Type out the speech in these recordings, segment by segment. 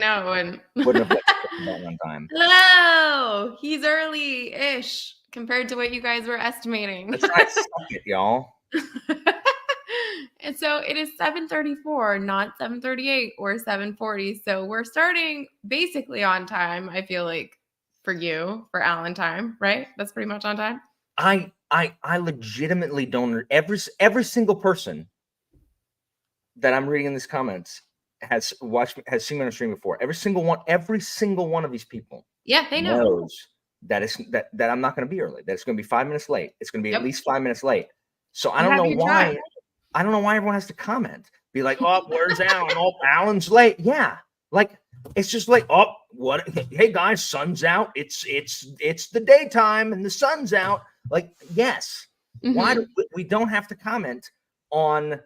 No, and Wouldn't have clicked that one time. hello, he's early-ish compared to what you guys were estimating. That's right. Suck it, y'all. And so it is 7:34, not 7:38 or 7:40. So we're starting basically on time, I feel like, for you, for Allen time, right? That's pretty much on time. I legitimately don't. Every single person that I'm reading in these comments has seen me on a stream before. Every single one of these people. Yeah, they know. Knows that I'm not going to be early. That it's going to be 5 minutes late. It's going to be at least 5 minutes late. So I don't know why. I don't know why everyone has to comment. Be like, oh, where's Allen? Oh, Allen's late. Yeah, like it's just like, oh, what? Hey guys, sun's out. It's the daytime and the sun's out. Like, yes. Mm-hmm. Why do we don't have to comment on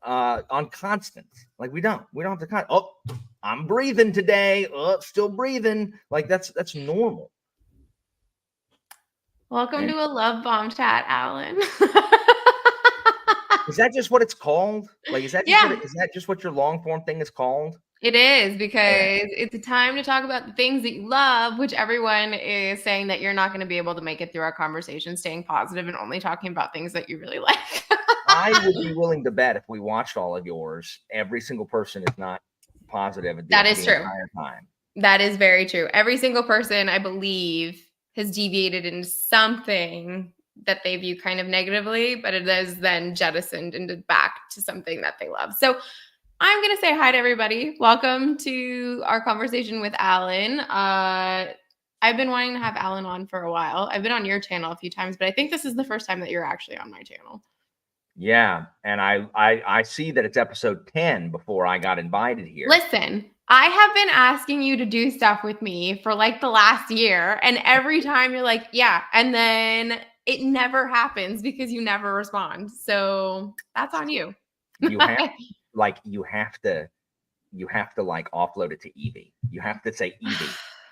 constants? Like we don't have to comment. Oh, I'm breathing today. Oh, still breathing. Like that's normal. Welcome to a love bomb chat, Allen. Is that just what it's called? Like, is that just what your long form thing is called? It is, because it's a time to talk about the things that you love, which everyone is saying that you're not going to be able to make it through our conversation, staying positive and only talking about things that you really like. I would be willing to bet if we watched all of yours, every single person is not positive at the entire time. That is very true. Every single person, I believe, has deviated into something that they view kind of negatively, but it is then jettisoned into back to something that they love. So I'm going to say hi to everybody. Welcome to our conversation with Allen. I've been wanting to have Allen on for a while. I've been on your channel a few times, but I think this is the first time that you're actually on my channel. Yeah, and I see that it's episode 10 before I got invited here. Listen, I have been asking you to do stuff with me for like the last year, and every time you're like, yeah, and then it never happens because you never respond. So that's on you. You have you have to like offload it to Evie. You have to say, Evie,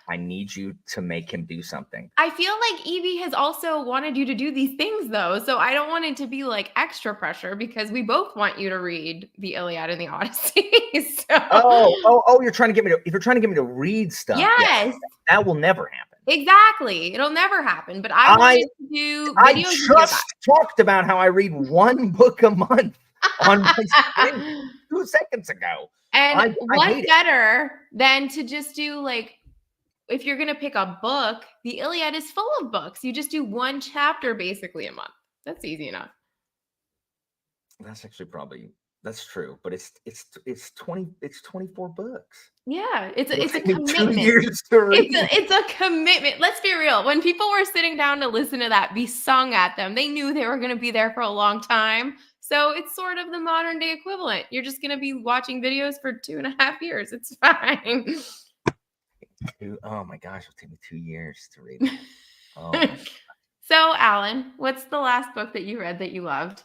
I need you to make him do something. I feel like Evie has also wanted you to do these things though. So I don't want it to be like extra pressure because we both want you to read the Iliad and the Odyssey. So. Oh, you're trying to get me to read stuff. Yes. That will never happen. Exactly. It'll never happen. But I wanted to do videos. I just talked about how I read one book a month on my screen 2 seconds ago. And what's better than to just do like, if you're going to pick a book, the Iliad is full of books. You just do one chapter basically a month. That's easy enough. That's actually that's true, but it's 24 books. Yeah, it's a commitment. 2 years to read. It's a commitment. Let's be real. When people were sitting down to listen to that be sung at them, they knew they were going to be there for a long time. So it's sort of the modern day equivalent. You're just going to be watching videos for 2.5 years. It's fine. Oh my gosh, it'll take me 2 years to read it. Oh. So, Allen, what's the last book that you read that you loved?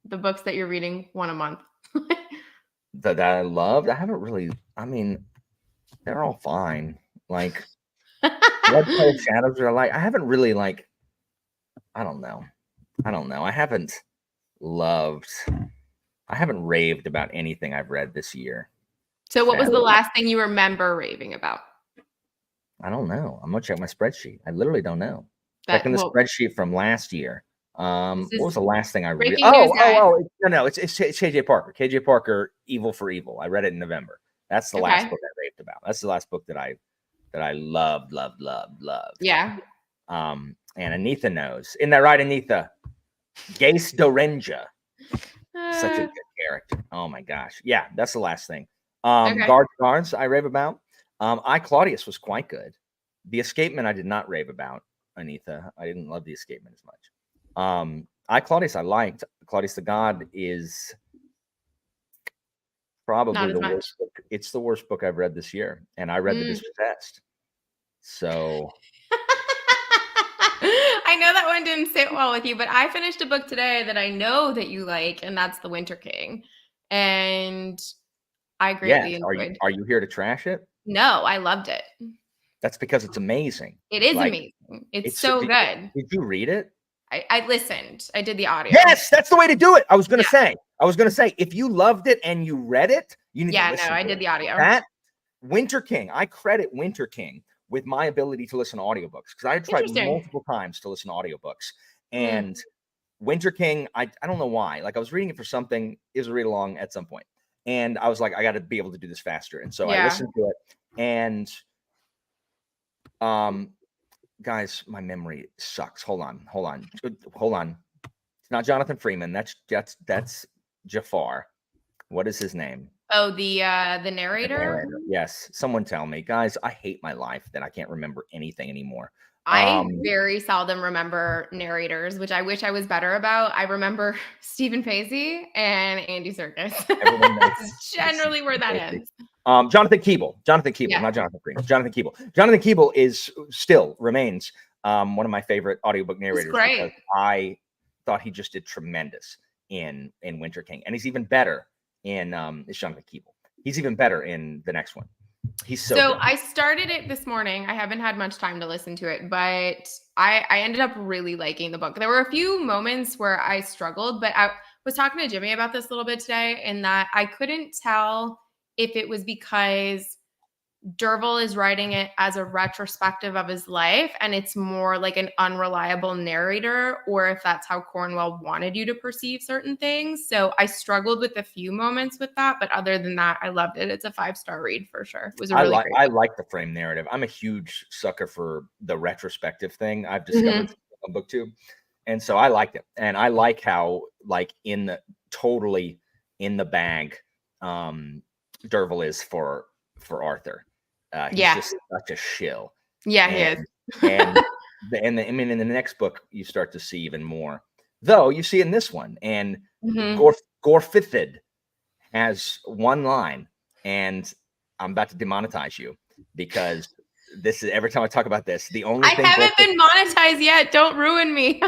The books that you're reading one a month. that I loved? I haven't really, I mean, they're all fine. Like, what kind of shadows are like? I haven't really like, I don't know. I haven't raved about anything I've read this year. So what was the last thing you remember raving about? I don't know. I'm going to check my spreadsheet. I literally don't know. Checking the spreadsheet from last year. What was the last thing I read? No, it's KJ Parker. KJ Parker, Evil for Evil. I read it in November. That's the last book I raved about. That's the last book that I loved. Yeah. And Anitha knows. Isn't that right, Anitha? Gase Dorenja. Such a good character. Oh my gosh. Yeah, that's the last thing. Guards I rave about. I Claudius was quite good. The Escapement I did not rave about, Anitha. I didn't love The Escapement as much. I Claudius I liked. Claudius the God is probably the worst book. It's the worst book I've read this year. And I read The Dispossessed. So I know that one didn't sit well with you, but I finished a book today that I know that you like, and that's The Winter King. And I greatly enjoyed. Are you here to trash it? No, I loved it. That's because it's amazing. It is amazing. It's so good. Did you read it? I listened. I did the audio. Yes, that's the way to do it. I was going to say, if you loved it and you read it, you need to listen. I did the audio. Winter King. I credit Winter King with my ability to listen to audiobooks because I had tried multiple times to listen to audiobooks. And Winter King, I don't know why. Like I was reading it for something. It was a read along at some point. And I was like, I got to be able to do this faster. And so I listened to it. And guys, my memory sucks. Hold on. It's not Jonathan Freeman. That's Jafar. What is his name? Oh, the narrator? Yes. Someone tell me. Guys, I hate my life that I can't remember anything anymore. I very seldom remember narrators, which I wish I was better about. I remember Stephen Pacey and Andy Serkis. That's generally where that ends. Jonathan Keeble, not Jonathan Freeman. Jonathan Keeble remains one of my favorite audiobook narrators. Because I thought he just did tremendous in Winter King, and he's even better in it's Jonathan Keeble. He's even better in the next one. He's so good. I started it this morning. I haven't had much time to listen to it, but I ended up really liking the book. There were a few moments where I struggled, but I was talking to Jimmy about this a little bit today, in that I couldn't tell if it was because Derville is writing it as a retrospective of his life and it's more like an unreliable narrator, or if that's how Cornwell wanted you to perceive certain things. So I struggled with a few moments with that, but other than that, I loved it. It's a 5-star read for sure. It was a really great I like the frame narrative. I'm a huge sucker for the retrospective thing. I've discovered on BookTube. And so I liked it. And I like how like totally in the bag Derville is for Arthur. He's just such a shill. Yeah, he is. and in the next book, you start to see even more. Though you see in this one, and Gorfithid has one line, and I'm about to demonetize you because this is every time I talk about this, the only thing I haven't been monetized yet. Don't ruin me.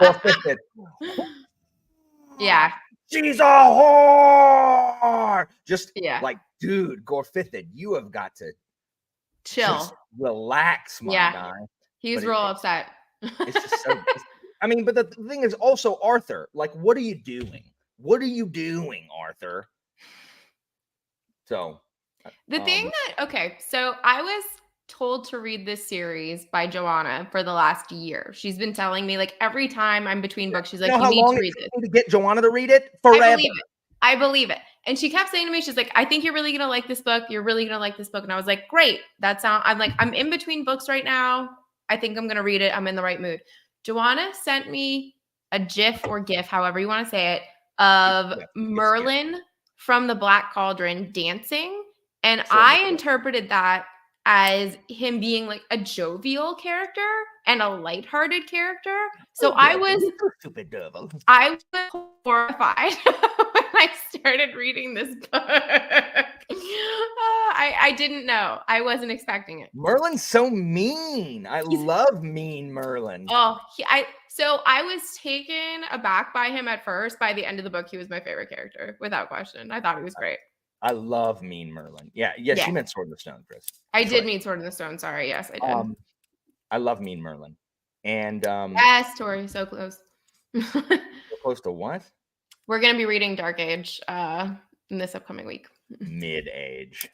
Gorfithid. Yeah. She's a whore. Just like, dude, Gorfithid, you have got to chill, relax, my guy. He's real upset. It's just so. I mean, but the thing is also Arthur. Like, what are you doing? What are you doing, Arthur? So the thing so I was told to read this series by Joanna for the last year. She's been telling me, like, every time I'm between books, she's like, you need to read this. To get Joanna to read it forever. I believe it. And she kept saying to me, she's like, I think you're really gonna like this book. You're really gonna like this book. And I was like, great. I'm like, I'm in between books right now. I think I'm gonna read it. I'm in the right mood. Joanna sent me a GIF or GIF, however you want to say it, of Merlin from the Black Cauldron dancing. And I interpreted that as him being like a jovial character and a lighthearted character. So I was horrified when I started reading this book. I didn't know. I wasn't expecting it. Merlin's so mean. I love mean Merlin. So I was taken aback by him at first. By the end of the book, he was my favorite character, without question. I thought he was great. I love mean Merlin. Yeah. You meant Sword in the Stone, Chris. I did mean Sword in the Stone. Sorry. Yes, I did. I love mean Merlin. And yes, Tori, so close. So close to what? We're gonna be reading Dark Age in this upcoming week. Mid-age.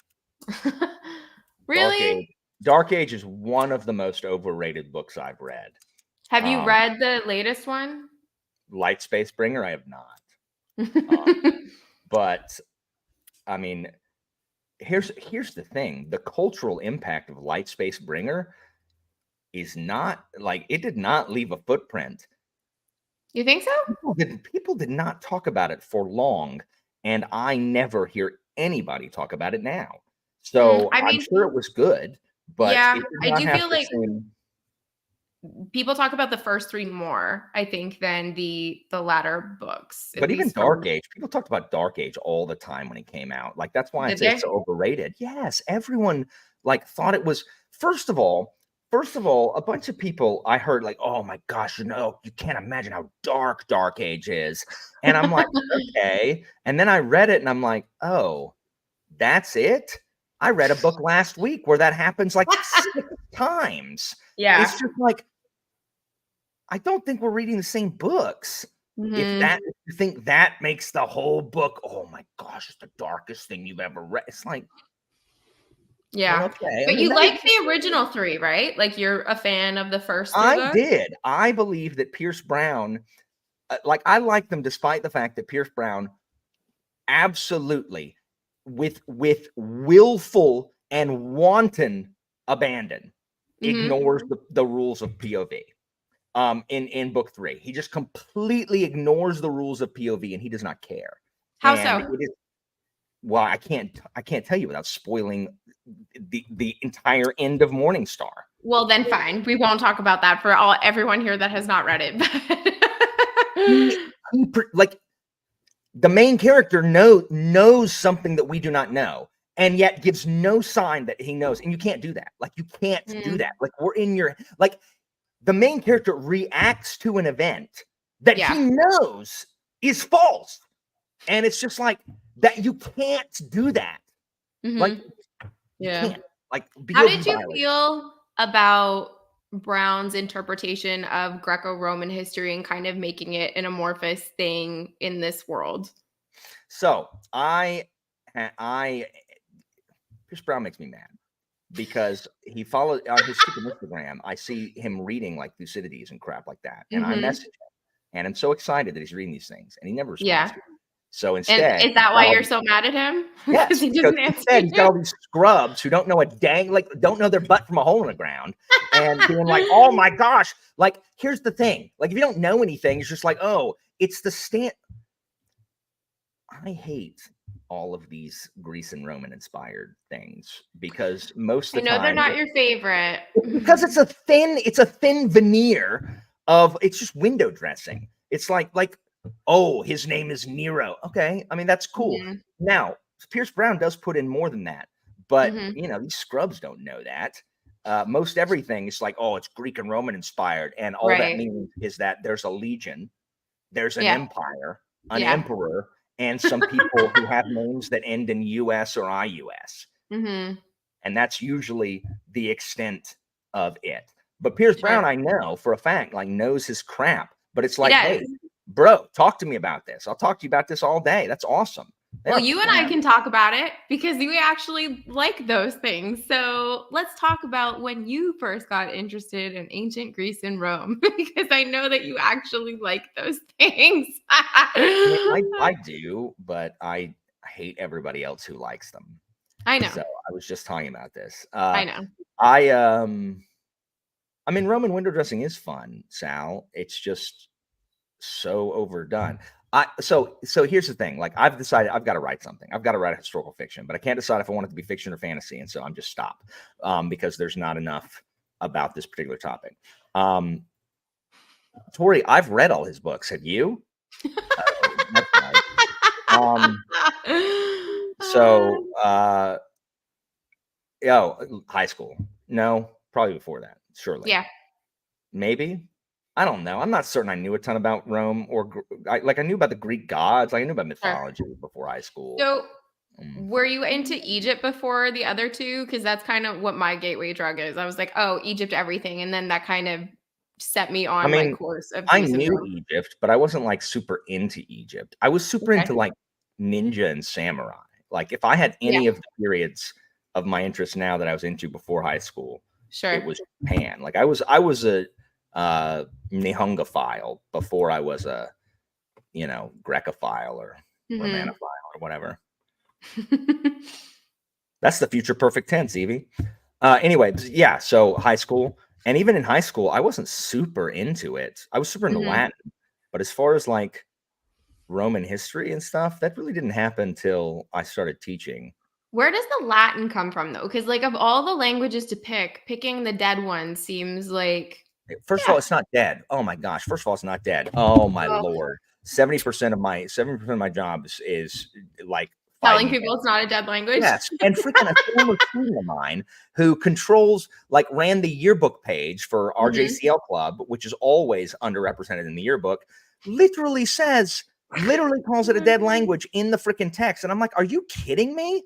Really? Dark Age is one of the most overrated books I've read. Have you read the latest one? Light Space Bringer? I have not. But I mean, here's the thing. The cultural impact of Light Space Bringer is not like, it did not leave a footprint. You think so? People did not talk about it for long, and I never hear anybody talk about it now. So I'm sure it was good, but yeah, I do feel like people talk about the first 3 more, I think, than the latter books. But even Dark Age, people talked about Dark Age all the time when it came out. Like, that's why I say it's so overrated. Yes, everyone like thought it was. First of all, a bunch of people I heard like, oh my gosh, you can't imagine how dark Dark Age is. And I'm like, okay. And then I read it and I'm like, oh, that's it? I read a book last week where that happens like 6 times. Yeah. It's just like, I don't think we're reading the same books. If you think that makes the whole book, oh my gosh, it's the darkest thing you've ever read. It's like, Yeah. Okay. But I mean, you like the original three, right? Like you're a fan of the first three books? did. I believe that Pierce Brown, like I like them despite the fact that Pierce Brown absolutely with willful and wanton abandon ignores the rules of POV. In book 3, he just completely ignores the rules of POV and he does not care. How And so? it is, well, I can't tell you without spoiling the entire end of Morningstar. Well, then fine. We won't talk about that for everyone here that has not read it. Like the main character knows something that we do not know, and yet gives no sign that he knows. And you can't do that. Like you can't do that. Like we're in your like the main character reacts to an event that he knows is false, and it's just like that. You can't do that. Like you can't. Like how did you feel about Brown's interpretation of Greco-Roman history and kind of making it an amorphous thing in this world? So Pierce Brown makes me mad because he followed on his stupid Instagram. I see him reading like Thucydides and crap like that, and I message him, and I'm so excited that he's reading these things, and he never responds. So instead, and is that why you're so mad at him? Yes, he doesn't answer. Instead, he's got all these scrubs who don't know don't know their butt from a hole in the ground, and being like, "Oh my gosh!" Like, here's the thing: like, if you don't know anything, it's just like, "Oh, it's the stand." I hate all of these Greece and Roman inspired things because most of the time they're not your favorite because it's a thin veneer of it's just window dressing. It's like oh, his name is Nero. Okay, I mean that's cool. Now Pierce Brown does put in more than that, but these scrubs don't know that. Most everything is like, oh, it's Greek and Roman inspired, and all that means is that there's a legion, there's an empire, an emperor, and some people who have names that end in US or IUS. And that's usually the extent of it. But Pierce Brown, I know for a fact, like knows his crap. But it's like, hey, bro, talk to me about this. I'll talk to you about this all day. That's awesome. Well, you and I can talk about it because we actually like those things. So let's talk about when you first got interested in ancient Greece and Rome, because I know that you actually like those things. I do, but I hate everybody else who likes them. I know. So I was just talking about this. I know. I mean, Roman window dressing is fun, Sal. It's just so overdone. So here's the thing. Like I've decided I've got to write something. I've got to write a historical fiction, but I can't decide if I want it to be fiction or fantasy. And so I'm just stopped because there's not enough about this particular topic. Tori, I've read all his books. Have you? That's nice. High school. No, probably before that. Surely. Yeah. Maybe. I don't know. I'm not certain I knew a ton about Rome or I knew about the Greek gods. Like I knew about mythology before high school. So were you into Egypt before the other two? Because that's kind of what my gateway drug is. I was like, oh, Egypt, everything. And then that kind of set me on my course of I knew Egypt, but I wasn't like super into Egypt. I was super into like ninja and samurai. Like if I had any of the periods of my interest now that I was into before high school, it was Japan. Like I was a Nihongophile before I was a Grecophile or Romanophile or whatever. That's the future perfect tense, Evie. Anyway, yeah, so high school, and even in high school I wasn't super into it. I was super into Latin, but as far as like Roman history and stuff, that really didn't happen till I started teaching. Where does the Latin come from though? Because like of all the languages to picking the dead one seems like First of all, it's not dead. Oh my gosh. First of all, it's not dead. Oh my Lord. 70% of my job is like telling people it's not a dead language. Yes. And freaking a former student of mine who ran the yearbook page for our JCL club, which is always underrepresented in the yearbook, literally calls it a dead language in the freaking text. And I'm like, are you kidding me?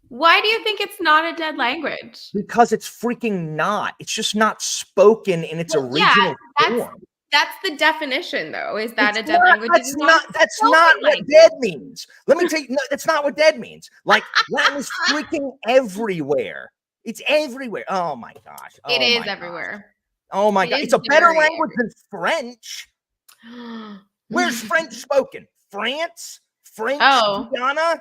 Why do you think it's not a dead language? Because it's freaking not. It's just not spoken in its original form. That's the definition, though. Is that It's a dead not, language? that's not what dead means. Let me tell you, no, that's not what dead means. Like Latin is freaking everywhere. It's everywhere. Oh my gosh. It Oh is my everywhere. gosh. Oh my god. It It's is a better very language than French. Where's French spoken? France? French Oh. Guyana?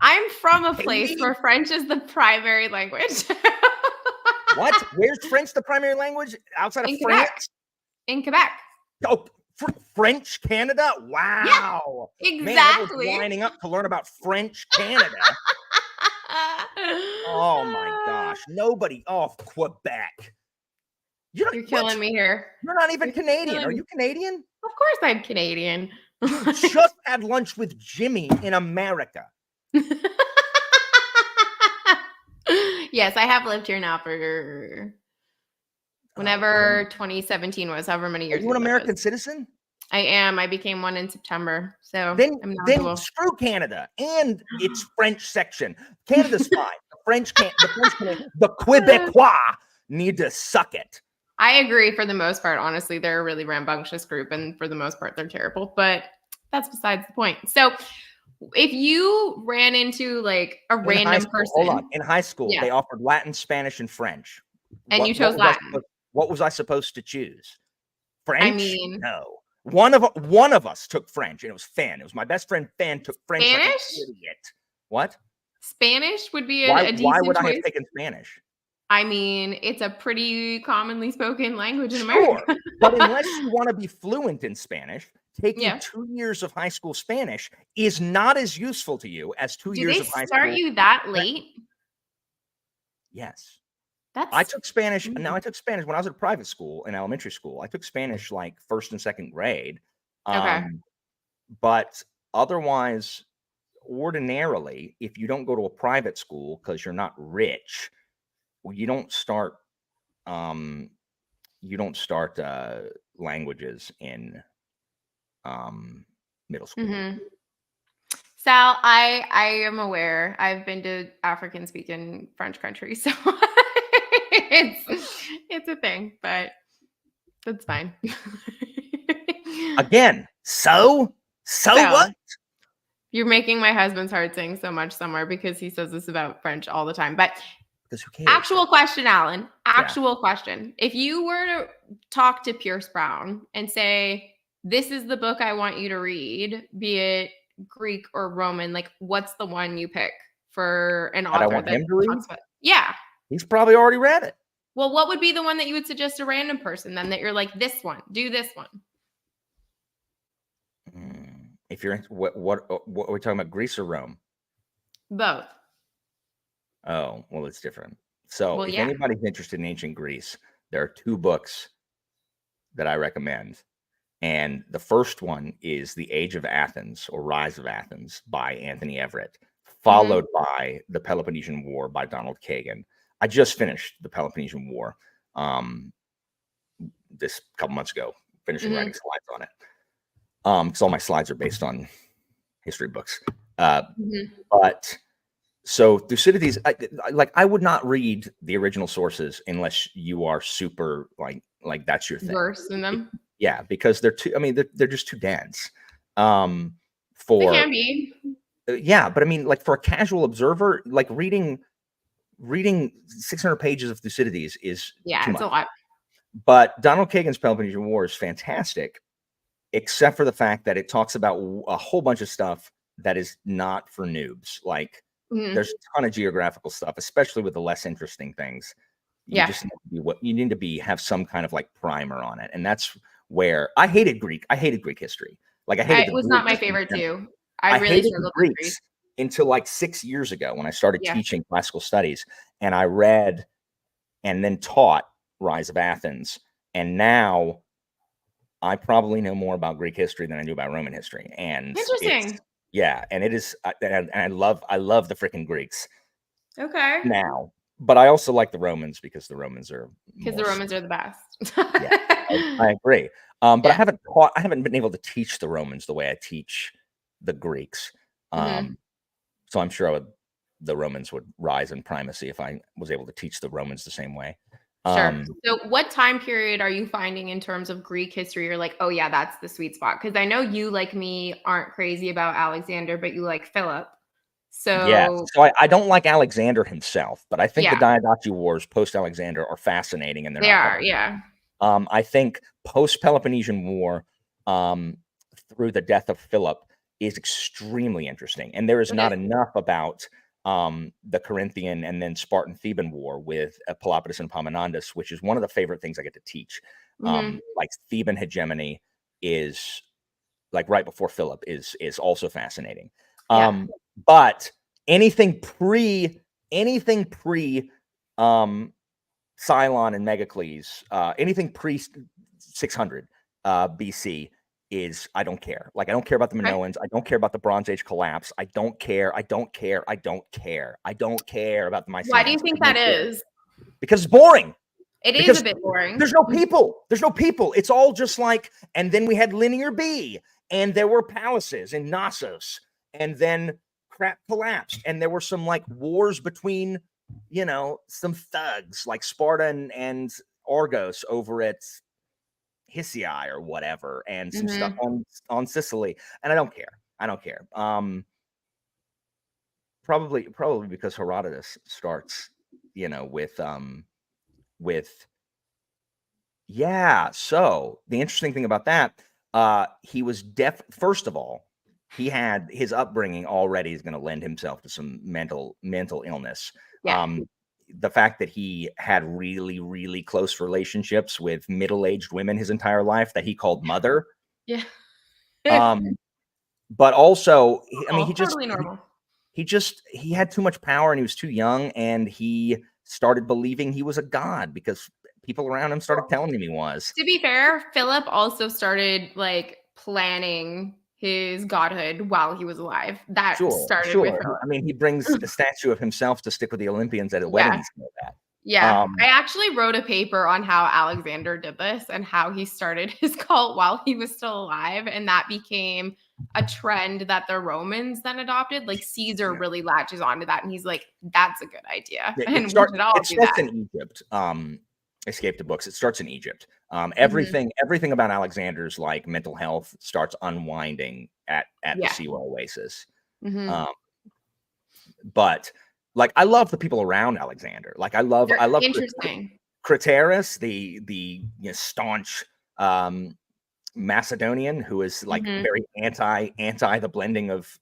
I'm from a place where French is the primary language. What? Where's French the primary language outside of In France? Quebec. In Quebec. Oh, French Canada? Wow. Yeah, exactly. Man, I was lining up to learn about French Canada. Oh my gosh. Nobody. Oh, Quebec. You're killing me here. You're not even Canadian. Are you Canadian? Of course I'm Canadian. You just had lunch with Jimmy in America. Yes, I have lived here now for whenever 2017 was, however many years. Are you an American citizen? I am. I became one in September. So then screw Canada and its French section. Canada's fine. The Quebecois need to suck it. I agree for the most part. Honestly, they're a really rambunctious group, and for the most part, they're terrible. But that's besides the point. So if you ran into like a random person. Hold on. In high school, they offered Latin, Spanish, and French. And you chose Latin. What was I supposed to choose? French? I mean, no. One of us took French, and it was Fan. It was my best friend Fan took French. Spanish? Like an idiot. What? Spanish would be a decent choice. Why would I have taken Spanish? I mean, it's a pretty commonly spoken language in America. Sure, but unless you want to be fluent in Spanish, taking 2 years of high school Spanish is not as useful to you as 2 years of high school. Do they start you that late? Yes. I took Spanish. Now I took Spanish when I was at a private school in elementary school. I took Spanish like first and second grade. Okay. But otherwise, ordinarily, if you don't go to a private school because you're not rich, well, you don't start languages in middle school. Mm-hmm. Sal, I am aware. I've been to African speaking French countries, so it's a thing, but that's fine. Again, so what? You're making my husband's heart sing so much somewhere because he says this about French all the time. But who cares? Actual question, Alan. Actual question. If you were to talk to Pierce Brown and say, this is the book I want you to read, be it Greek or Roman, like what's the one you pick for an author? I want him to read? Yeah. He's probably already read it. Well, what would be the one that you would suggest a random person then that you're like, this one, do this one? If you're what are we talking about, Greece or Rome? Both. Oh, well, it's different. So if anybody's interested in ancient Greece, there are 2 books that I recommend. And the first one is The Age of Athens or Rise of Athens by Anthony Everett, followed by The Peloponnesian War by Donald Kagan. I just finished The Peloponnesian War this couple months ago, finishing writing slides on it. Because all my slides are based on history books. But so Thucydides, I would not read the original sources unless you are super like that's your thing. Versed in them. Yeah, because they're too. I mean, they're just too dense. They can be. Yeah, but I mean, like for a casual observer, like reading 600 pages of Thucydides is too much. A lot. But Donald Kagan's Peloponnesian War is fantastic, except for the fact that it talks about a whole bunch of stuff that is not for noobs. Like there's a ton of geographical stuff, especially with the less interesting things. You just need to be have some kind of like primer on it, and that's where I hated Greek. I hated Greek history. Like it was not my favorite too. I really struggled with Greek until like 6 years ago when I started teaching classical studies, and I read and then taught Rise of Athens, and now I probably know more about Greek history than I do about Roman history. And interesting. And it is, and I love the freaking Greeks. Okay. Now, but I also like the Romans because the Romans are the best. I agree. But I haven't been able to teach the Romans the way I teach the Greeks. So I'm sure the Romans would rise in primacy if I was able to teach the Romans the same way. Sure. So what time period are you finding in terms of Greek history? You're like, oh yeah, that's the sweet spot. Because I know you, like me, aren't crazy about Alexander, but you like Philip. Yeah. So So I don't like Alexander himself, but I think the yeah, Diadochi Wars post-Alexander are fascinating, and they're they not are. covered. Yeah. I think post-Peloponnesian War, through the death of Philip, is extremely interesting, and there is not enough about the Corinthian and then Spartan Theban War with Pelopidas and Epaminondas, which is one of the favorite things I get to teach. Like Theban hegemony is like right before Philip is also fascinating. But anything pre Cylon and Megacles, anything pre 600 BC is, I don't care. Like, I don't care about the Minoans. I don't care about the Bronze Age collapse. I don't care. I don't care. I don't care. I don't care about the Mycenaeans. Why do you think that is? Because it's boring. It is a bit boring. There's no people. There's no people. It's all just like, and then we had Linear B, and there were palaces in Knossos, and then crap collapsed, and there were some like wars between, you know, some thugs like Sparta and Argos over at Hysiae or whatever, and some stuff on Sicily, and I don't care. I don't care. Probably because Herodotus starts, you know, with yeah. So the interesting thing about that, he was first of all, he had his upbringing already is going to lend himself to some mental illness. Yeah. The fact that he had really, really close relationships with middle-aged women his entire life that he called mother. Yeah. But also, I mean, totally normal. He had too much power and he was too young, and he started believing he was a god because people around him started telling him he was. To be fair, Philip also started like planning his godhood while he was alive. That started with Philip. I mean, he brings a statue of himself to stick with the Olympians at a wedding. Yeah. I actually wrote a paper on how Alexander did this and how he started his cult while he was still alive. And that became a trend that the Romans then adopted. Like Caesar really latches onto that. And he's like, that's a good idea. Yeah, and we should all do that. In Egypt. Escape to books. It starts in Egypt. Everything about Alexander's like mental health starts unwinding at the Siwa Oasis. But like, I love the people around Alexander. Like, I love interesting. Craterus, the staunch Macedonian who is like very anti the blending of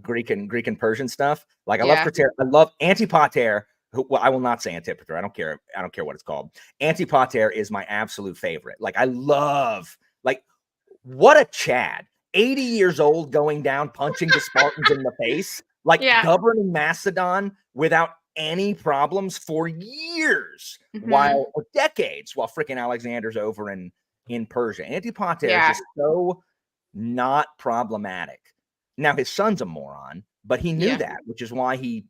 Greek and Persian stuff. Like, I love Craterus. I love Antipater. Well, I will not say Antipater. I don't care what it's called. Antipater is my absolute favorite. Like, I love, like, what a Chad. 80 years old, going down, punching the Spartans in the face, like governing Macedon without any problems for years, or decades, while freaking Alexander's over in Persia. Antipater is just so not problematic. Now, his son's a moron, but he knew that, which is why he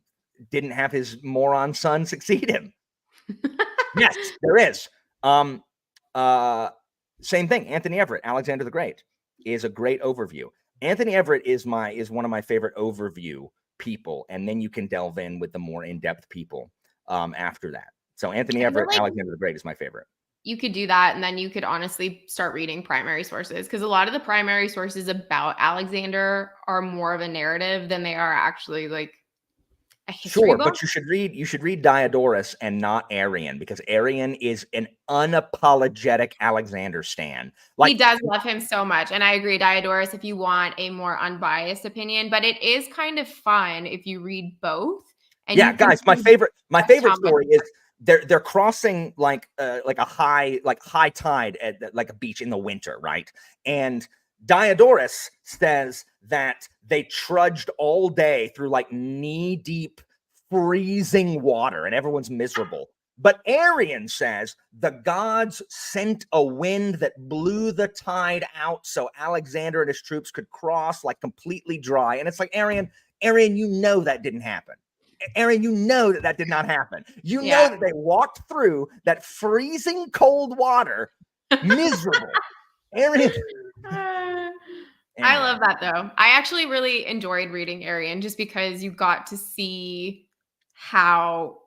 didn't have his moron son succeed him. Yes, there is. Same thing. Anthony Everett, Alexander the Great, is a great overview. Anthony Everett is one of my favorite overview people, and then you can delve in with the more in-depth people after that. So Anthony Everett, like Alexander the Great is my favorite. You could do that, and then you could honestly start reading primary sources, because a lot of the primary sources about Alexander are more of a narrative than they are actually like a history book. But you should read Diodorus and not Arrian, because Arrian is an unapologetic Alexander stan. Like, he does love him so much, and I agree, Diodorus, if you want a more unbiased opinion. But it is kind of fun if you read both. And guys, my favorite story is they're crossing like a high tide at like a beach in the winter, right? And Diodorus says that they trudged all day through like knee-deep freezing water and everyone's miserable. But Arrian says the gods sent a wind that blew the tide out so Alexander and his troops could cross like completely dry. And it's like, Arrian, you know that didn't happen. Arrian, you know that did not happen. You know that they walked through that freezing cold water miserable. Arrian. I love that, though. I actually really enjoyed reading Arrian just because you got to see how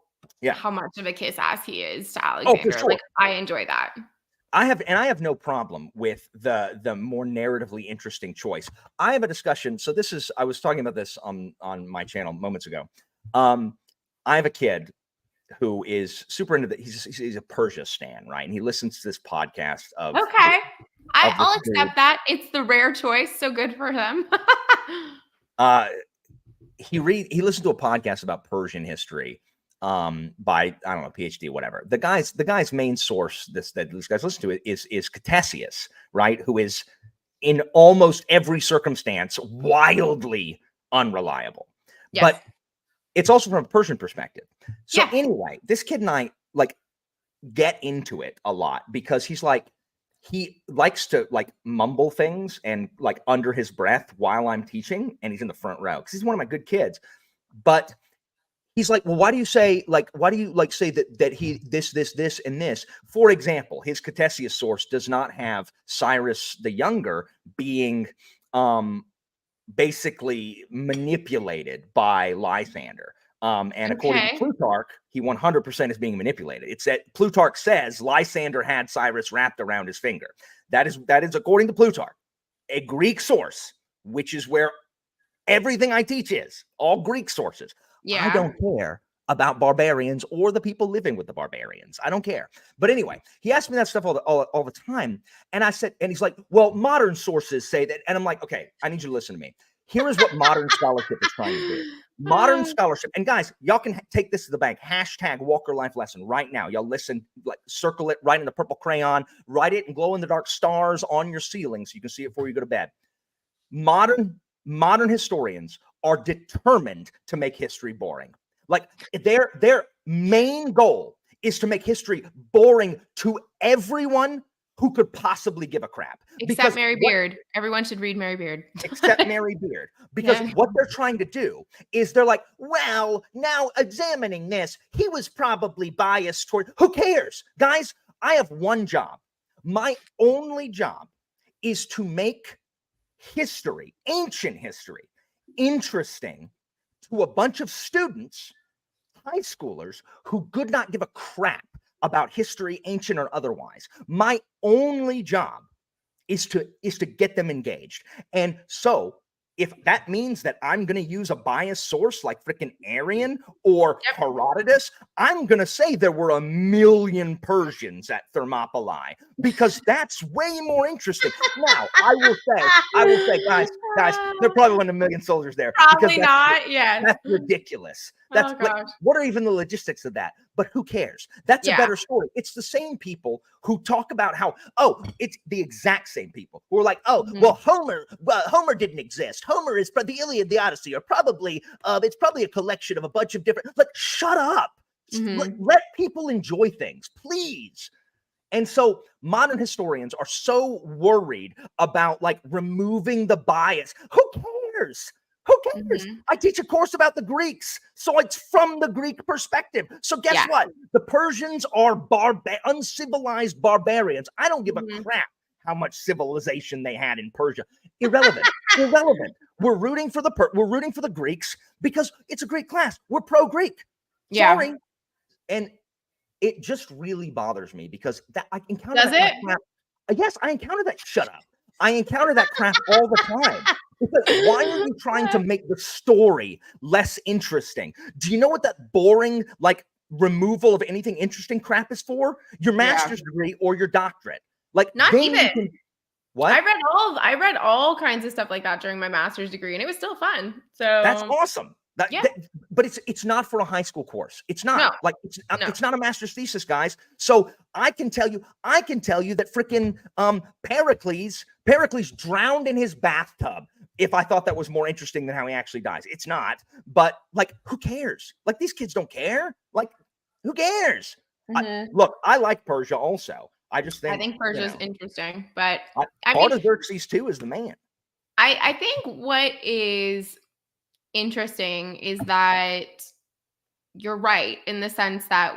how much of a kiss ass he is to Oh, for Alexander. sure. Like, I enjoy that. I have no problem with the more narratively interesting choice. I have a discussion. So I was talking about this on my channel moments ago. I have a kid who is super into he's a Persia stan, right? And he listens to this podcast of I'll accept that. It's the rare choice, so good for him. He listened to a podcast about Persian history by, I don't know, PhD, whatever. The guy's main source that these guys listen to is Ctesias, right? Who is in almost every circumstance wildly unreliable. Yes. But it's also from a Persian perspective. So anyway, this kid and I like get into it a lot because he likes to like mumble things and like under his breath while I'm teaching, and he's in the front row because he's one of my good kids. But he's like, well, why do you say that he this and this? For example, his Ctesias source does not have Cyrus the Younger being basically manipulated by Lysander. And according to Plutarch, he 100% is being manipulated. It's that Plutarch says Lysander had Cyrus wrapped around his finger. That is according to Plutarch, a Greek source, which is where everything I teach is, all Greek sources. Yeah. I don't care about barbarians or the people living with the barbarians. I don't care. But anyway, he asked me that stuff all the time. And I said, and he's like, well, modern sources say that. And I'm like, okay, I need you to listen to me. Here is what modern scholarship is trying to do. Modern scholarship, and guys, y'all can take this to the bank. # Walker Life Lesson right now. Y'all listen, like circle it, write in the purple crayon, write it in glow in the dark stars on your ceiling so you can see it before you go to bed. Modern historians are determined to make history boring. Like their main goal is to make history boring to everyone who could possibly give a crap. Except Mary Beard. Everyone should read Mary Beard. Except Mary Beard. Because what they're trying to do is they're like, well, now examining this, he was probably biased toward, who cares? Guys, I have one job. My only job is to make history, ancient history, interesting to a bunch of students, high schoolers, who could not give a crap about history, ancient or otherwise. My only job is to get them engaged. And so if that means that I'm going to use a biased source like freaking Arian or Herodotus, I'm going to say there were 1 million Persians at Thermopylae because that's way more interesting. Now, I will say, guys, there probably weren't 1 million soldiers there. Probably not. Yeah. That's ridiculous. That's like, what are even the logistics of that? But who cares? That's a better story. It's the same people who talk about how, it's the exact same people who are like, well, Homer didn't exist. Homer is the Iliad, the Odyssey, or probably, it's probably a collection of a bunch of different, like, shut up. Let people enjoy things, please. And so modern historians are so worried about like removing the bias. Who cares? Who cares? I teach a course about the Greeks, so it's from the Greek perspective. So guess what? The Persians are uncivilized barbarians. I don't give a crap how much civilization they had in Persia. Irrelevant. Irrelevant. We're rooting for the Greeks because it's a Greek class. We're pro-Greek. Sorry. And it just really bothers me because that I encounter Does that it? crap. Yes, I encounter that. Shut up. I encounter that crap all the time. Because why are you trying to make the story less interesting? Do you know what that boring, like, removal of anything interesting crap is for? Your master's degree or your doctorate. Like, not even. What? I read all kinds of stuff like that during my master's degree, and it was still fun. So that's awesome. But it's not for a high school course. It's not it's not a master's thesis, guys. So I can tell you that freaking Pericles drowned in his bathtub. If I thought that was more interesting than how he actually dies, it's not. But like, who cares? Like, these kids don't care. Like, who cares? Look, I like Persia also. I think Persia is interesting, but Artaxerxes too is the man. I think what is interesting is that you're right in the sense that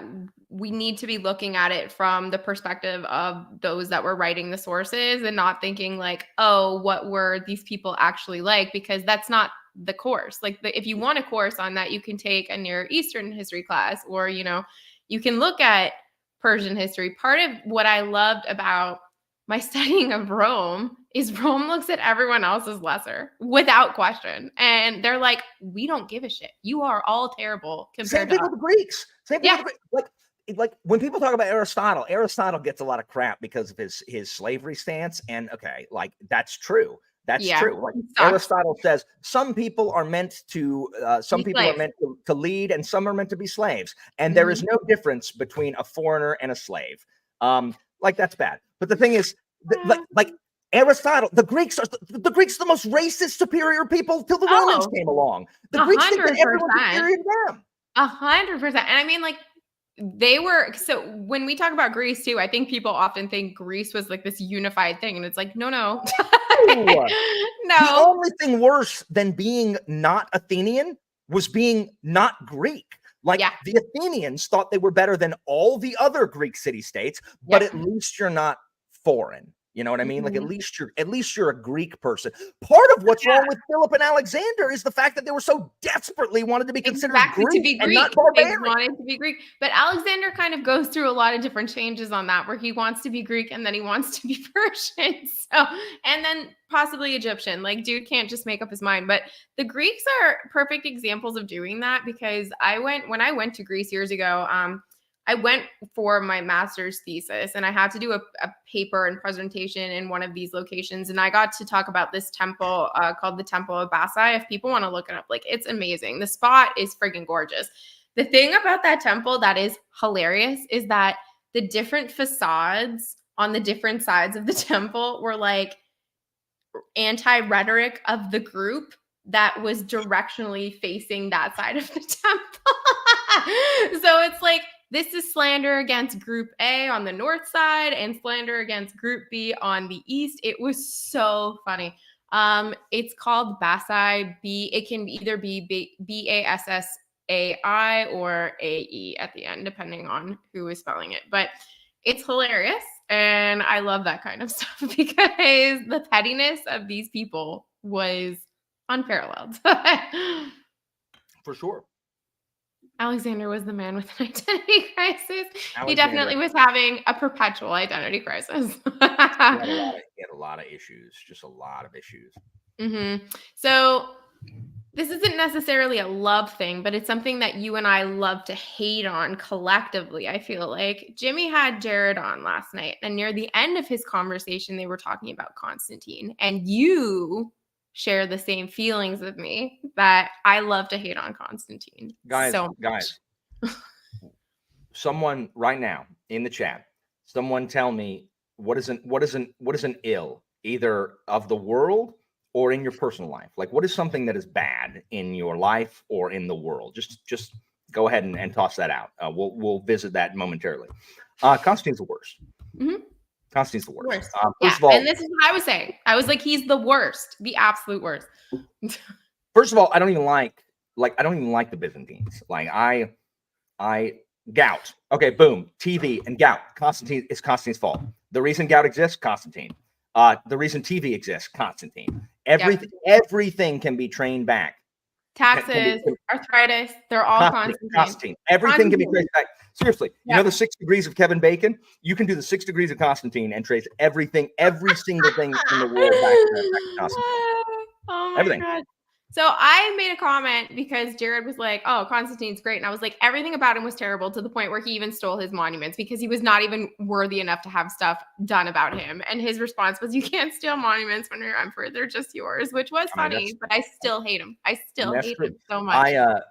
we need to be looking at it from the perspective of those that were writing the sources and not thinking like, oh, what were these people actually like? Because that's not the course. Like if you want a course on that, you can take a Near Eastern history class, or, you know, you can look at Persian history. Part of what I loved about my studying of Rome is Rome looks at everyone else as lesser without question. And they're like, we don't give a shit. You are all terrible compared Same thing to us. with the Greeks. Same thing with the Greeks. Like when people talk about Aristotle gets a lot of crap because of his slavery stance. And okay, like that's true. That's true. Like Aristotle says, some people are meant to lead, and some are meant to be slaves. And there is no difference between a foreigner and a slave. Like that's bad. But the thing is, like Aristotle, the Greeks are the most racist, superior people till the Romans came along. The Greeks think that everyone's superior to them. 100%. And I mean, like, they were, so when we talk about Greece too, I think people often think Greece was like this unified thing, and it's like, no. No. The only thing worse than being not Athenian was being not Greek. Like the Athenians thought they were better than all the other Greek city-states, but at least you're not foreign. You know what I mean? Like at least you're a Greek person. Part of what's wrong with Philip and Alexander is the fact that they were so desperately wanted to be considered Greek and not barbarian. They wanted to be Greek. But Alexander kind of goes through a lot of different changes on that, where he wants to be Greek and then he wants to be Persian. So, and then possibly Egyptian. Like, dude can't just make up his mind. But the Greeks are perfect examples of doing that, because when I went to Greece years ago, I went for my master's thesis, and I had to do a paper and presentation in one of these locations. And I got to talk about this temple called the Temple of Basai. If people want to look it up, like, it's amazing. The spot is friggin' gorgeous. The thing about that temple that is hilarious is that the different facades on the different sides of the temple were like anti-rhetoric of the group that was directionally facing that side of the temple. So it's like, this is slander against Group A on the north side and slander against Group B on the east. It was so funny. It's called Basai. It can either be Bassai or AE at the end, depending on who is spelling it. But it's hilarious, and I love that kind of stuff because the pettiness of these people was unparalleled. For sure. Alexander was the man with an identity crisis. He definitely was having a perpetual identity crisis. He had a lot of issues, just a lot of issues. So this isn't necessarily a love thing, but it's something that you and I love to hate on collectively. I feel like Jimmy had Jared on last night, and near the end of his conversation, they were talking about Constantine, and you share the same feelings with me that I love to hate on Constantine. Guys, someone right now in the chat, someone tell me what is an ill, either of the world or in your personal life? Like, what is something that is bad in your life or in the world? Just go ahead and toss that out. We'll visit that momentarily. Constantine's the worst. Constantine's the worst. First of all, and this is what I was saying. I was like, he's the worst, the absolute worst. First of all, I don't even like the Byzantines. Like gout. Okay, boom. TV and gout. It's Constantine's fault. The reason gout exists, Constantine. The reason TV exists, Constantine. Everything can be trained back. Taxes, arthritis, they're all Constantine. Everything can be traced back. Seriously, you know the 6 degrees of Kevin Bacon? You can do the 6 degrees of Constantine and trace everything, every single thing in the world back to Constantine. Oh my God. So I made a comment because Jared was like, oh, Constantine's great. And I was like, everything about him was terrible, to the point where he even stole his monuments because he was not even worthy enough to have stuff done about him. And his response was, you can't steal monuments when you're emperor. They're just yours, which was funny, but I still hate him. I still hate him so much.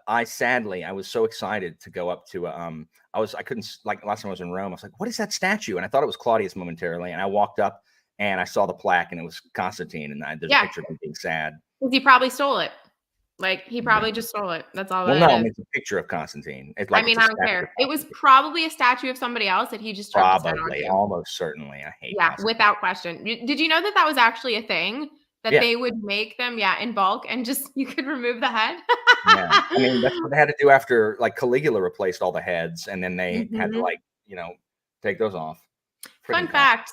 I was so excited to go up to, I couldn't, like last time I was in Rome, I was like, what is that statue? And I thought it was Claudius momentarily. And I walked up and I saw the plaque and it was Constantine. And there's a picture of him being sad. He probably stole it. Like, he probably just stole it. That's all. Well, no, it's a picture of Constantine. It's like, I mean, I don't care. It was probably a statue of somebody else that he just probably, almost certainly. I hate. Yeah, without question. Did you know that was actually a thing? That they would make them, in bulk, and just you could remove the head. I mean, that's what they had to do after, like, Caligula replaced all the heads, and then they had to, like, take those off. Fun fact,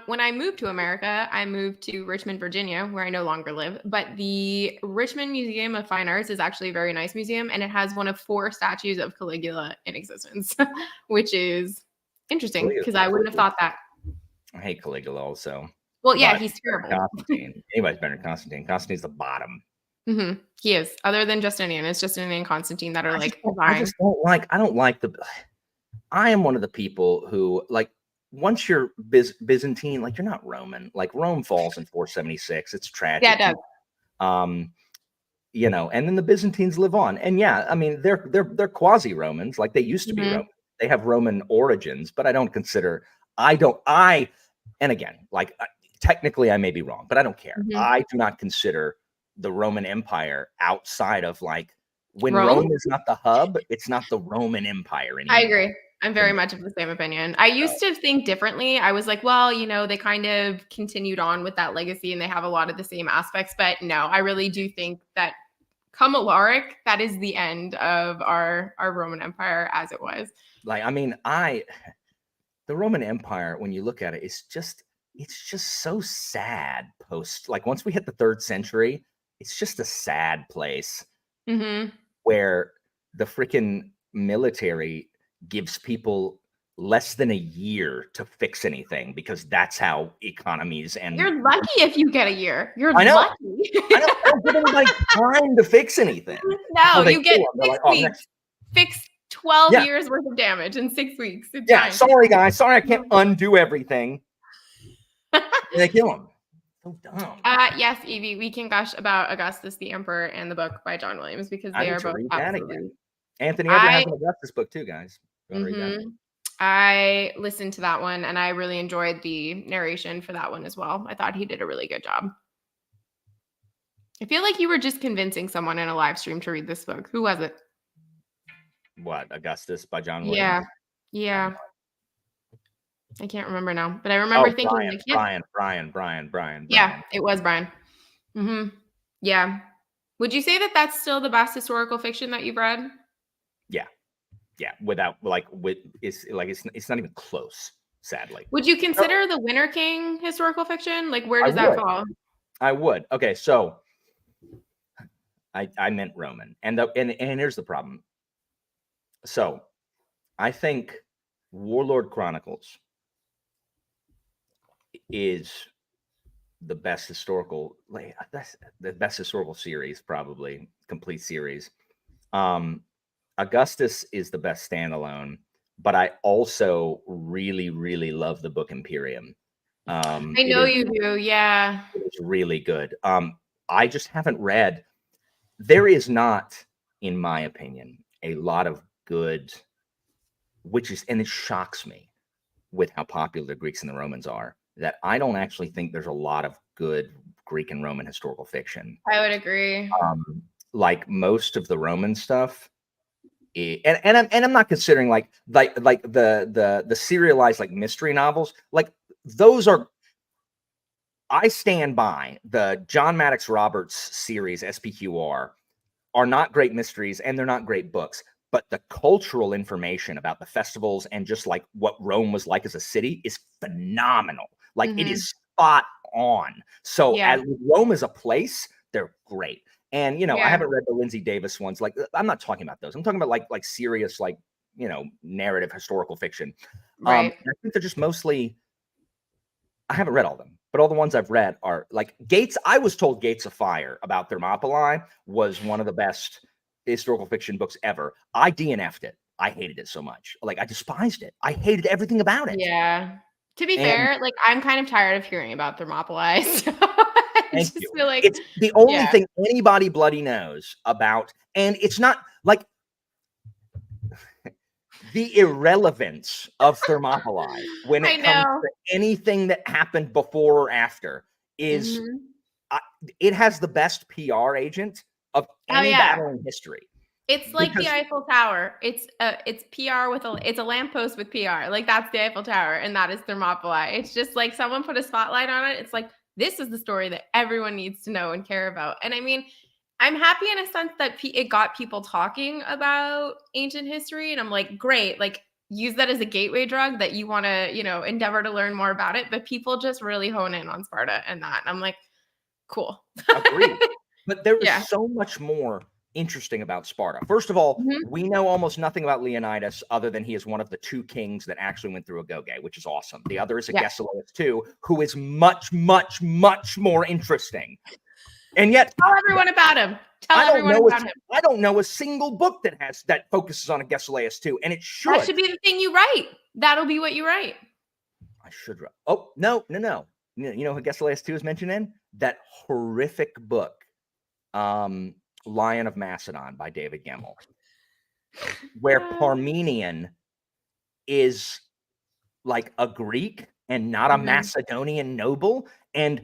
when I moved to America, I moved to Richmond, Virginia, where I no longer live. But the Richmond Museum of Fine Arts is actually a very nice museum, and it has one of 4 statues of Caligula in existence, which is interesting because I wouldn't have thought that. I hate Caligula also. Well, yeah, he's terrible. Constantine. Anybody's better than Constantine. Constantine's the bottom. Mm-hmm. He is. Other than Justinian, it's Justinian and Constantine that are I am one of the people who, like, once you're Byzantine, like, you're not Roman. Like, Rome falls in 476. It's tragic. Yeah, it does. You know, and then the Byzantines live on. And yeah, I mean, they're quasi-Romans, like they used to be Roman. They have Roman origins, but I don't consider, and again, like, technically I may be wrong, but I don't care. I do not consider the Roman Empire outside of, like, when Rome is not the hub, it's not the Roman Empire anymore. I agree. I'm very much of the same opinion. I used to think differently. I was like, well, you know, they kind of continued on with that legacy and they have a lot of the same aspects. But no, I really do think that come Alaric, that is the end of our Roman Empire as it was. Like, I mean, the Roman Empire, when you look at it, it's just so sad like, once we hit the 3rd century, it's just a sad place where the freaking military gives people less than a year to fix anything because that's how economies and you're lucky if you get a year. Lucky. I don't give anybody time to fix anything. No, you get 6 weeks. Fix 12 years worth of damage in 6 weeks. It's fine. Sorry guys. Sorry, I can't undo everything. They kill him. So dumb. Yes, Evie, we can gush about Augustus the Emperor and the book by John Williams because they are both absolutely. Anthony Edward has an Augustus book too, guys. I listened to that one and I really enjoyed the narration for that one as well. I thought he did a really good job. I feel like you were just convincing someone in a live stream to read this book. Who was it? What, Augustus by John Williams? Yeah. I can't remember now, but I remember thinking Brian. Yeah, it was Brian. Yeah. Would you say that that's still the best historical fiction that you've read? Yeah, it's not even close, sadly. Would you consider The Winter King historical fiction? Like, where does that fall? I would. Okay, so I meant Roman, and here's the problem. So I think Warlord Chronicles is the best historical, that's the best historical series, probably complete series. Augustus is the best standalone, but I also really, really love the book Imperium. I know you do, yeah. It's really good. I just haven't read. There is not, in my opinion, a lot of good, and it shocks me with how popular the Greeks and the Romans are, that I don't actually think there's a lot of good Greek and Roman historical fiction. I would agree. Like, most of the Roman stuff, and I'm not considering like the serialized, like, mystery novels, like, those are, I stand by the John Maddox Roberts series, SPQR, are not great mysteries and they're not great books, but the cultural information about the festivals and just like what Rome was like as a city is phenomenal. Like, it is spot on. So as Rome as a place, they're great. And, you know, I haven't read the Lindsay Davis ones. Like, I'm not talking about those. I'm talking about like serious, like, you know, narrative historical fiction. Right. I think they're just mostly, I haven't read all of them, but all the ones I've read are like Gates. I was told Gates of Fire about Thermopylae was one of the best historical fiction books ever. I DNF'd it. I hated it so much. Like, I despised it. I hated everything about it. Yeah. To be fair, like, I'm kind of tired of hearing about Thermopylae. So I just feel like it's the only thing anybody bloody knows about. And it's not like the irrelevance of Thermopylae when it comes to anything that happened before or after is it has the best PR agent of any battle in history. It's like the Eiffel Tower. It's PR it's a lamppost with PR. Like, that's the Eiffel Tower, and that is Thermopylae. It's just like someone put a spotlight on it. It's like, this is the story that everyone needs to know and care about. And I mean, I'm happy in a sense that it got people talking about ancient history, and I'm like, great. Like, use that as a gateway drug that you want to, endeavor to learn more about it. But people just really hone in on Sparta and that. And I'm like, cool. Agreed. But there is Yeah. so much more interesting about Sparta. First of all, we know almost nothing about Leonidas other than he is one of the 2 kings that actually went through Agoge, which is awesome. The other is Agesilaus too, who is much, much, much more interesting. And yet, tell everyone about him. I don't know a single book that focuses on Agesilaus too, and it should. That should be the thing you write. That'll be what you write. I should write. Oh, no. You know who Agesilaus too is mentioned in? That horrific book, Lion of Macedon by David Gemmell, where Parmenion is like a Greek and not a Macedonian noble, and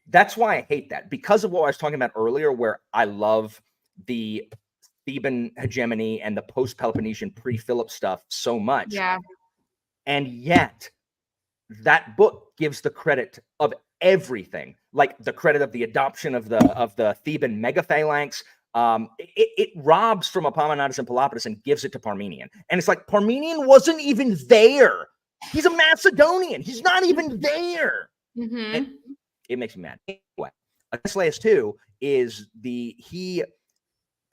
that's why I hate that, because of what I was talking about earlier, where I love the Theban hegemony and the post-Peloponnesian pre-Philip stuff so much. Yeah. And yet that book gives the credit of everything, like the credit of the adoption of the Theban megaphalanx. It robs from Epaminondas and Pelopidas and gives it to Parmenion. And it's like, Parmenion wasn't even there. He's a Macedonian. He's not even there. And it makes me mad. Anyway, Agesilaus too he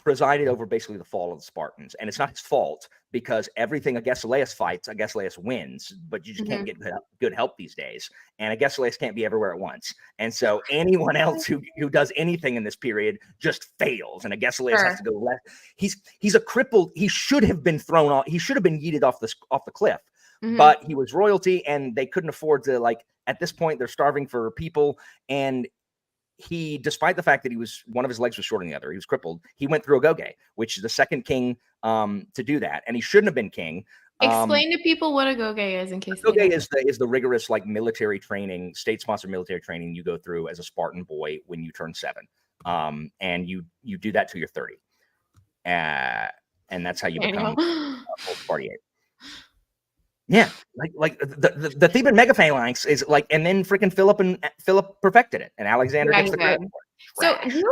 presided over basically the fall of the Spartans, and it's not his fault, because everything Agesilaus fights, Agesilaus wins, but you just can't get good help these days, and Agesilaus can't be everywhere at once, and so anyone else who does anything in this period just fails, and Agesilaus has to go left. He's a crippled. He should have been thrown off. He should have been yeeted off the cliff, but he was royalty, and they couldn't afford to, like, at this point they're starving for people, and he, despite the fact that one of his legs was shorter than the other, he was crippled, he went through Agoge, which is the second king to do that, and he shouldn't have been king. Explain to people what Agoge is, in case Agoge is the rigorous, like, military training, state-sponsored military training you go through as a Spartan boy when you turn 7, and you do that till you're 30, and that's how you become full Spartiate. Yeah, like the Theban megaphalanx is like, and then freaking Philip perfected it, and Alexander gets the credit for it. So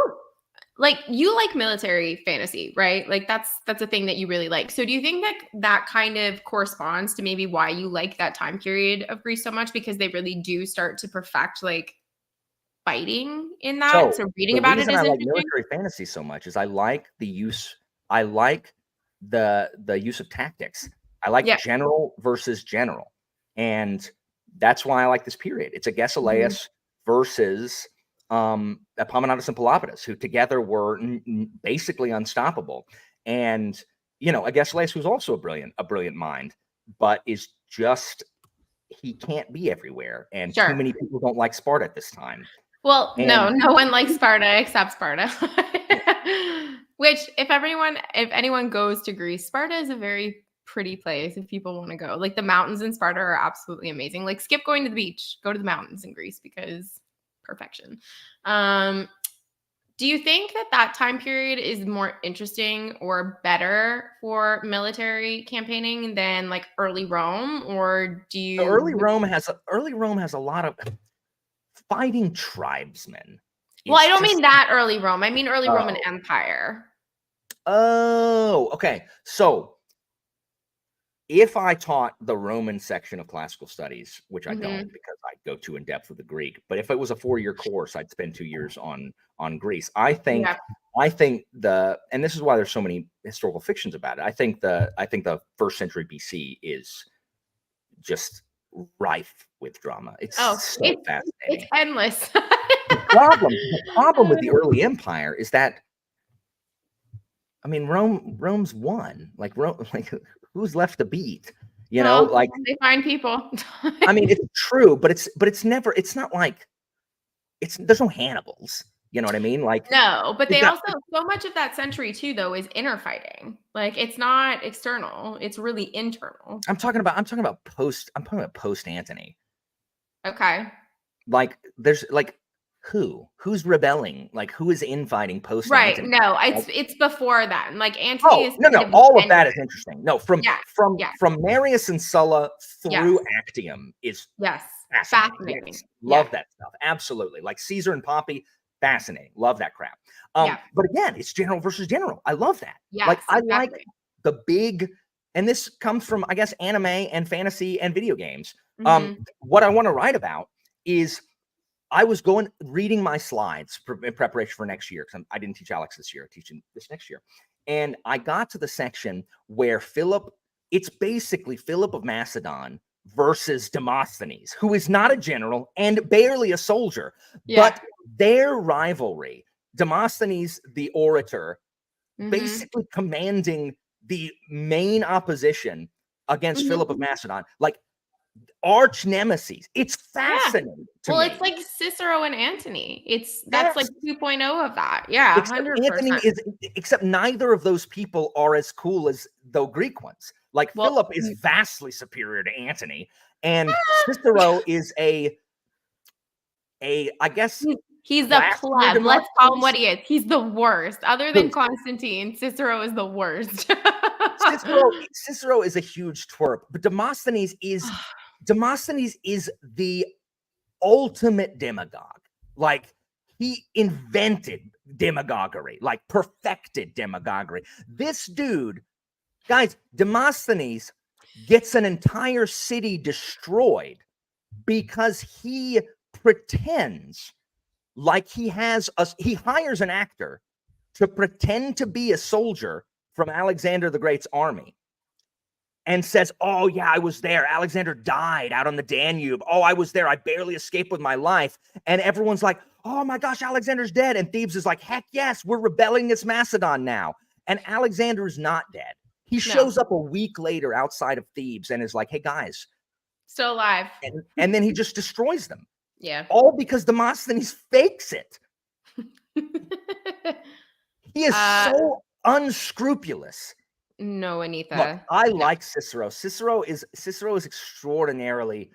you like military fantasy, right? Like that's a thing that you really like. So do you think that kind of corresponds to maybe why you like that time period of Greece so much, because they really do start to perfect like fighting in that? So reading about it is interesting. The reason I like military fantasy so much is I like the use of tactics. I like general versus general, and that's why I like this period. It's Agesilaus versus Epaminondas and Pelopidas, who together were basically unstoppable. And Agesilaus, who's also a brilliant mind, but is just, he can't be everywhere, and too many people don't like Sparta at this time. Well, no one likes Sparta except Sparta. Which, if anyone goes to Greece, Sparta is a very pretty place if people want to go. Like, the mountains in Sparta are absolutely amazing. Like, skip going to the beach, go to the mountains in Greece, because perfection. Do you think that time period is more interesting or better for military campaigning than like early Rome, or do you? Early Rome has a lot of fighting tribesmen. Well, I don't mean that early Rome. I mean early Roman Empire. Oh, okay. So if I taught the Roman section of classical studies, which I don't, because I go too in depth with the Greek, but if it was a 4-year course, I'd spend 2 years on Greece. I think and this is why there's so many historical fictions about it. I think the first century BC is just rife with drama. It's fascinating. It's endless. The problem with the early empire is that, I mean, Rome's won. Like, who's left to beat? They find people. I mean, it's true, but it's not like there's no Hannibals. You know what I mean? Like, no, but they also, so much of that century too, though, is inner fighting. Like, it's not external; it's really internal. I'm talking about post Antony. Okay. Like, there's like, who's rebelling? Like, who is infighting post? Right. Antony? No, it's before then. Like, Antony is all of that is interesting. No, from Marius and Sulla through Actium is fascinating. Yes. Love that stuff. Absolutely. Like Caesar and Pompey, fascinating. Love that crap. But again, it's general versus general. I love that. Yes, like, I like the big and this comes from, I guess, anime and fantasy and video games. What I want to write about is I was reading my slides in preparation for next year, because I didn't teach Alex this year, I'm teaching this next year. And I got to the section where it's basically Philip of Macedon versus Demosthenes, who is not a general and barely a soldier, but their rivalry, Demosthenes, the orator, basically commanding the main opposition against Philip of Macedon, like arch nemesis. It's fascinating. Well, it's like Cicero and Antony. That's like 2.0 of that. Yeah, except 100%. Antony except neither of those people are as cool as the Greek ones. Like Philip is vastly superior to Antony, and Cicero is I guess he's a pleb. Let's call him what he is. He's the worst. Other than Constantine, Cicero is the worst. Cicero is a huge twerp, but Demosthenes is the ultimate demagogue. Like, he invented demagoguery, like perfected demagoguery. This dude, guys, Demosthenes gets an entire city destroyed because he pretends like he hires an actor to pretend to be a soldier from Alexander the Great's army and says, oh yeah, I was there. Alexander died out on the Danube. Oh, I was there. I barely escaped with my life. And everyone's like, oh my gosh, Alexander's dead. And Thebes is like, heck yes, we're rebelling against Macedon now. And Alexander is not dead. He shows up a week later outside of Thebes and is like, hey guys, still alive. And then he just destroys them. Yeah. All because Demosthenes fakes it. He is so unscrupulous. No, Anita. Look, I like Cicero. Cicero is extraordinarily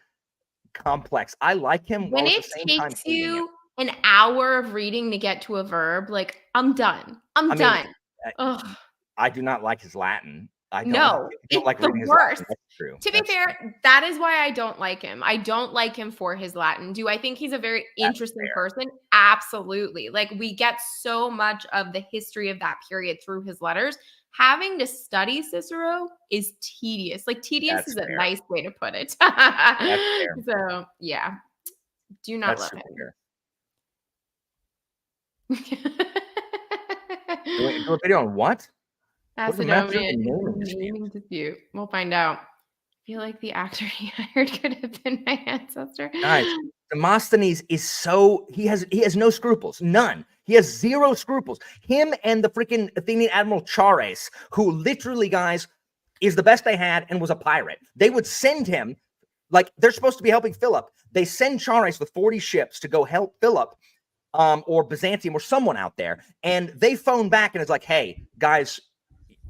complex. I like him. When it takes you an hour of reading to get to a verb, like, I'm done. I'm done. I do not like his Latin. I don't like reading his Latin. That's true. To be fair, that is why I don't like him. I don't like him for his Latin. Do I think he's a very interesting person? Absolutely. Like, we get so much of the history of that period through his letters. Having to study Cicero is tedious. Like, tedious is a nice way to put it. So, yeah. Do not love him. Do a video on what? Naming dispute. We'll find out. I feel like the actor he hired could have been my ancestor. Guys, Demosthenes is he has no scruples. None. He has zero scruples. Him and the freaking Athenian admiral Chares, who literally, guys, is the best they had and was a pirate. They would send him, like, they're supposed to be helping Philip. They send Chares with 40 ships to go help Philip, or Byzantium or someone out there. And they phone back and it's like, hey, guys,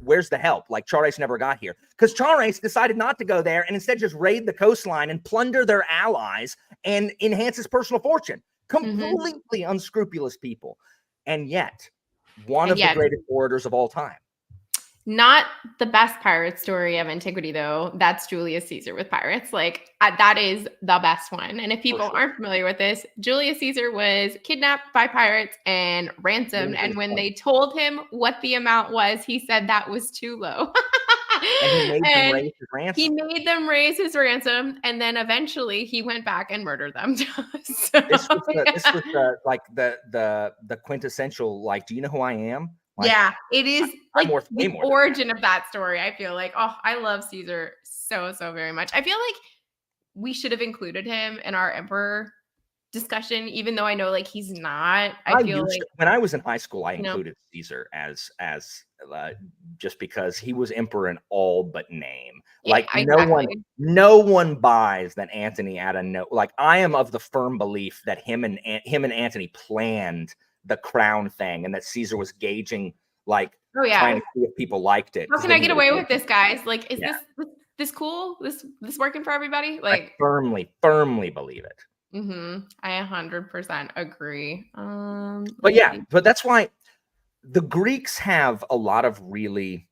where's the help? Like, Chares never got here. Because Chares decided not to go there and instead just raid the coastline and plunder their allies and enhance his personal fortune. Completely unscrupulous people. And yet, one of the greatest orators of all time. Not the best pirate story of antiquity, though. That's Julius Caesar with pirates. Like, that is the best one. And if people aren't familiar with this, Julius Caesar was kidnapped by pirates and ransomed. And when they told him what the amount was, he said that was too low. He made them raise his ransom, and then eventually he went back and murdered them. This was the quintessential, like, do you know who I am? Like, yeah, it is like the origin of that story. I feel like, oh, I love Caesar so very much. I feel like we should have included him in our emperor discussion, even though I know, like, he's not. I feel like when I was in high school, I included Caesar as just because he was emperor in all but name. Like, no one buys that Antony had like, I am of the firm belief that him and Antony planned the crown thing, and that Caesar was gauging, like, trying to see if people liked it. How can I get away with this, guys? Like, is this cool? This working for everybody? Like, I firmly believe it. I 100% agree. But that's why the Greeks have a lot of really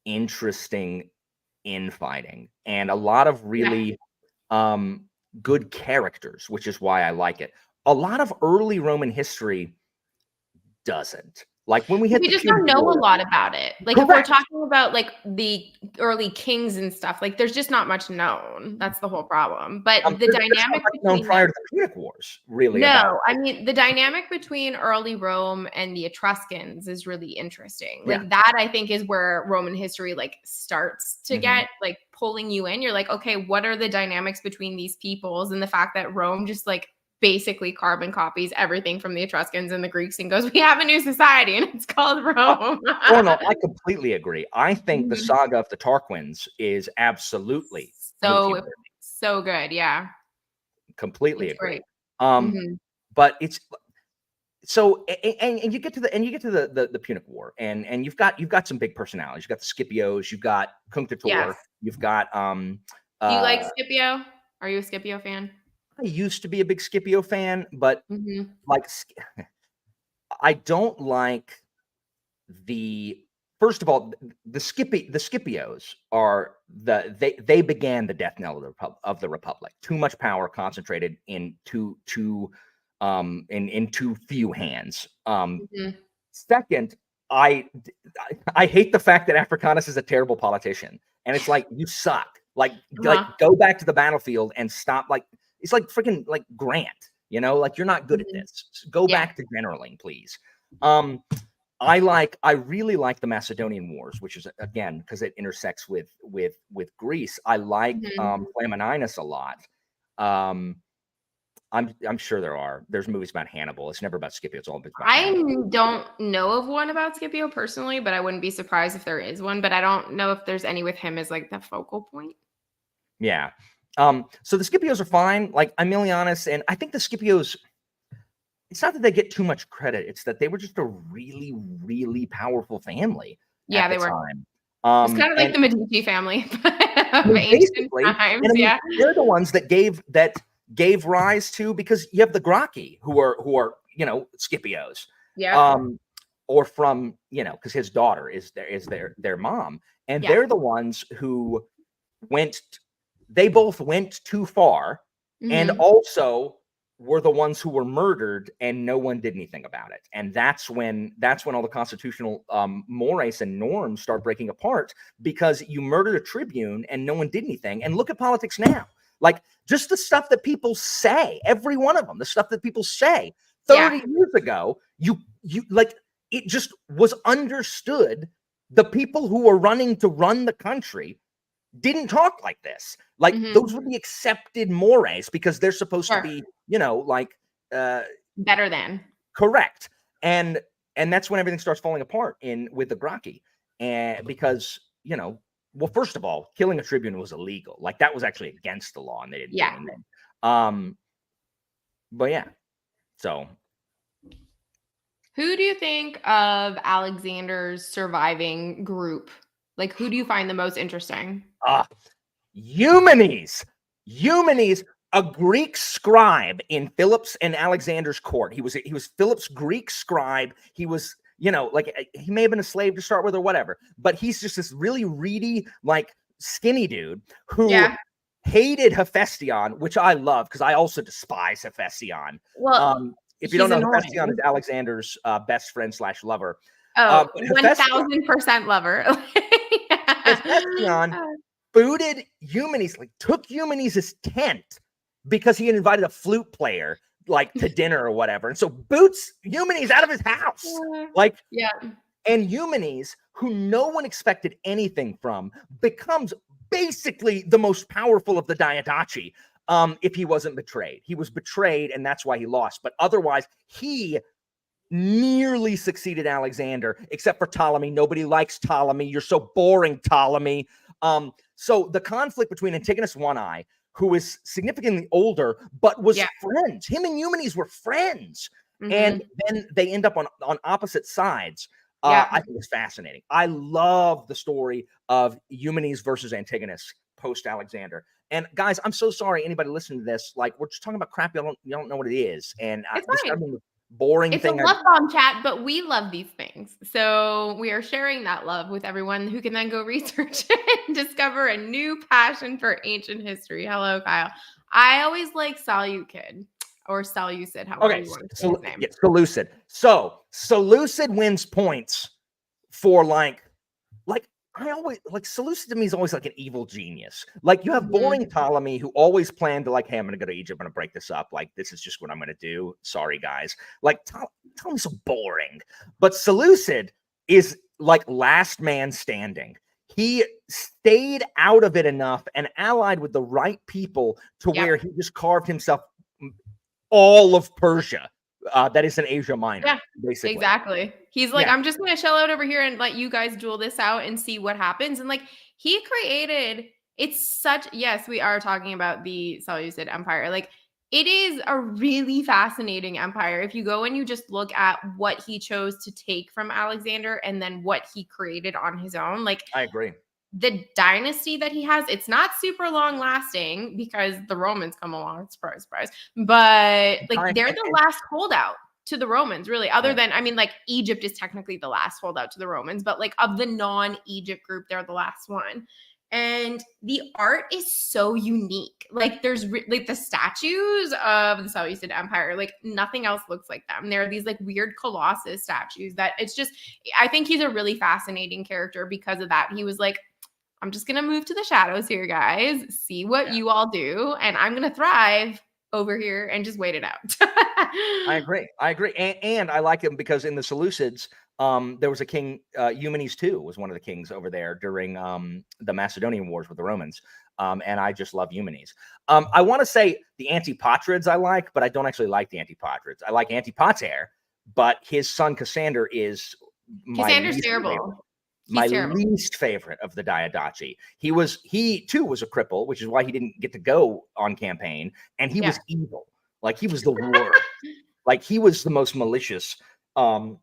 interesting infighting and a lot of really good characters, which is why I like it. A lot of early Roman history doesn't. Like when we hit We the just don't Punic know War, a lot about it. Like if we're talking about like the early kings and stuff, like there's just not much known. That's the whole problem. But the there's dynamic not much known prior to the Punic Wars, really. no, I mean the dynamic between early Rome and the Etruscans is really interesting. Like that, I think, is where Roman history like starts to get like pulling you in. You're like, okay, what are the dynamics between these peoples? And the fact that Rome just like basically carbon copies everything from the Etruscans and the Greeks and goes, we have a new society and it's called Rome. No, I completely agree. I think the saga of the Tarquins is absolutely so good. Yeah. Completely agree. But it's so, and you get to the Punic War, and you've got some big personalities. You've got the Scipios, you've got Cunctator, you've got Do you like Scipio? Are you a Scipio fan? I used to be a big Scipio fan, but like I don't like first of all, the Scipios are they began the death knell of the Republic. Too much power concentrated in too few hands. Second, I hate the fact that Africanus is a terrible politician, and it's like you suck. Like go back to the battlefield and stop. Like it's like freaking like Grant, like you're not good at this. Go back to generaling, please. I really like the Macedonian Wars, which is again because it intersects with Greece. I like Flamininus a lot. I'm sure there's movies about Hannibal. It's never about Scipio. It's all about Hannibal. Don't know of one about Scipio personally, but I wouldn't be surprised if there is one. But I don't know if there's any with him as like the focal point. Yeah. So the Scipios are fine. Like Aemilianus, and I think the Scipios. It's not that they get too much credit. It's that they were just a really, really powerful family. Yeah, they were. Time. It's kind of like the Medici family of ancient times. Yeah, they're the ones that gave rise to, because you have the Gracchi who are Scipios. Yeah. Or from because his daughter is their mom, and they're the ones who they both went too far, and also were the ones who were murdered, and no one did anything about it. And that's when all the constitutional mores and norms start breaking apart, because you murdered a tribune and no one did anything. And look at politics now. Like just the stuff that people say, every one of them, the stuff that people say 30 years ago, you like, it just was understood. The people who were running to run the country didn't talk like this. Like those were the accepted mores, because they're supposed to be, better than. Correct. And that's when everything starts falling apart with the Gracchi. And because, well, first of all, killing a tribune was illegal. Like that was actually against the law, and they didn't do anything. But yeah. So who do you think of Alexander's surviving group? Like, who do you find the most interesting? Eumenes, a Greek scribe in Philip's and Alexander's court. He was Philip's Greek scribe. He was, he may have been a slave to start with or whatever, but he's just this really reedy, like skinny dude who hated Hephaestion, which I love because I also despise Hephaestion. Well, if you don't know, Hephaestion is Alexander's best friend / lover. 1000% lover. Hephaestion booted Eumenes, like took Eumenes' tent because he had invited a flute player like to dinner or whatever, and so boots Eumenes out of his house. And Eumenes, who no one expected anything from, becomes basically the most powerful of the Diadochi. If he wasn't betrayed, he was betrayed, and that's why he lost. But otherwise, he nearly succeeded Alexander, except for Ptolemy. Nobody likes Ptolemy. You're so boring, Ptolemy. So the conflict between Antigonus One Eye, who is significantly older, but was friends. Him and Eumenes were friends. And then they end up on opposite sides. I think it's fascinating. I love the story of Eumenes versus Antigonus post Alexander. And guys, I'm so sorry anybody listening to this. Like, we're just talking about crap you don't know what it is. And this kind of boring it's thing. It's a love bomb chat, but we love these things. So we are sharing that love with everyone who can then go research and discover a new passion for ancient history. Hello, Kyle. I always like Seleucid. or Seleucid, however you want to say his name. Yeah, Seleucid. So Seleucid wins points for like I always like Seleucid to me is always like an evil genius. Like you have boring Ptolemy who always planned to like, hey, I'm gonna go to Egypt, I'm gonna break this up. Like this is just what I'm gonna do. Sorry, guys. Like Ptolemy's so boring. But Seleucid is like last man standing. He stayed out of it enough and allied with the right people to where he just carved himself all of Persia. That is in Asia Minor. Yeah, basically. Exactly. He's like, I'm just going to chill out over here and let you guys duel this out and see what happens. And like, he created, yes, we are talking about the Seleucid Empire. Like, it is a really fascinating empire. If you go and you just look at what he chose to take from Alexander and then what he created on his own, like, I agree. The dynasty that he has, it's not super long lasting because the Romans come along, surprise, surprise. But like they're the last holdout to the Romans, really. Other than, I mean, like Egypt is technically the last holdout to the Romans, but like of the non-Egypt group, they're the last one. And the art is so unique. Like there's like the statues of the Seleucid Empire, like nothing else looks like them. There are these like weird Colossus statues that it's just, I think he's a really fascinating character because of that. He was like, I'm just going to move to the shadows here, guys, see what you all do. And I'm going to thrive over here and just wait it out. I agree. And I like him because in the Seleucids, there was a king, Eumenes II was one of the kings over there during the Macedonian Wars with the Romans. And I just love Eumenes. I want to say the Antipatrids I like, but I don't actually like the Antipatrids. I like Antipater, but his son Cassander is Cassander's terrible. My least favorite of the Diadochi. He too was a cripple, which is why he didn't get to go on campaign. And he was evil. Like he was the worst. Like he was the most malicious of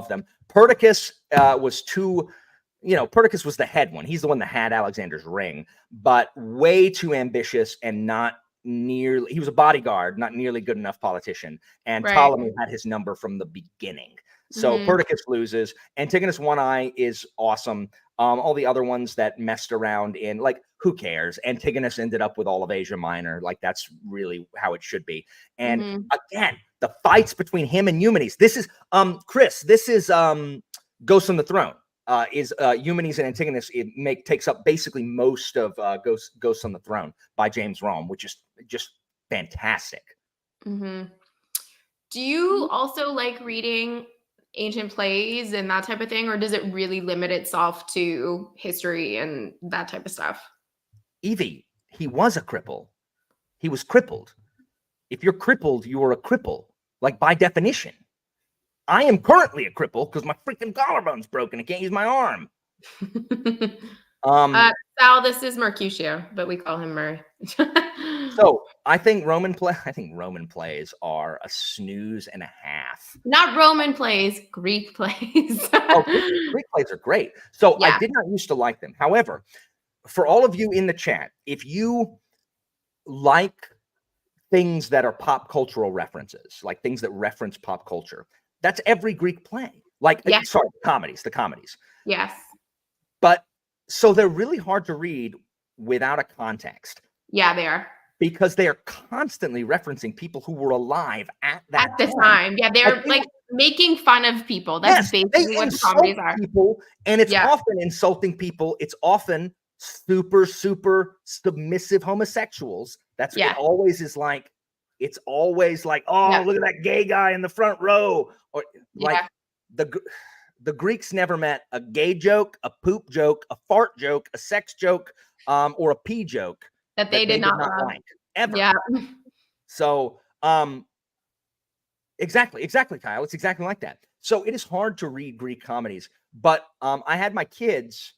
them. Perdiccas was Perdiccas was the head one. He's the one that had Alexander's ring, but way too ambitious and not nearly, he was a bodyguard, not nearly good enough politician. And Ptolemy had his number from the beginning. So Perdiccas loses. Antigonus One Eye is awesome. All the other ones that messed around in, like, who cares? Antigonus ended up with all of Asia Minor. Like, that's really how it should be. And again, the fights between him and Eumenes. This is, Chris, this is Ghosts on the Throne. Is Eumenes and Antigonus. It takes up basically most of Ghosts on the Throne by James Rome, which is just fantastic. Do you also like reading ancient plays and that type of thing, or does it really limit itself to history and that type of stuff? Evie, he was a cripple. He was crippled. If you're crippled, you are a cripple, like by definition. I am currently a cripple because my freaking collarbone's broken. I can't use my arm. Sal, this is Mercutio, but we call him Murray. So I think Roman plays are a snooze and a half. Not Roman plays, Greek plays. Greek plays are great. So I did not used to like them. However, for all of you in the chat, if you like things that are pop cultural references, like things that reference pop culture, that's every Greek play. Like, sorry, the comedies. Yes. But so they're really hard to read without a context. Yeah, they are. Because they are constantly referencing people who were alive at the time. Yeah, they're like making fun of people. That's basically what the comedies are. People, and it's often insulting people. It's often super, super submissive homosexuals. That's what it always is like. It's always like, oh, look at that gay guy in the front row. Or like the Greeks never met a gay joke, a poop joke, a fart joke, a sex joke, or a pee joke that they did not like ever. Yeah. So exactly, Kyle. It's exactly like that. So it is hard to read Greek comedies, but I had my kids.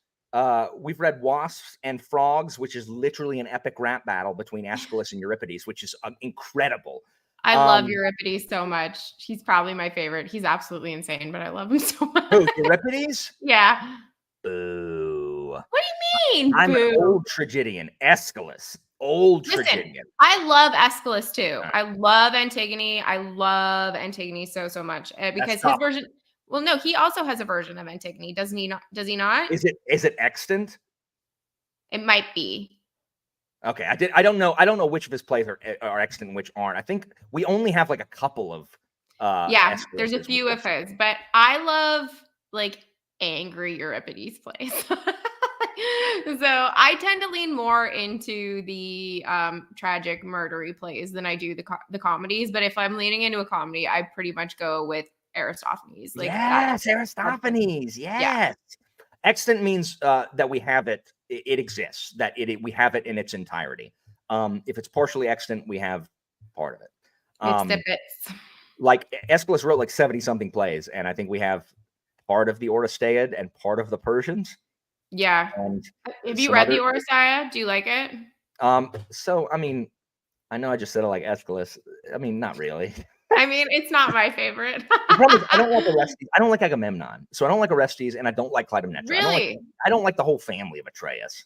We've read Wasps and Frogs, which is literally an epic rap battle between Aeschylus and Euripides, which is incredible. I love Euripides so much. He's probably my favorite. He's absolutely insane, but I love him so much. Who, Euripides? Yeah. Boo. What do you mean? I'm an old tragedian. Aeschylus. Tragedian. I love Aeschylus too. Right. I love Antigone. I love Antigone so much because his version. Well, no, he also has a version of Antigone, doesn't he? Not? Does he not? Is it extant? It might be. Okay, I don't know which of his plays are extant and which aren't. I think we only have like a couple of Yeah, there's a Aeschylus's few of works. his, but I love like angry Euripides plays. So I tend to lean more into the tragic murdery plays than I do the comedies. But if I'm leaning into a comedy, I pretty much go with Aristophanes. Like Yes, that's Aristophanes. yeah, Yes. Extant means that we have it. It exists. That we have it in its entirety. If it's partially extant, we have part of it. it's the bits. Like Aeschylus wrote like 70 something plays, and I think we have part of the Oresteid and part of the Persians. Yeah. And Have you read the Oresteia? Do you like it? So I mean, I know I just said I like Aeschylus. I mean, not really. I mean, it's not my favorite. The problem is I don't like Orestes. I don't like Agamemnon. So I don't like Orestes, and I don't like Clytemnestra. Really? I don't like the whole family of Atreus.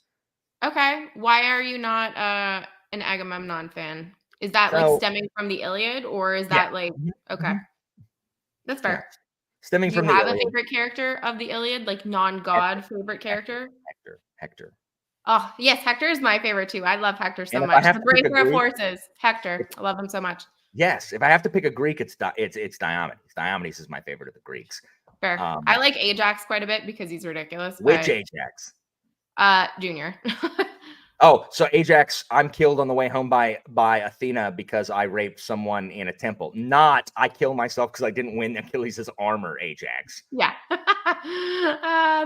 Okay. Why are you not an Agamemnon fan? Is that like stemming from the Iliad, or is that like okay? That's fair. Yeah. Stemming Do you from the have Iliad. a favorite character of the Iliad, like non-god favorite character? Hector. Oh, yes, Hector is my favorite too. I love Hector so much. The bracer of horses, Hector. I love him so much. Yes, if I have to pick a Greek, it's Diomedes. Diomedes is my favorite of the Greeks. Fair. I like Ajax quite a bit because he's ridiculous. Which Ajax? Junior. Oh, so Ajax, I'm killed on the way home by Athena because I raped someone in a temple. Not I kill myself because I didn't win Achilles' armor, Ajax. Yeah.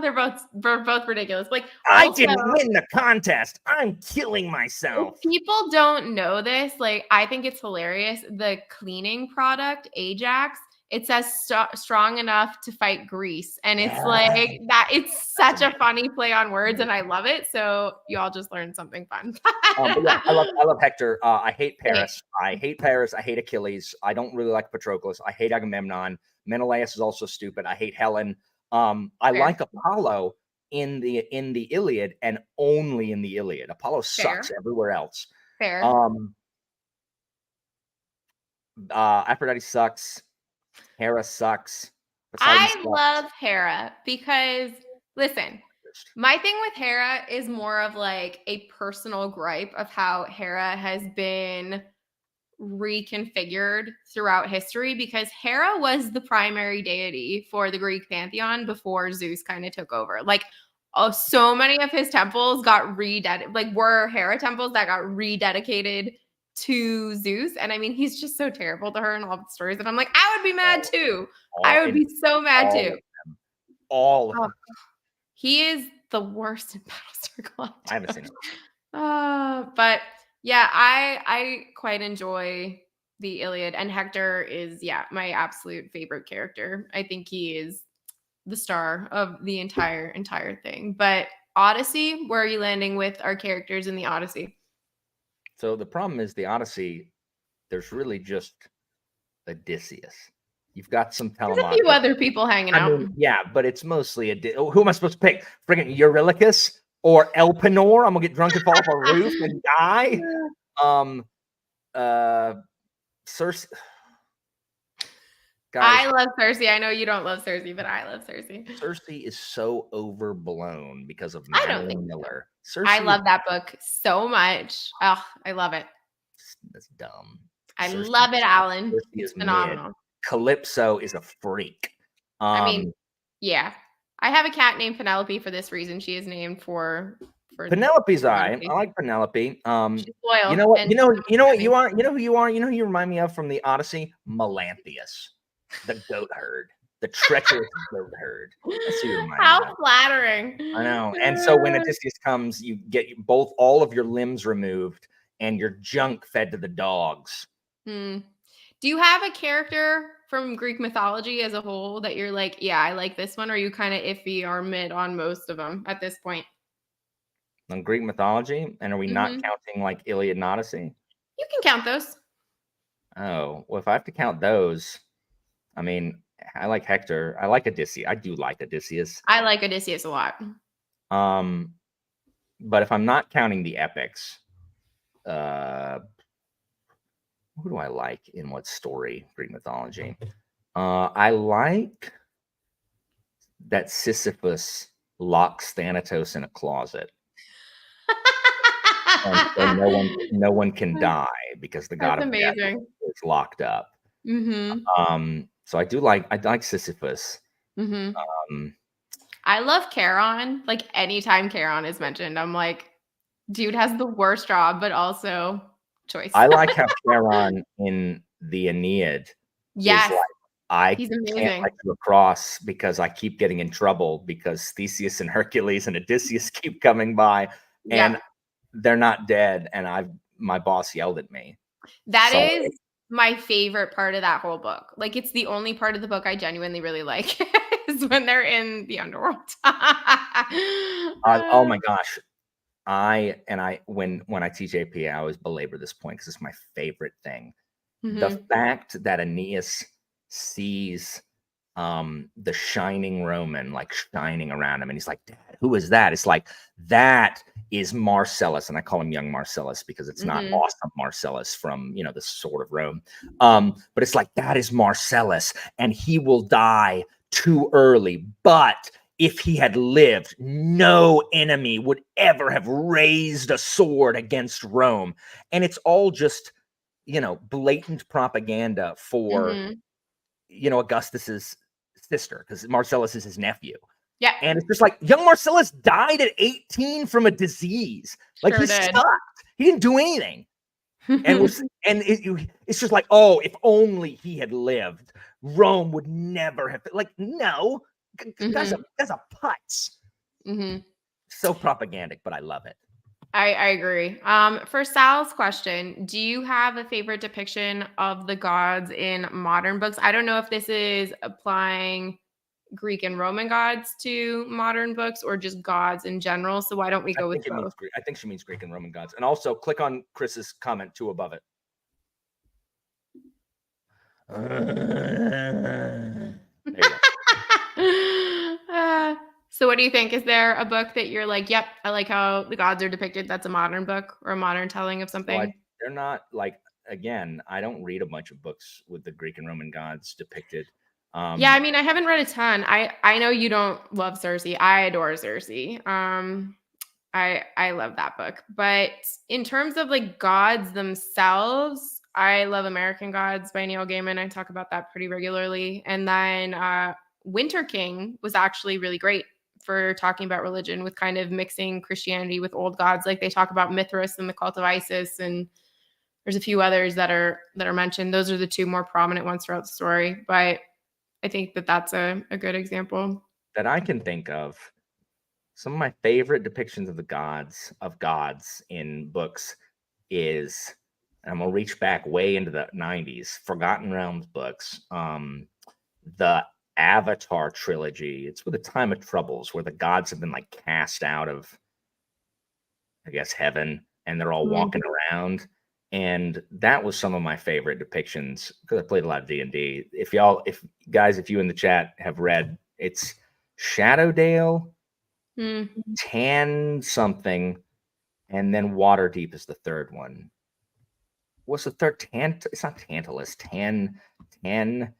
They're both ridiculous. Like I didn't win the contest. I'm killing myself. If people don't know this, like I think it's hilarious. The cleaning product, Ajax, it says strong enough to fight Greece. And it's like that. It's such a funny play on words, and I love it. So you all just learned something fun. Yeah, I love Hector. I hate Paris. I hate Achilles. I don't really like Patroclus. I hate Agamemnon. Menelaus is also stupid. I hate Helen. I like Apollo in the Iliad and only in the Iliad. Apollo sucks everywhere else. Fair. Aphrodite sucks. Hera sucks. I love Hera because, listen, my thing with Hera is more of like a personal gripe of how Hera has been reconfigured throughout history, because Hera was the primary deity for the Greek pantheon before Zeus kind of took over. Like, so many of his temples got were Hera temples that got rededicated to Zeus. And I mean, he's just so terrible to her in all the stories. And I'm like, I would be mad too. I would be so mad too. All of them. He is the worst in Battlestar Galactica. I haven't seen it. But yeah, I quite enjoy the Iliad, and Hector is my absolute favorite character. I think he is the star of the entire thing. But Odyssey, where are you landing with our characters in the Odyssey? So the problem is the Odyssey, there's really just Odysseus. You've got some Telemachus. There's a few other people hanging out. Mean, yeah, but it's mostly who am I supposed to pick? Friggin' Eurylochus or Elpenor? I'm gonna get drunk and fall off a roof and die. Cersei. Guys, I love Cersei. I know you don't love Cersei, but I love Cersei. Cersei is so overblown because of Madeline Miller. Cersei, I love that book so much. Oh, I love it. That's dumb. I love it, Alan. It's phenomenal. Mid. Calypso is a freak. I mean, yeah. I have a cat named Penelope for this reason. She is named for Penelope's I like Penelope. She's loyal. You know what? You know what you are? You know who you are? You know who you remind me of from the Odyssey? Melanthius. The goat herd, the treacherous goat herd. That's who you remind me of. How flattering. I know. And so when Odysseus comes, you get all of your limbs removed and your junk fed to the dogs. Do you have a character from Greek mythology as a whole that you're like, yeah, I like this one? Or are you kind of iffy or mid on most of them at this point? On Greek mythology? And are we not counting like Iliad and Odyssey? You can count those. Oh, well, if I have to count those, I mean, I like Hector. I like Odysseus. I do like Odysseus. I like Odysseus a lot. But if I'm not counting the epics, who do I like in what story? Greek mythology. I like that Sisyphus locks Thanatos in a closet. And so no one can die because the god That's of death amazing. is locked up. Mm-hmm. So I like Sisyphus. Mm-hmm. Um, I love Charon. Like anytime Charon is mentioned, I'm like, dude has the worst job, but also choice. I like how Charon in the Aeneid is Yes, like, I he's can't amazing. let you across because I keep getting in trouble because Theseus and Hercules and Odysseus keep coming by and Yep. they're not dead. And my boss yelled at me. That So is my favorite part of that whole book. Like it's the only part of the book I genuinely really like is when they're in the underworld. oh my gosh. When I teach AP, I always belabor this point because it's my favorite thing. The Mhm. fact that Aeneas sees the shining Roman like shining around him, and he's like, Dad, who is that? It's like, that is Marcellus, and I call him young Marcellus because it's not Mhm. awesome Marcellus from the Sword of Rome. But it's like, that is Marcellus, and he will die too early. But if he had lived, no enemy would ever have raised a sword against Rome. And it's all just, blatant propaganda for, Mhm. Augustus's sister, because Marcellus is his nephew. Yeah, And it's just like, young Marcellus died at 18 from a disease. Like, sure he did. sucked. He didn't do anything. It's just like, oh, if only he had lived, Rome would never have. Like, no, that's Mhm. a putz. Mhm. So propagandic, but I love it. I agree. For Sal's question, do you have a favorite depiction of the gods in modern books? I don't know if this is applying Greek and Roman gods to modern books or just gods in general. So why don't we I go with think it means both? Greek. I think she means Greek and Roman gods. And also, click on Chris's comment too above it. There you go. So what do you think? Is there a book that you're like, yep, I like how the gods are depicted? That's a modern book or a modern telling of So something? they're not like, again, I don't read a bunch of books with the Greek and Roman gods depicted. Yeah, I mean, I haven't read a ton. I know you don't love Cersei. I adore Cersei. I love that book. But in terms of like gods themselves, I love American Gods by Neil Gaiman. I talk about that pretty regularly. And then Winter King was actually really great for talking about religion with kind of mixing Christianity with old gods. Like they talk about Mithras and the cult of Isis, and there's a few others that are mentioned. Those are the two more prominent ones throughout the story. But I think that that's a good example. that I can think of. Some of my favorite depictions of gods in books is, and I'm gonna reach back way into the 90s, Forgotten Realms books. The Avatar trilogy. It's with the Time of Troubles, where the gods have been like cast out of, I guess, heaven, and they're all walking around. And that was some of my favorite depictions because I played a lot of D&D. If you in the chat have read, it's Shadowdale, Mm. Tan something, and then Waterdeep is the third one. What's the third? It's not Tantalus. Tan. I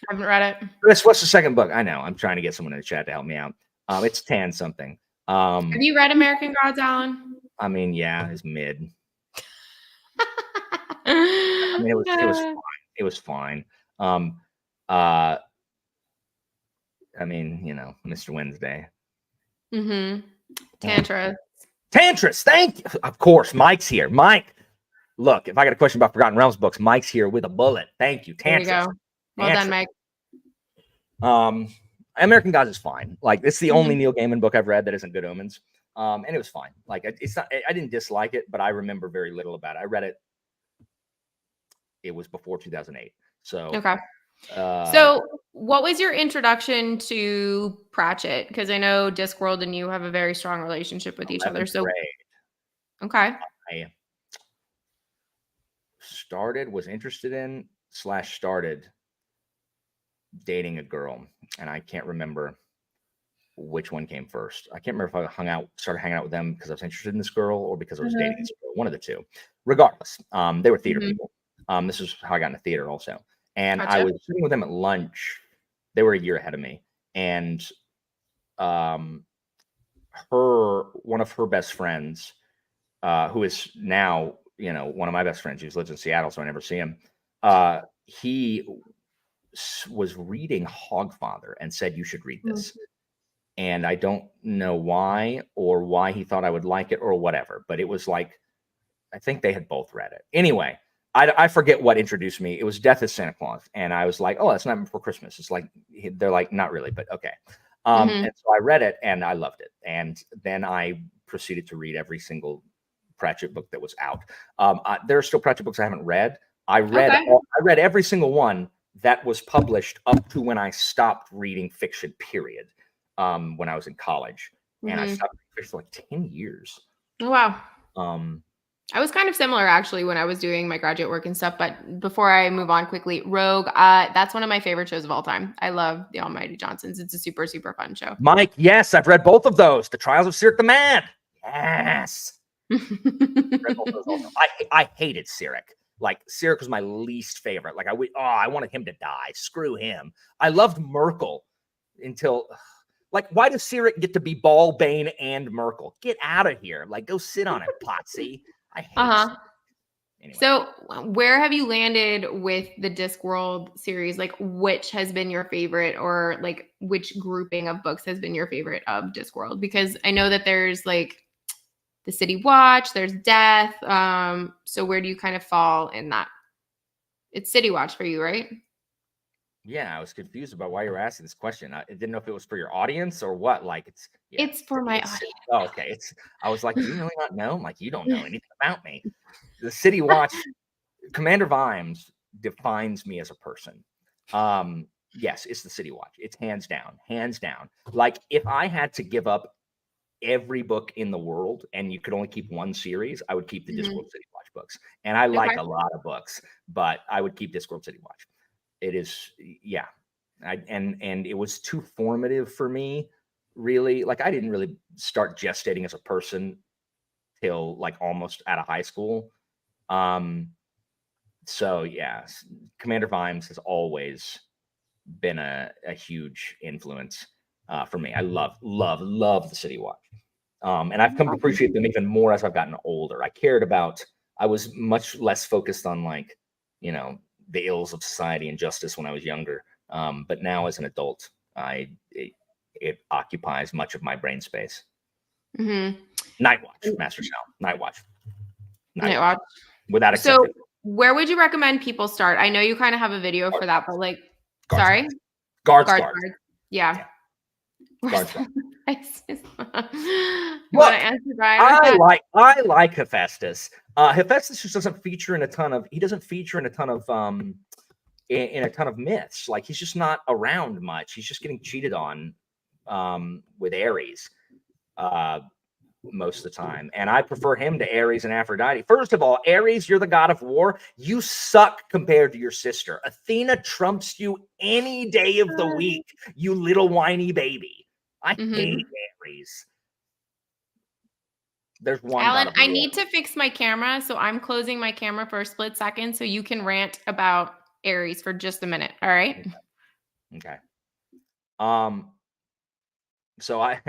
haven't read it. What's the second book? I know. I'm trying to get someone in the chat to help me out. It's Tan something. Have you read American Gods, Alan? I mean, yeah, it's mid. I mean, it was fine. It was fine. I mean, Mr. Wednesday. Mm-hmm. Tantra. Tantris, thank you. Of course, Mike's here. Mike, look, if I got a question about Forgotten Realms books, Mike's here with a bullet. Thank you. There you Tantris. go. Well done, Mike. American Gods is fine. Like, it's the only Mhm. Neil Gaiman book I've read that isn't Good Omens. And it was fine. Like, it's not, I didn't dislike it, but I remember very little about it. I read it. It was before 2008. So, Okay. So what was your introduction to Pratchett? Because I know Discworld and you have a very strong relationship with each other. 11th So, grade, okay. I was interested in / started dating a girl, and I can't remember which one came first. I can't remember if I started hanging out with them because I was interested in this girl or because I was dating this girl. One of the two. Regardless, they were theater people. This is how I got into theater also. And I Gotcha. was sitting with them at lunch. They were a year ahead of me. And one of her best friends who is now, one of my best friends. He lives in Seattle, so I never see him. He was reading Hogfather and said, you should read this. And I don't know why or why he thought I would like it or whatever, but it was like, I think they had both read it. Anyway, I forget what introduced me. It was Death of Santa Claus. And I was like, oh, that's not before Christmas. It's like, they're like, not really, but okay. And so I read it and I loved it. And then I proceeded to read every single Pratchett book that was out. There are still Pratchett books I haven't read. I read every single one that was published up to when I stopped reading fiction, period, when I was in college. And I stopped reading fiction for like 10 years. Oh, wow. I was kind of similar, actually, when I was doing my graduate work and stuff. But before I move on quickly, Rogue, that's one of my favorite shows of all time. I love The Almighty Johnsons. It's a super, super fun show. Mike, yes, I've read both of those. The Trials of Celiac the Mad. Yes. I hated Celiac. Like, Celiac was my least favorite. Like, I wanted him to die. Screw him. I loved Merkel until... Like, why does Celiac get to be Bane and Merkel? Get out of here. Like, go sit on it, Potsy. I hate it. Anyway. So where have you landed with the Discworld series? Like, which has been your favorite, or like which grouping of books has been your favorite of Discworld? Because I know that there's like the City Watch, there's Death. So where do you kind of fall in that? It's City Watch for you, right? Yeah, I was confused about why you were asking this question. I didn't know if it was for your audience or what. Like, it's for my audience. Oh, okay. I was like, do you really not know? I'm like, you don't know anything about me. The City Watch, Commander Vimes defines me as a person. Yes, it's the City Watch. It's hands down. Like, if I had to give up every book in the world and you could only keep one series, I would keep the Discworld City Watch books. And I like a lot of books, but I would keep Discworld City Watch. It is, yeah. And it was too formative for me, really. Like, I didn't really start gestating as a person till like almost out of high school. So yeah, Commander Vimes has always been a huge influence for me. I love the City Watch. And I've come to appreciate them even more as I've gotten older. I was much less focused on, like, the ills of society and justice when I was younger. But now as an adult, it occupies much of my brain space. Night Watch, Master Shell. Night Watch. Without exception. So where would you recommend people start? I know you kind of have a video for that, but like, Guards. Yeah. Guards. Want to answer, Brian? I like Hephaestus. Hephaestus just doesn't feature in a ton of. He doesn't feature in a ton of in a ton of myths. Like, he's just not around much. He's just getting cheated on with Ares most of the time, and I prefer him to Ares and Aphrodite. First of all, Ares, you're the god of war. You suck compared to your sister. Athena trumps you any day of the week. You little whiny baby. I hate Ares. There's one. Alan, I need to fix my camera, so I'm closing my camera for a split second so you can rant about Ares for just a minute. All right. Okay. So I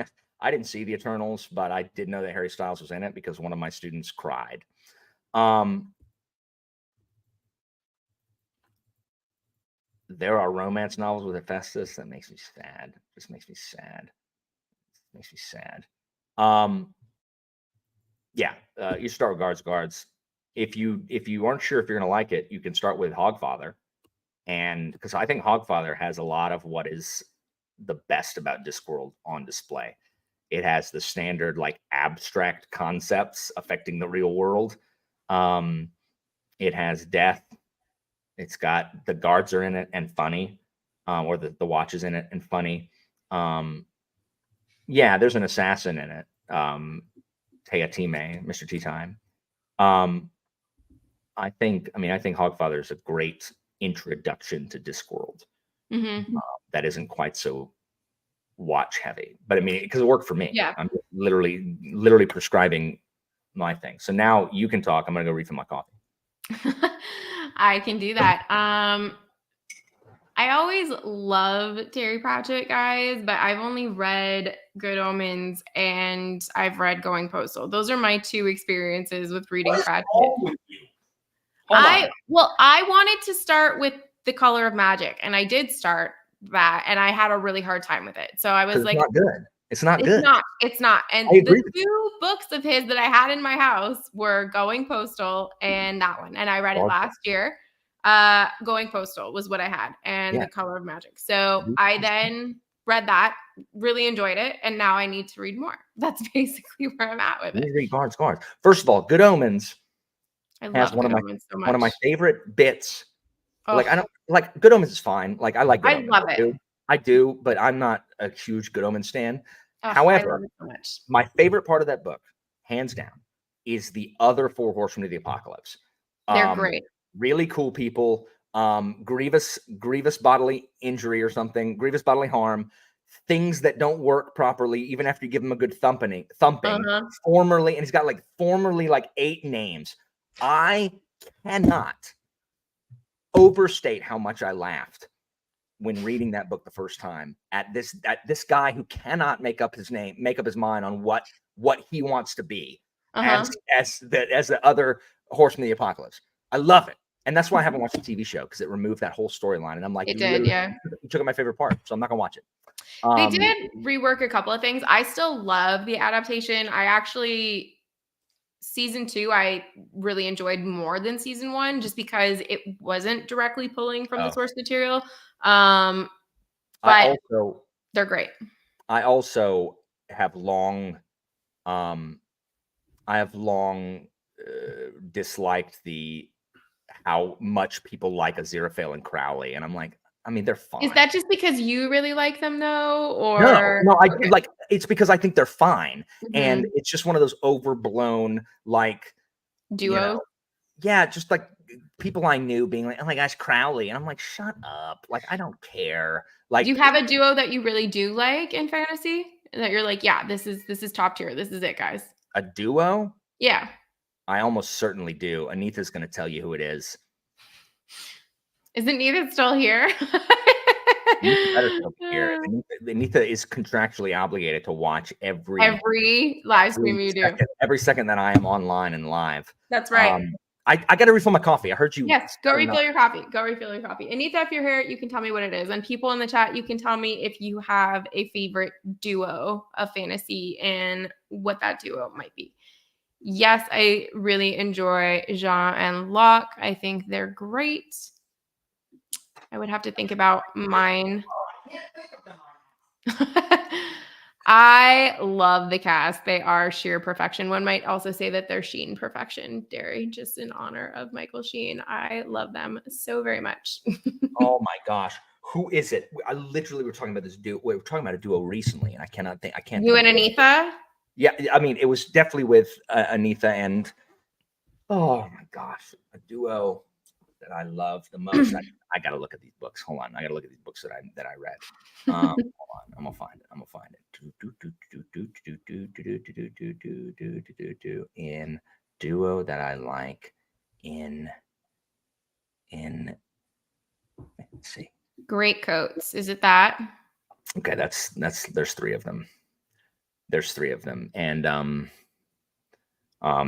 didn't see the Eternals, but I did know that Harry Styles was in it because one of my students cried. There are romance novels with Hephaestus that makes me sad. Just makes me sad. Makes me sad. Yeah, you start with Guards. If you aren't sure if you're gonna like it, you can start with Hogfather, and because I think Hogfather has a lot of what is the best about Discworld on display. It has the standard, like, abstract concepts affecting the real world. It has death. It's got the guards are in it and funny, or the watch is in it and funny. Yeah, there's an assassin in it. Teatime, Mr. Tea Time. I think Hogfather is a great introduction to Discworld. That isn't quite so watch heavy, but I mean, because it worked for me. Yeah, I'm literally prescribing my thing. So now you can talk. I'm gonna go refill my coffee. I can do that. I I always love Terry Pratchett, guys, but I've only read Good Omens and I've read Going Postal. Those are my 2 experiences with reading Pratchett. With you? I wanted to start with The Color of Magic, and I did start that, and I had a really hard time with it. So I was like, it's not good. It's not good. It's not. And the 2 books of his that I had in my house were Going Postal and that one. And I read it last year. Going Postal was what I had, and The Color of Magic. So I then read that, really enjoyed it, and now I need to read more. That's basically where I'm at with it. Read Guards. First of all, Good Omens has one of my favorite bits. Like, I don't like Good Omens is fine. Like, I like Good Omens. Love it. I do, but I'm not a huge Good Omens stan. Oh, However, I love it so much. My favorite part of that book, hands down, is the other 4 horsemen of the apocalypse. They're great. Really cool people. Grievous bodily injury or something, grievous bodily harm, things that don't work properly, even after you give them a good thumping. Formerly, and he's got formerly 8 names. I cannot overstate how much I laughed when reading that book the first time at this guy who cannot make up his mind on what he wants to be as the other horseman of the apocalypse. I love it. And that's why I haven't watched the TV show, because it removed that whole storyline. And I'm like, you took my favorite part, so I'm not gonna watch it. They did rework a couple of things. I still love the adaptation. Season 2, I really enjoyed more than season 1, just because it wasn't directly pulling from the source material. But they're great. I also have long disliked how much people like Aziraphale and Crowley, and I'm like, I mean, they're fine. Is that just because you really like them, though, or no? It's because I think they're fine, and it's just one of those overblown duos. Just people I knew being like, oh my gosh, Crowley, and I'm like, shut up, I don't care. Do you have a duo that you really do like in fantasy that you're like, yeah, this is top tier, this is it, guys? A duo? Yeah. I almost certainly do. Anita's going to tell you who it is. Isn't Anita still here? Anita is contractually obligated to watch every live stream you do. Every second that I am online and live. That's right. I got to refill my coffee. I heard you. Yes, go refill your coffee. Anita, if you're here, you can tell me what it is. And people in the chat, you can tell me if you have a favorite duo of fantasy and what that duo might be. Yes, I really enjoy Jean and Locke. I think they're great. I would have to think about mine. I love the cast. They are sheer perfection. One might also say that they're Sheen perfection, Derry, just in honor of Michael Sheen. I love them so very much. Oh my gosh. Who is it? I literally were talking about this duo. We were talking about a duo recently, and I can't. You and Anita? Yeah, I mean, it was definitely with Anita and, oh my gosh, a duo that I love the most. I got to look at these books. Hold on. I got to look at these books that I read. Hold on. I'm going to find it. In duo that I like let's see. Great Coats. Is it that? Okay. There's 3 of them. There's 3 of them. And,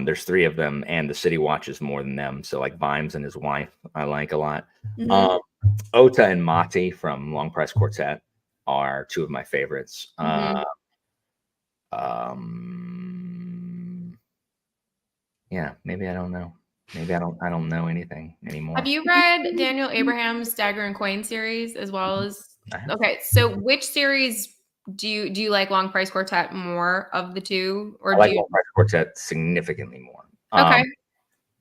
there's 3 of them, and the City watches more than them. So Vimes and his wife, I like a lot. Ota and Mati from Long Price Quartet are 2 of my favorites. Yeah, maybe I don't know. Maybe I don't know anything anymore. Have you read Daniel Abraham's Dagger and Coin series as well as? Okay, so which series do you like? Long Price Quartet more of the 2, or Long Price Quartet significantly more. Okay,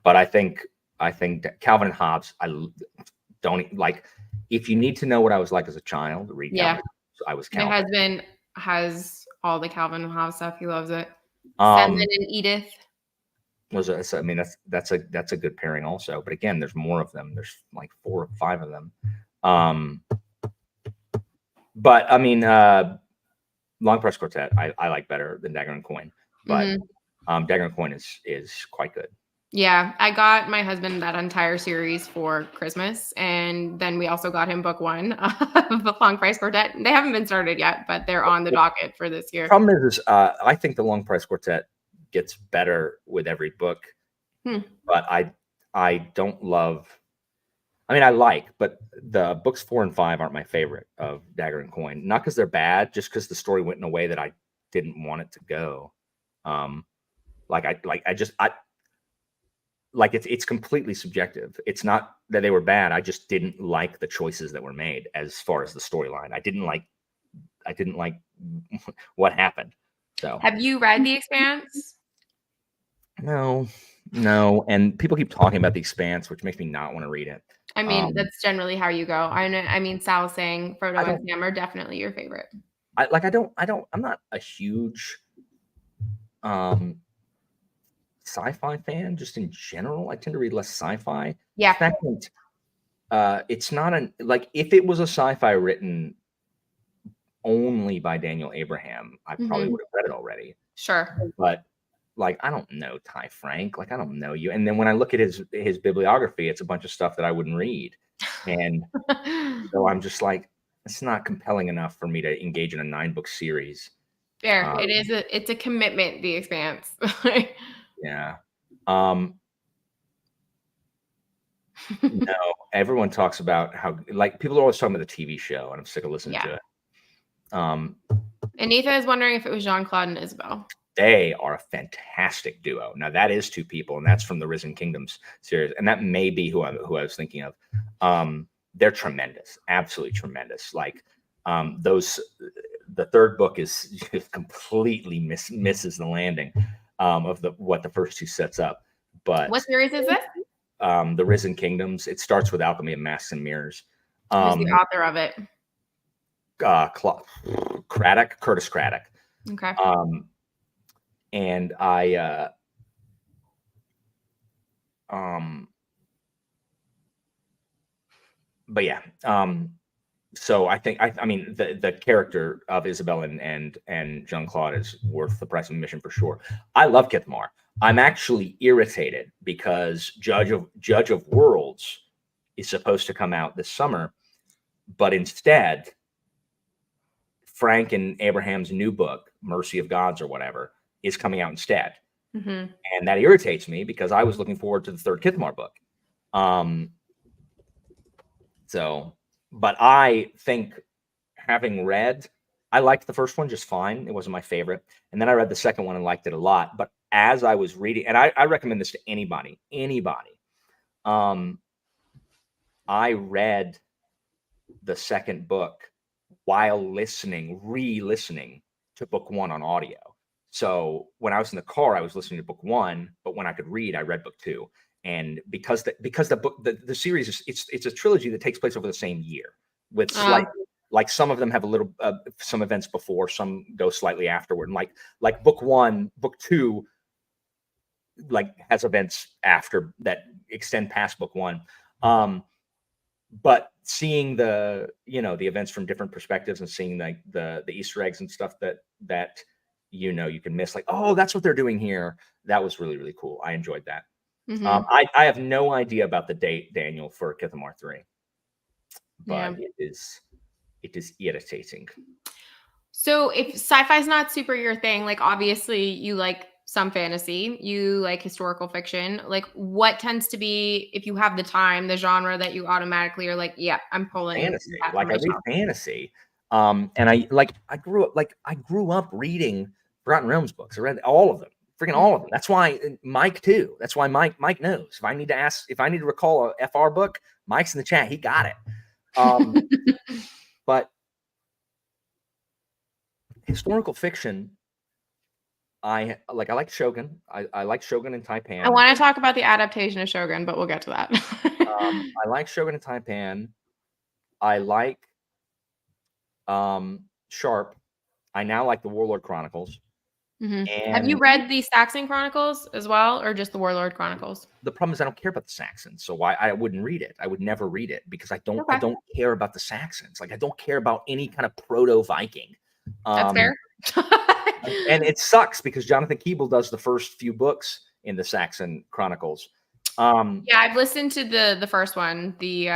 but I think that Calvin and Hobbes, I don't like. If you need to know what I was like as a child, read Calvin. So I was Calvin. My husband has all the Calvin and Hobbes stuff. He loves it. Sandman and Edith. I mean, that's a good pairing also. But again, there's more of them. There's 4 or 5 of them. But I mean, Long Press Quartet I like better than Dagger and Coin. But Dagger and Coin is quite good. Yeah, I got my husband that entire series for Christmas, and then we also got him book 1 of the Long Price Quartet. They haven't been started yet, but they're on the docket for this year. Problem is I think the Long Price Quartet gets better with every book, but I don't love. I mean, I like, but the books 4 and 5 aren't my favorite of Dagger and Coin. Not because they're bad, just because the story went in a way that I didn't want it to go. It's completely subjective. It's not that they were bad. I just didn't like the choices that were made as far as the storyline. I didn't like what happened. So, have you read The Expanse? No. And people keep talking about The Expanse, which makes me not want to read it. I mean, that's generally how you go. I mean, Sal saying Frodo and Sam are definitely your favorite. I'm not a huge sci-fi fan just in general. I tend to read less sci-fi. Yeah. It's not if it was a sci-fi written only by Daniel Abraham, I probably would have read it already. Sure. But I don't know Ty Frank. I don't know you. And then when I look at his bibliography, it's a bunch of stuff that I wouldn't read. And so I'm just like, it's not compelling enough for me to engage in a 9-book series. Fair. It's a commitment, The Expanse. Yeah. No, everyone talks about how people are always talking about the TV show, and I'm sick of listening to it. Anita is wondering if it was Jean-Claude and Isabel. They are a fantastic duo. Now that is 2 people, and that's from the Risen Kingdoms series, and that may be who I was thinking of. They're tremendous, absolutely tremendous. The 3rd book is completely misses the landing of what the first 2 sets up. But what series is this? The Risen Kingdoms. It starts with Alchemy of Masks and Mirrors. Who's the author of it? Curtis Craddock. Okay. And but yeah. So I think I mean the character of Isabel and Jean-Claude is worth the price of admission for sure. I love Kithmar. I'm actually irritated because Judge of Worlds is supposed to come out this summer, but instead Frank and Abraham's new book, Mercy of Gods or whatever, is coming out instead. And that irritates me because I was looking forward to the 3rd Kithmar book. But I think I liked the first one just fine. It wasn't my favorite. And then I read the second one and liked it a lot. But as I was reading, and I recommend this to anybody. I read the second book while re-listening to book 1 on audio. So when I was in the car, I was listening to book 1, but when I could read, I read book 2. And because the book, the series is it's a trilogy that takes place over the same year with some of them have a little some events before, some go slightly afterward. And like book 1, book 2 has events after that extend past book 1. But seeing the events from different perspectives and seeing the Easter eggs and stuff that you can miss, oh, that's what they're doing here. That was really, really cool. I enjoyed that. I have no idea about the date, Daniel, for Kithmar 3, but it is irritating. So if sci-fi is not super your thing, obviously you like some fantasy, you like historical fiction, what tends to be, if you have the time, the genre that you automatically are yeah, I'm pulling fantasy. I read fantasy. And I grew up reading Forgotten Realms books. I read all of them. Freaking all of them. That's why Mike too. That's why Mike knows. If I need to recall a FR book, Mike's in the chat. He got it. But historical fiction, I like Shogun. I like Shogun and Taipan. I want to talk about the adaptation of Shogun, but we'll get to that. I like Shogun and Taipan. I like Sharp. I now like the Warlord Chronicles. And have you read the Saxon Chronicles as well, or just the Warlord Chronicles? The problem is I don't care about the Saxons, so I wouldn't read it. I would never read it because I don't care about the Saxons. I don't care about any kind of proto-Viking. That's fair. And it sucks because Jonathan Keeble does the first few books in the Saxon Chronicles. Yeah, I've listened to the first one, the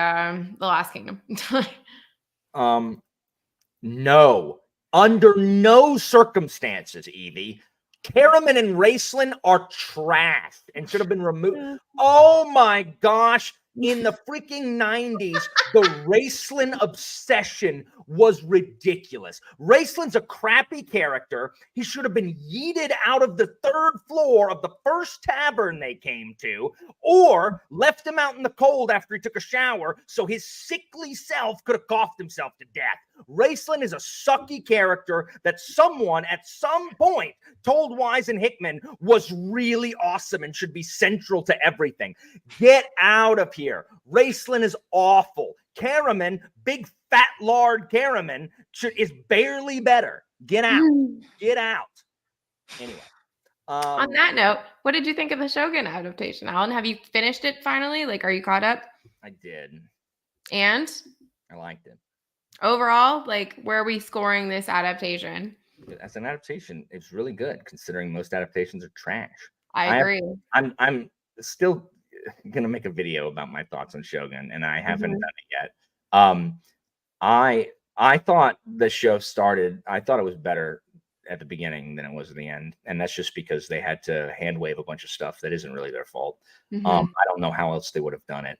Last Kingdom. No, under no circumstances, Evie. Karaman and Raceland are trashed and should have been removed. Oh my gosh. In the freaking 90s, the Raceland obsession was ridiculous. Raceland's a crappy character. He should have been yeeted out of the 3rd floor of the first tavern they came to, or left him out in the cold after he took a shower so his sickly self could have coughed himself to death. Raceland is a sucky character that someone at some point told Wise and Hickman was really awesome and should be central to everything. Get out of here. Raceland is awful. Karaman, big fat lard Karaman, is barely better. Get out. Get out. Anyway. On that note, what did you think of the Shogun adaptation, Alan? Have you finished it finally? Like, are you caught up? I did. And? I liked it. Overall, like, where are we scoring this adaptation? As an adaptation, it's really good considering most adaptations are trash. I agree. I'm still gonna make a video about my thoughts on Shogun, and I haven't done it yet. I thought the show started. I thought it was better at the beginning than it was at the end, and that's just because they had to hand wave a bunch of stuff that isn't really their fault. I don't know how else they would have done it.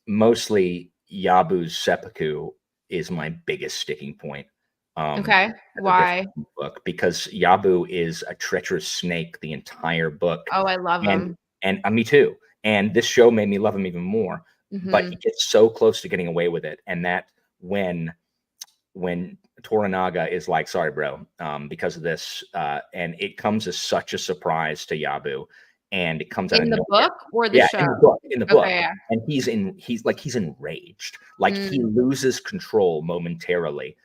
Mostly Yabu's seppuku is my biggest sticking point. Okay, why? Book, because Yabu is a treacherous snake the entire book. Oh, I love him. And me too. And this show made me love him even more. But he gets so close to getting away with it. And that when Toranaga is like, sorry, bro, because of this, and it comes as such a surprise to Yabu. And it comes out in the book or the show? In the book. Okay, yeah. And he's enraged. Like he loses control momentarily.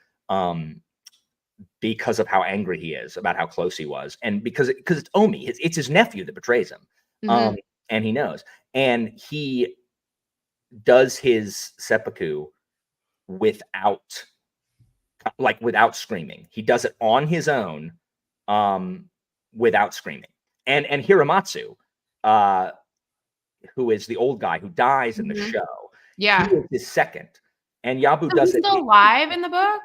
Because of how angry he is about how close he was, and because it's Omi, it's his nephew that betrays him, and he knows, and he does his seppuku without screaming. He does it on his own, without screaming, and Hiramatsu, who is the old guy who dies in the show, he is his second, and Yabu does it. He's still alive in the book.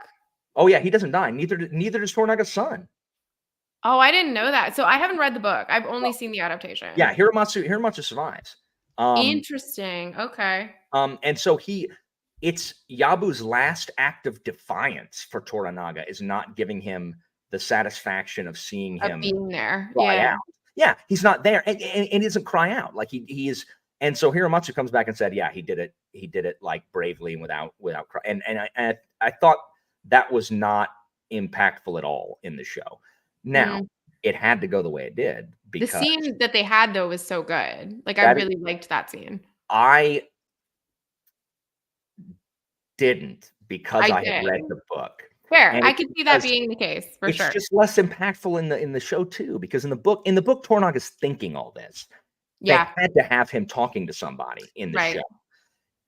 Oh yeah, he doesn't die. Neither does Toranaga's son. Oh, I didn't know that. So I haven't read the book. I've only seen the adaptation. Yeah, Hiramatsu survives. Interesting. Okay. And so it's Yabu's last act of defiance for Toranaga is not giving him the satisfaction of seeing him being there. Cry out. Yeah, he's not there, and he doesn't cry out like he is. And so Hiramatsu comes back and said, yeah, he did it. He did it like bravely and without cry. And I thought that was not impactful at all in the show. Now, it had to go the way it did because the scene that they had though was so good. Like I really liked that scene. I didn't because I had read the book. Fair. And I could see that being the case for sure. It's just less impactful in the show too, because in the book Tornaga's thinking all this. Yeah. They had to have him talking to somebody in the show.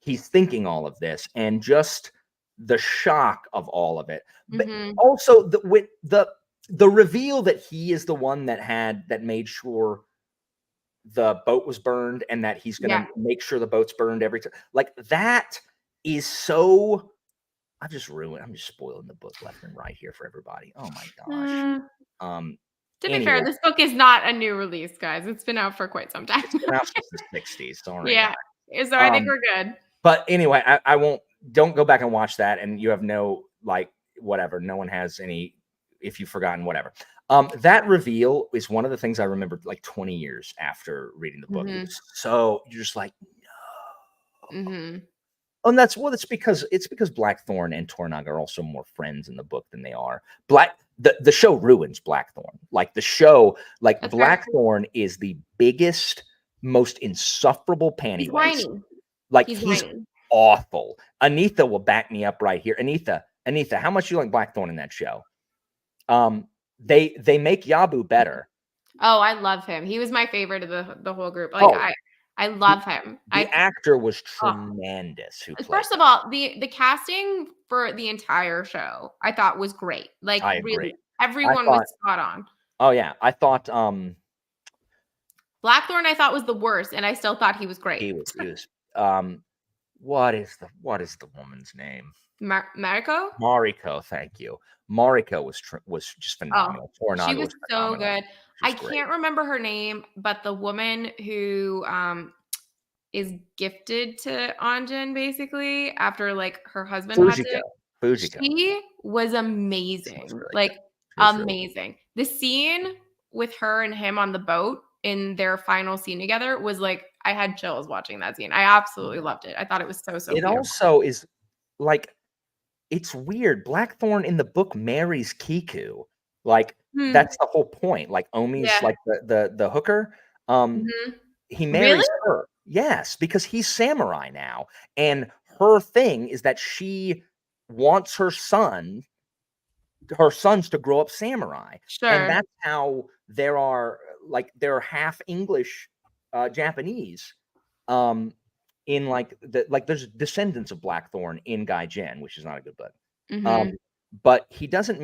He's thinking all of this, and just the shock of all of it, but also the reveal that he is the one that made sure the boat was burned, and that he's going to make sure the boat's burned every time. Like that is so. I'm just spoiling the book left and right here for everybody. Oh my gosh. To be fair, this book is not a new release, guys. It's been out for quite some time. It's been out since the 60s. Sorry. Yeah. So I think we're good. But anyway, I won't. Don't go back and watch that, and you have no whatever. No one has any. If you've forgotten, whatever. That reveal is one of the things I remember 20 years after reading the book. So you're just like, no. And it's because Blackthorne and Toranaga are also more friends in the book than they are. The show ruins Blackthorne. Blackthorne is the biggest, most insufferable panty waist. He's awful. Anitha will back me up right here. Anitha, how much you like Blackthorne in that show? They make Yabu better. Oh, I love him. He was my favorite of the whole group. I love him. The actor was tremendous. First of all, the casting for the entire show I thought was great. Really, everyone was spot on. Oh yeah, I thought Blackthorne I thought was the worst, and I still thought he was great. He was. What is the woman's name? Mariko? Mariko, thank you. Mariko was just phenomenal. She was so phenomenal. good. I can't remember her name, but the woman who is gifted to Anjin basically after like her husband Fujiko. She was amazing. Really like amazing. The scene with her and him on the boat in their final scene together was like I had chills watching that scene. I absolutely loved it. I thought it was so It beautiful. also is like it's weird. Blackthorne in the book marries Kiku. Like that's the whole point. Like Omi's like the hooker. He marries her. Yes, because he's samurai now. And her thing is that she wants her sons to grow up samurai. Sure. And that's how there are half English Japanese in there's descendants of Blackthorne in Gaijin, which is not a good book. But he does not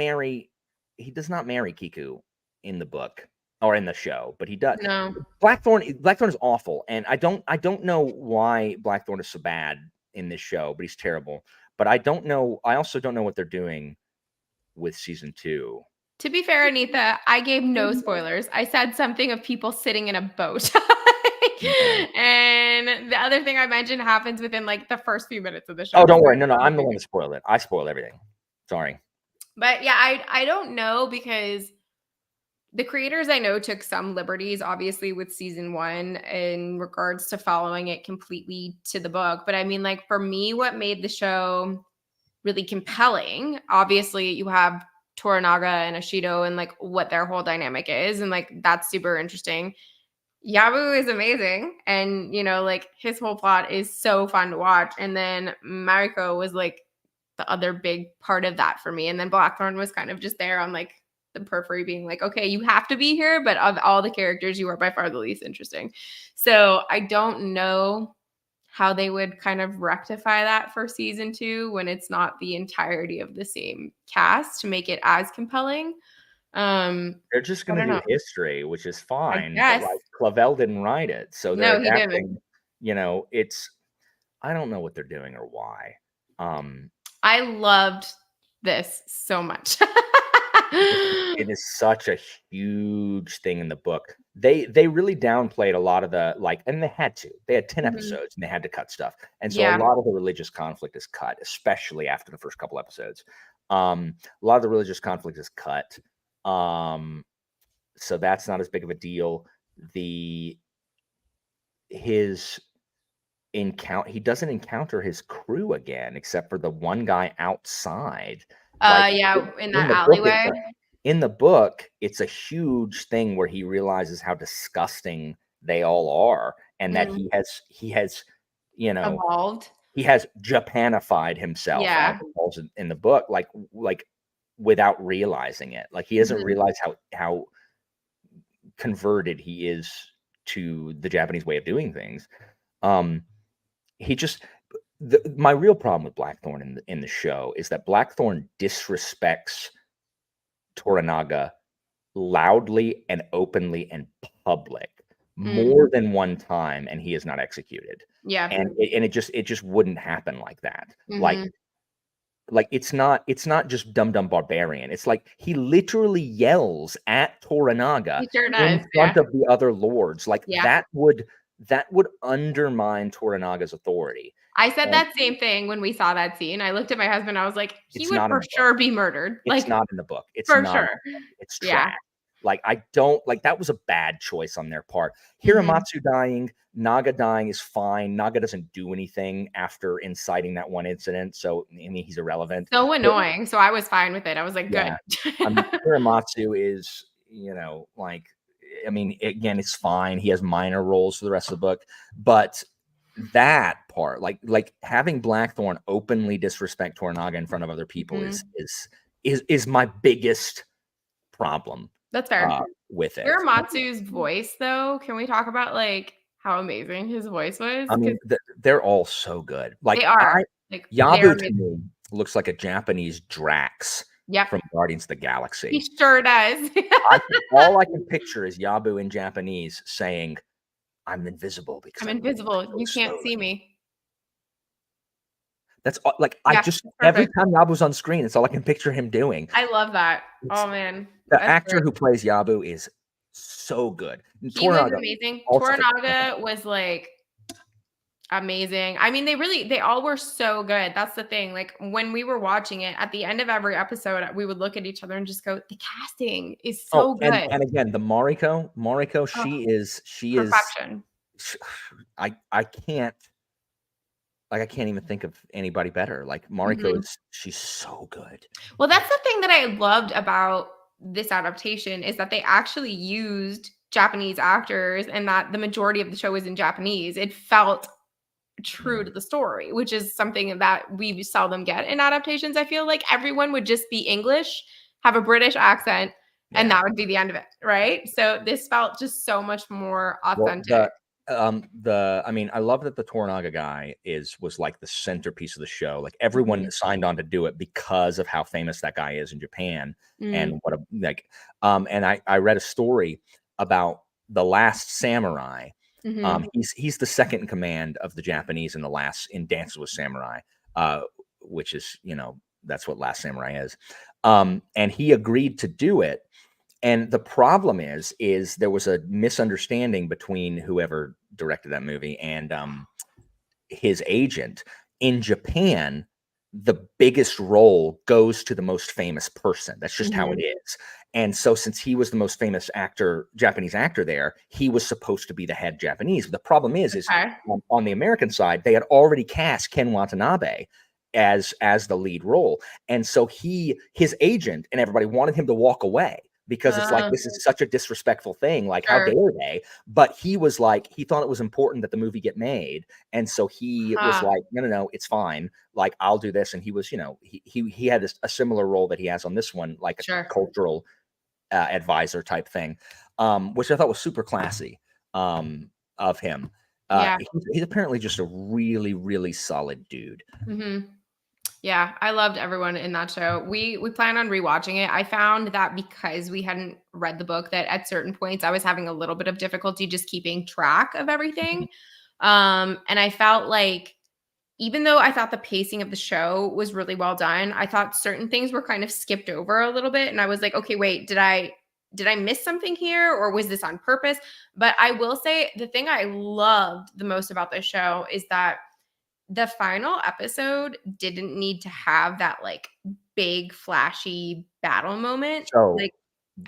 marry Kiku in the book or in the show, but he does. No. Blackthorne is awful, and I don't know why Blackthorne is so bad in this show, but he's terrible. But I also don't know what they're doing with season 2. To be fair, Anita, I gave no spoilers. I said something of people sitting in a boat. And the other thing I mentioned happens within like the first few minutes of the show. Oh, don't worry. No, I'm the one that spoiled it. I spoil everything. Sorry. But yeah, I don't know because the creators I know took some liberties, obviously, with season 1 in regards to following it completely to the book. But I mean, like for me, what made the show really compelling, obviously, you have Toranaga and Ashido and like what their whole dynamic is. And like that's super interesting. Yabu is amazing. And, you know, like his whole plot is so fun to watch. And then Mariko was like the other big part of that for me. And then Blackthorne was kind of just there on like the periphery being like, okay, you have to be here. But of all the characters, you are by far the least interesting. So I don't know how they would kind of rectify that for season 2 when it's not the entirety of the same cast to make it as compelling. They're just going to do history, which is fine. But like Clavel didn't write it, so they're adapting. You know, I don't know what they're doing or why. I loved this so much. It is such a huge thing in the book. They really downplayed a lot of the and they had to. They had 10 episodes and they had to cut stuff. And so a lot of the religious conflict is cut, especially after the first couple episodes. A lot of the religious conflict is cut. So that's not as big of a deal. He doesn't encounter his crew again, except for the one guy outside. In that alleyway. In the book, it's a huge thing where he realizes how disgusting they all are, and that he has, you know, evolved. He has Japanified himself. In the book, like without realizing it. Like he doesn't realize how converted he is to the Japanese way of doing things. My real problem with Blackthorne in the show is that Blackthorne disrespects Toranaga loudly and openly and public more than one time, and he is not executed. Yeah, and it just wouldn't happen like that. Like it's not just dumb barbarian. It's like he literally yells at Toranaga in front of the other lords. Like that would undermine Toranaga's authority. I said that same thing when we saw that scene. I looked at my husband. I was like, he would for sure be murdered. It's not in the book. It's for not sure. It's trash. Like I don't like that was a bad choice on their part. Hiramatsu dying, Naga dying is fine. Naga doesn't do anything after inciting that one incident, so I mean he's irrelevant. So annoying. So I was fine with it. I was like, good. Hiramatsu is, like, I mean, again, it's fine. He has minor roles for the rest of the book, but that part, like having Blackthorne openly disrespect Toranaga in front of other people is my biggest problem. That's fair. With it. Hiramatsu's voice, though, can we talk about like how amazing his voice was? I mean, they're all so good. Like they are. Yabu to me looks like a Japanese Drax from Guardians of the Galaxy. He sure does. All I can picture is Yabu in Japanese saying, I'm invisible because I'm I move invisible. so You can't see slowly. me. That's like I Yeah, just that's every perfect. time Yabu's on screen, it's all I can picture him doing. I love that. It's, Oh man, the that's actor great. who plays Yabu is so good. And He was Toranaga amazing. also fits the bill. Toranaga was like amazing. I mean, they all were so good. That's the thing. Like when we were watching it, at the end of every episode, we would look at each other and just go, the casting is Oh, so good. and again, the Mariko, Oh, she is perfection. I can't like I can't even think of anybody better. Like Mariko Mhm. she's so good. Well, that's the thing that I loved about this adaptation is that they actually used Japanese actors and that the majority of the show is in Japanese. It felt true to the story, which is something that we seldom get in adaptations. I feel like everyone would just be English, have a British accent, and Yeah. that would be the end of it, right? So this felt just so much more Well, authentic. I mean, I love that the Toranaga guy was like the centerpiece of the show. Like everyone Mhm. signed on to do it because of how famous that guy is in Japan Mm. and what a like and I read a story about the last samurai. Mhm. He's the second in command of the Japanese in Dances with Samurai, which is, that's what Last Samurai is. And he agreed to do it. And the problem is there was a misunderstanding between whoever directed that movie and his agent. In Japan, the biggest role goes to the most famous person. That's just how it Mhm. is. And so since he was the most famous Japanese actor there, he was supposed to be the head Japanese. The problem is Okay. on the American side, they had already cast Ken Watanabe as the lead role. And so his agent and everybody wanted him to walk away because it's like, Uh, this is such a disrespectful thing. Like, how sure. dare they? But he was like, he thought it was important that the movie get made. And so he was Huh. like, no, it's fine. Like, I'll do this. And he was, he had a similar role that he has on this one, like a Sure. cultural advisor type thing, which I thought was super classy of him. Yeah. He's apparently just a really, really solid dude. Mhm. Yeah, I loved everyone in that show. We plan on rewatching it. I found that because we hadn't read the book that at certain points I was having a little bit of difficulty just keeping track of everything. And I felt like even though I thought the pacing of the show was really well done, I thought certain things were kind of skipped over a little bit and I was like, "Okay, wait, did I miss something here or was this on purpose?" But I will say the thing I loved the most about this show is that the final episode didn't need to have that, like, big flashy battle moment. So Like,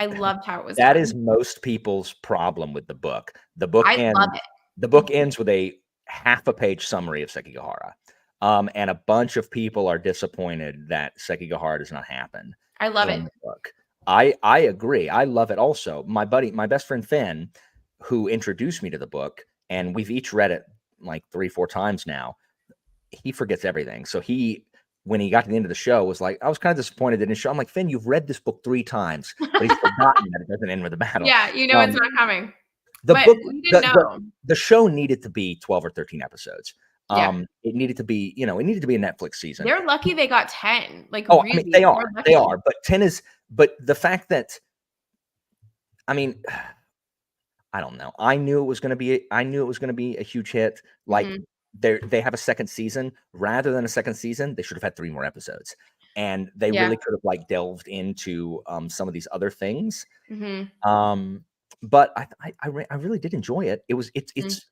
I loved how it was that done. is most people's problem with the book. The book I love ends it. the book ends with a half a page summary of Sekigahara. And a bunch of people are disappointed that Sekigahara does not happen I love it. in the book. I agree. I love it also. My best friend Finn, who introduced me to the book, and we've each read it like 3-4 times now, he forgets everything. So when he got to the end of the show, was like, I was kind of disappointed in his show. I'm like, Finn, you've read this book 3 times, but he's forgotten that it doesn't end with a battle. Yeah, you know it's not coming. The But book, we didn't know. the show needed to be 12 or 13 episodes. Yeah. It needed to be, it needed to be a Netflix season. They're lucky they got 10. Like, Oh, I mean, really, they they're they lucky. are, but 10 is, but the fact that, I mean, I don't know. I knew it was going to be a huge hit. Like Mhm. they have a second season. Rather than a second season, they should have had 3 more episodes. And they Yeah. really could have like delved into some of these other things. Mhm. But I really did enjoy it. Mhm. It's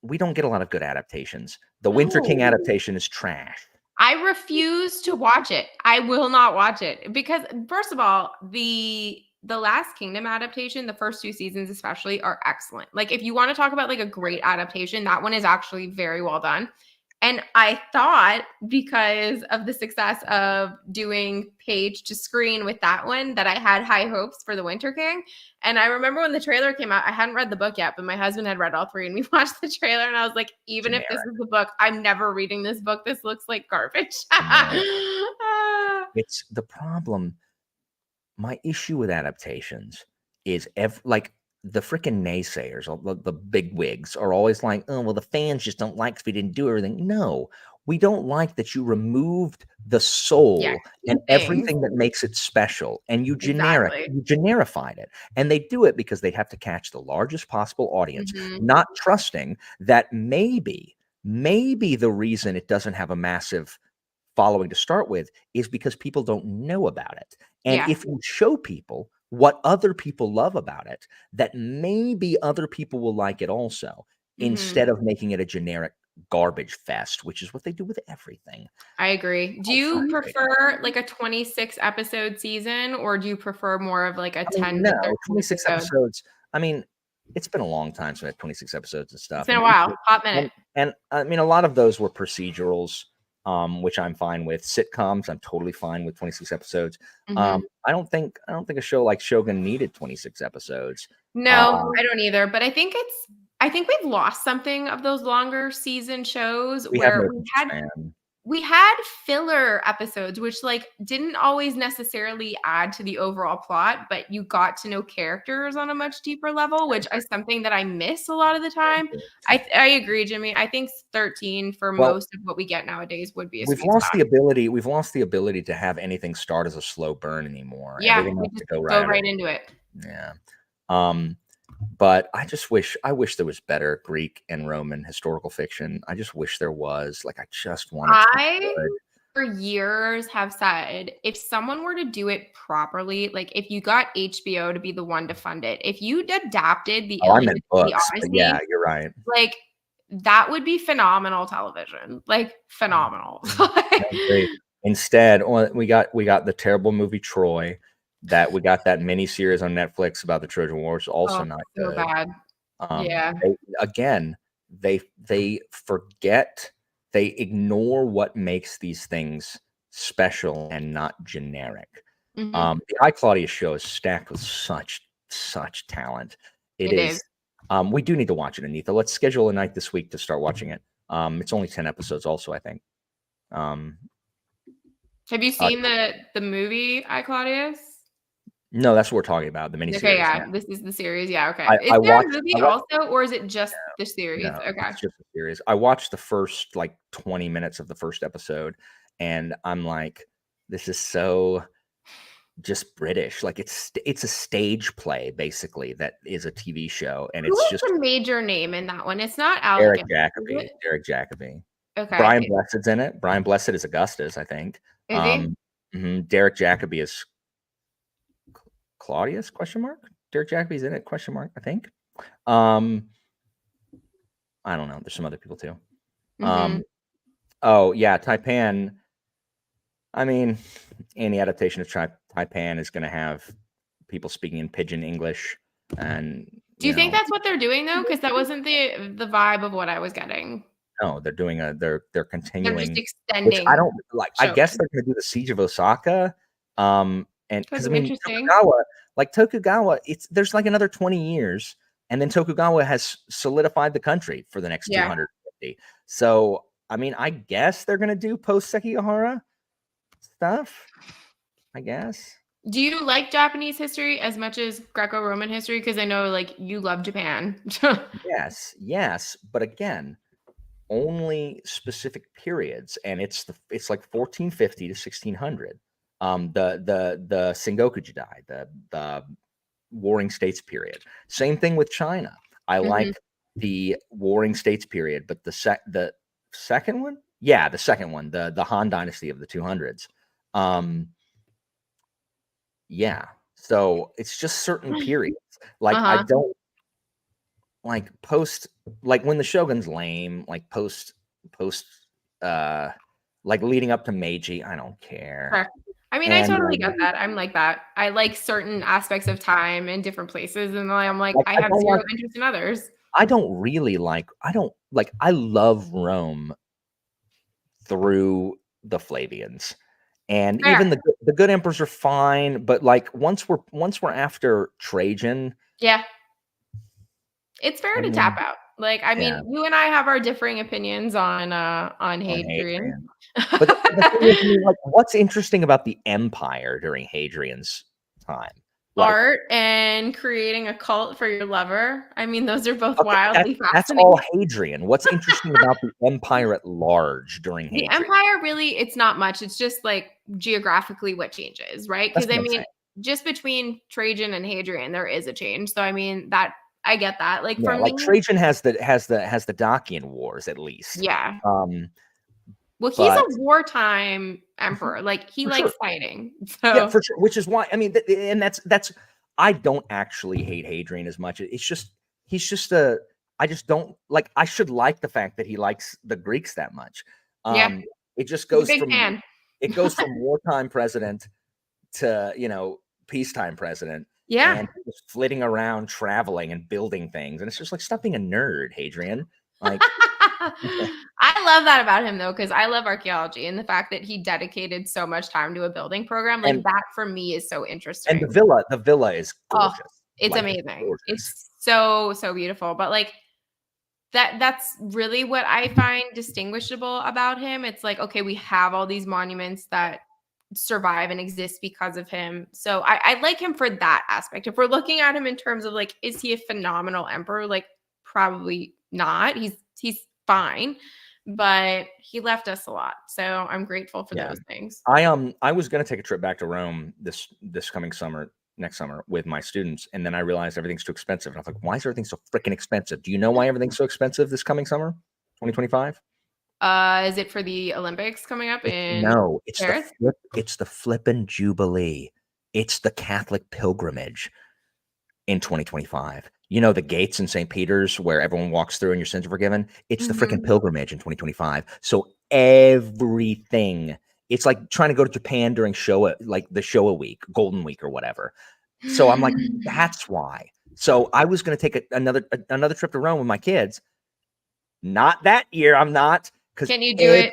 we don't get a lot of good adaptations. The Winter King No. adaptation is trash. I refuse to watch it. I will not watch it because first of all, the Last Kingdom adaptation, the first 2 seasons especially are excellent. Like if you want to talk about like a great adaptation, that one is actually very well done. And I thought because of the success of doing page to screen with that one that I had high hopes for The Winter King. And I remember when the trailer came out, I hadn't read the book yet, but my husband had read all 3 and we watched the trailer and I was like, even if this Generic. is the book, I'm never reading this book. This looks like garbage. Generic. It's the problem. My issue with adaptations is like the freaking naysayers, the big wigs are always like, oh, well, the fans just don't like if we didn't do everything. No, we don't like that you removed the soul and everything that makes it special, and you generified it. And they do it because they have to catch the largest possible audience, not trusting that maybe the reason it doesn't have a massive following to start with is because people don't know about it. And if you show people what other people love about it, that maybe other people will like it also, instead of making it a generic garbage fest, which is what they do with everything. I agree. Do you prefer like a 26 episode season, or do you prefer more of like a 10 to 13 26 episodes? I mean, it's been a long time since I had 26 episodes and stuff. It's been a while, hot minute. And I mean, a lot of those were procedurals, which I'm fine with. Sitcoms, I'm totally fine with 26 episodes. I don't think a show like Shogun needed 26 episodes. No, I don't either. But I think we've lost something of those longer season shows where we had filler episodes, which like didn't always necessarily add to the overall plot, but you got to know characters on a much deeper level, which is something that I miss a lot of the time. I agree, Jimmy. I think 13 for most of what we get nowadays would be a sweet spot. We've lost the ability to have anything start as a slow burn anymore. Yeah, we just go right into it. Yeah. But I wish there was better Greek and Roman historical fiction. I just wish there was. Like, I just want it for years have said, if someone were to do it properly, like if you got HBO to be the one to fund it, if you adapted the Iliad and Odyssey, yeah, you're right. Like, that would be phenomenal television. Like, phenomenal. Instead, we got the terrible movie Troy. That we got that mini series on Netflix about the Trojan Wars, also not so good. Bad. They forget, they ignore what makes these things special and not generic. The I, Claudius show is stacked with such talent. It is. We do need to watch it, Anita. Let's schedule a night this week to start watching it. It's only 10 episodes, also, I think. Have you seen the movie I, Claudius? No, that's what we're talking about. The miniseries. Okay, yeah, this is the series. Yeah, okay. Is there a movie also, or is it just the series? No, okay, it's just the series. I watched the first like 20 minutes of the first episode, and I'm like, this is so just British. Like it's a stage play basically that is a TV show, and it's just a major name in that one. It's not Derek Jacobi. Derek Jacobi. Okay. Brian Blessed's in it. Brian Blessed is Augustus, I think. Is he? Derek Jacobi is Claudius? ? Derek Jacobi's in it? ? I think. I don't know. There's some other people too. Oh yeah, Taipan. I mean, any adaptation of Taipan is going to have people speaking in pidgin English. And do you think that's what they're doing though? Because that wasn't the vibe of what I was getting. No, they're doing they're continuing. They're just extending. Which I don't like. I guess they're going to do the Siege of Osaka. And because I mean, Tokugawa, there's like another 20 years, and then Tokugawa has solidified the country for the next 250. So I mean, I guess they're going to do post Sekigahara stuff. I guess. Do you like Japanese history as much as Greco-Roman history? Because I know, like, you love Japan. Yes, but again, only specific periods, and it's like 1450 to 1600. The Sengoku Jidai, the Warring States period. Same thing with China. I like the Warring States period, but the second one, the second one, the Han Dynasty of the 200s. So it's just certain periods. Like I don't like post, like when the Shogun's lame, like post like leading up to Meiji, I don't care. Sure. I mean, I totally get that. I'm like that. I like certain aspects of time in different places, and I'm like I have zero interest in others. I love Rome through the Flavians. And even the good emperors are fine, but like once we're after Trajan, it's fair to tap out. Like, I mean, you and I have our differing opinions on Hadrian. But the thing is, like, what's interesting about the empire during Hadrian's time art and creating a cult for your lover. I mean, those are both wildly that's fascinating. all Hadrian. What's interesting about the empire at large during The Hadrian? empire really, it's not much. It's just like geographically what changes, right? Because I mean, just between Trajan and Hadrian, there is a change. So I mean, that I get that. Like for me, Trajan has the Dacian Wars at least. yeah. Well, he's But a wartime emperor. Like he likes fighting. So yeah, for sure. Which is why I mean, and that's I don't actually hate Hadrian as much. It's just he's just a. I just don't like. I should like the fact that he likes the Greeks that much. yeah, It just he's a goes big from fan. it goes from wartime president to peacetime president. Yeah. And just flitting around, traveling and building things, and it's just like stop being a nerd, Hadrian. Like. I love that about him though, because I love archaeology and the fact that he dedicated so much time to a building program. Like that for me is so interesting. And the villa is gorgeous. It's amazing. It's so beautiful. But like that's really what I find distinguishable about him. It's like, okay, we have all these monuments that survive and exist because of him. So I like him for that aspect. If we're looking at him in terms of like, is he a phenomenal emperor? Like probably not. He's fine, but he left us a lot. So I'm grateful for those things. I was going to take a trip back to Rome this coming summer, next summer with my students. And then I realized everything's too expensive. And I was like, why is everything so freaking expensive? Do you know why everything's so expensive this coming summer, 2025? Is it for the Olympics coming up in No, it's Paris? It's the flippin' Jubilee. It's the Catholic pilgrimage in 2025. You know, the gates in St. Peter's where everyone walks through and your sins are forgiven. It's the freaking pilgrimage in 2025. So everything, it's like trying to go to Japan during like the Showa week, Golden Week or whatever. So I'm like, that's why. So I was going to take another trip to Rome with my kids. Not that year. I'm not. Can you do it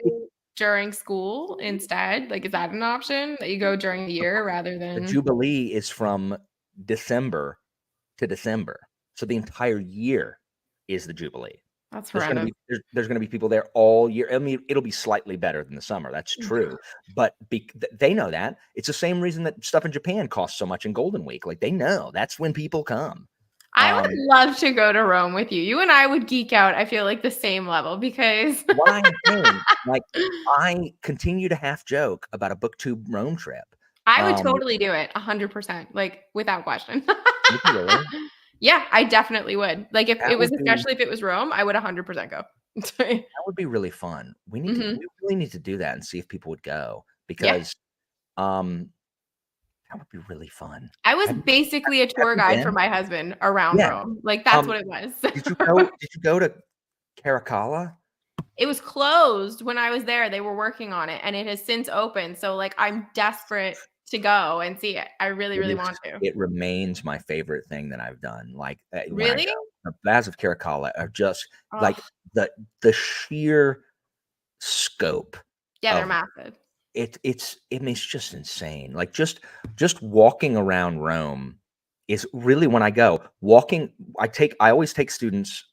during school instead? Like, is that an option that you go during the year rather than? The Jubilee is from December to December. So the entire year is the Jubilee. That's horrendous. There's going to be people there all year. I mean, it'll be slightly better than the summer. That's true. But they know that. It's the same reason that stuff in Japan costs so much in Golden Week. Like they know that's when people come. I would love to go to Rome with you. You and I would geek out, I feel like, the same level because like I continue to half joke about a booktube Rome trip. I would totally do it 100%, like without question. Yeah, I definitely would. Like if it was, especially if it was Rome, I would 100% go. That would be really fun. We really need to do that and see if people would go because that would be really fun. I was basically a tour guide for my husband around Rome. Like that's what it was. Did you go to Caracalla? It was closed when I was there. They were working on it and it has since opened. So like I'm desperate to go and see it. I really, really want to. It remains my favorite thing that I've done. Like really, the baths of Caracalla are just like the sheer scope. Yeah, they're massive. It's just insane. Like just walking around Rome is really when I go walking. I always take students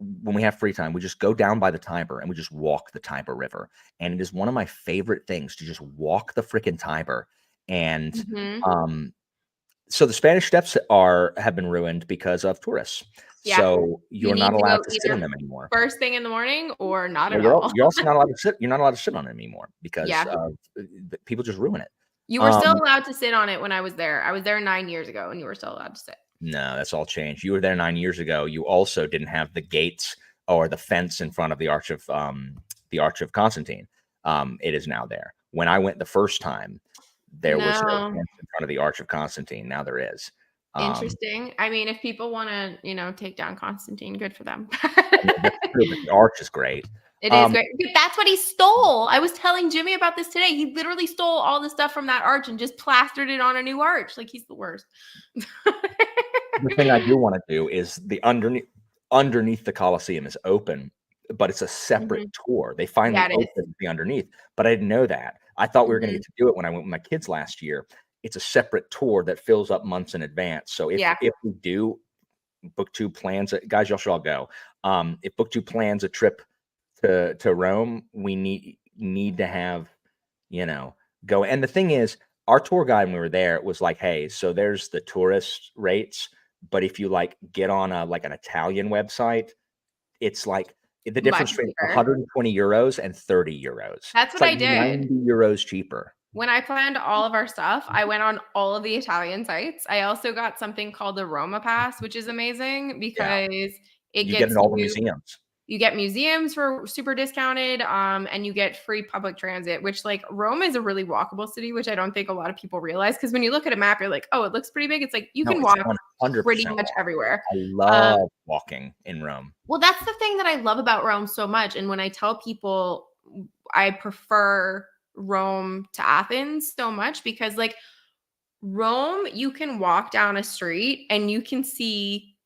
when we have free time. We just go down by the Tiber and we just walk the Tiber River. And it is one of my favorite things to just walk the freaking Tiber. And so the Spanish Steps have been ruined because of tourists. Yeah. So you're not allowed to sit on them anymore. First thing in the morning or not at all. You're also not allowed to sit. You're not allowed to sit on it anymore because people just ruin it. You were still allowed to sit on it when I was there. I was there 9 years ago and you were still allowed to sit. No, that's all changed. You were there 9 years ago. You also didn't have the gates or the fence in front of the Arch of Constantine. It is now there. When I went the first time, there was no fence in front of the Arch of Constantine. Now there is. Interesting. I mean, if people want to, take down Constantine, good for them. That's true, but the Arch is great. It is great. But that's what he stole. I was telling Jimmy about this today. He literally stole all the stuff from that arch and just plastered it on a new arch. Like he's the worst. The thing I do want to do is the underneath the Colosseum is open, but it's a separate tour. They finally opened the underneath, but I didn't know that. I thought we were going to get to do it when I went with my kids last year. It's a separate tour that fills up months in advance. So if we do BookTube plans, guys, y'all should all go. If BookTube plans a trip to Rome, we need to have, go. And the thing is, our tour guide when we were there was like, hey, so there's the tourist rates, but if you like get on a like an Italian website, it's like the difference between 120 euros and 30 euros. That's it's what like I did. 90 euros cheaper. When I planned all of our stuff, I went on all of the Italian sites. I also got something called the Roma Pass, which is amazing because it you gets get all the museums. You get museums for super discounted, and you get free public transit, which like Rome is a really walkable city, which I don't think a lot of people realize. Because when you look at a map, you're like, oh, it looks pretty big. It's like you can walk 100% pretty much everywhere. I love walking in Rome. Well, that's the thing that I love about Rome so much. And when I tell people I prefer Rome to Athens so much, because like Rome, you can walk down a street and you can see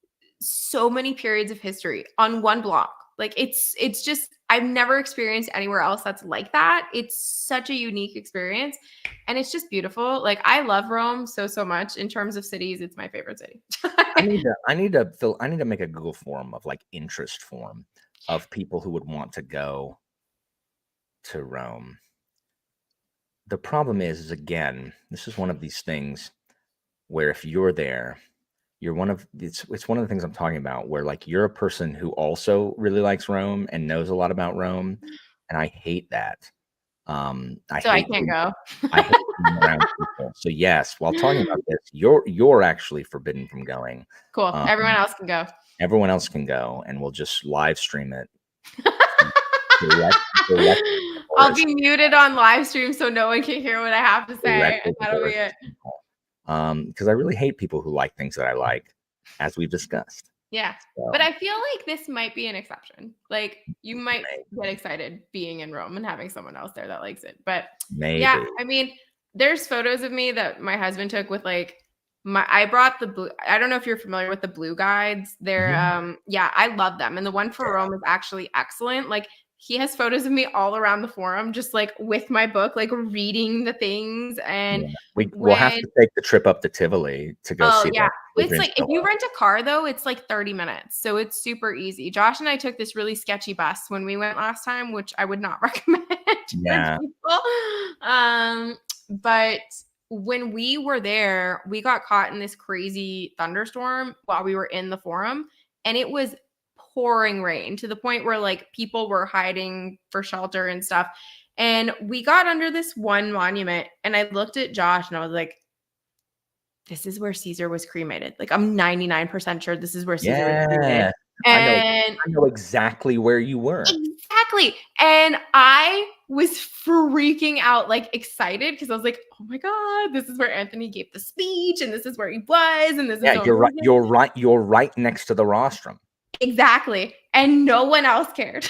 so many periods of history on one block. Like it's just, I've never experienced anywhere else that's like that. It's such a unique experience and it's just beautiful. Like I love Rome so much. In terms of cities, it's my favorite city. I need to make a Google form of like interest form of people who would want to go to Rome. The problem is again, this is one of these things where if you're there, you're it's one of the things I'm talking about where like you're a person who also really likes Rome and knows a lot about Rome. And I hate that. I can't go. I hate being around people. So yes, while talking about this, you're actually forbidden from going. Cool. Everyone else can go. Everyone else can go and we'll just live stream it. I'll be muted on live stream so no one can hear what I have to say. And that'll be it. Because I really hate people who like things that I like, as we've discussed. Yeah. So. But I feel like this might be an exception. Like you might get excited being in Rome and having someone else there that likes it. But yeah, I mean, there's photos of me that my husband took with like I brought the blue. I don't know if you're familiar with the blue guides. They're I love them. And the one for Rome is actually excellent. Like he has photos of me all around the forum, just like with my book, like reading the things. And we'll have to take the trip up to Tivoli to go see. Yeah, it's like if you rent a car though, it's like 30 minutes, so it's super easy. Josh and I took this really sketchy bus when we went last time, which I would not recommend. Yeah. But when we were there, we got caught in this crazy thunderstorm while we were in the forum, and it was pouring rain to the point where like people were hiding for shelter and stuff. And we got under this one monument and I looked at Josh and I was like, this is where Caesar was cremated. Like I'm 99% sure this is where Caesar was cremated. And I know exactly where you were. Exactly. And I was freaking out, like excited because I was like, oh my God, this is where Anthony gave the speech and this is where he was. And this is you're right next to the rostrum. Exactly. And no one else cared.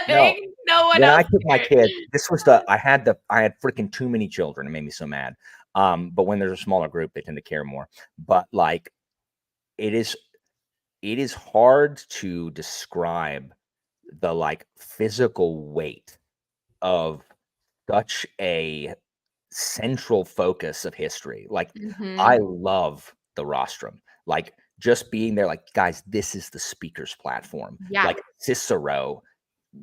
No one else. When I took my kid, this was I had freaking too many children. It made me so mad. But when there's a smaller group, they tend to care more. But like it is hard to describe the like physical weight of such a central focus of history. Like I love the rostrum. Like just being there, like, guys, this is the speaker's platform. Yeah. Like Cicero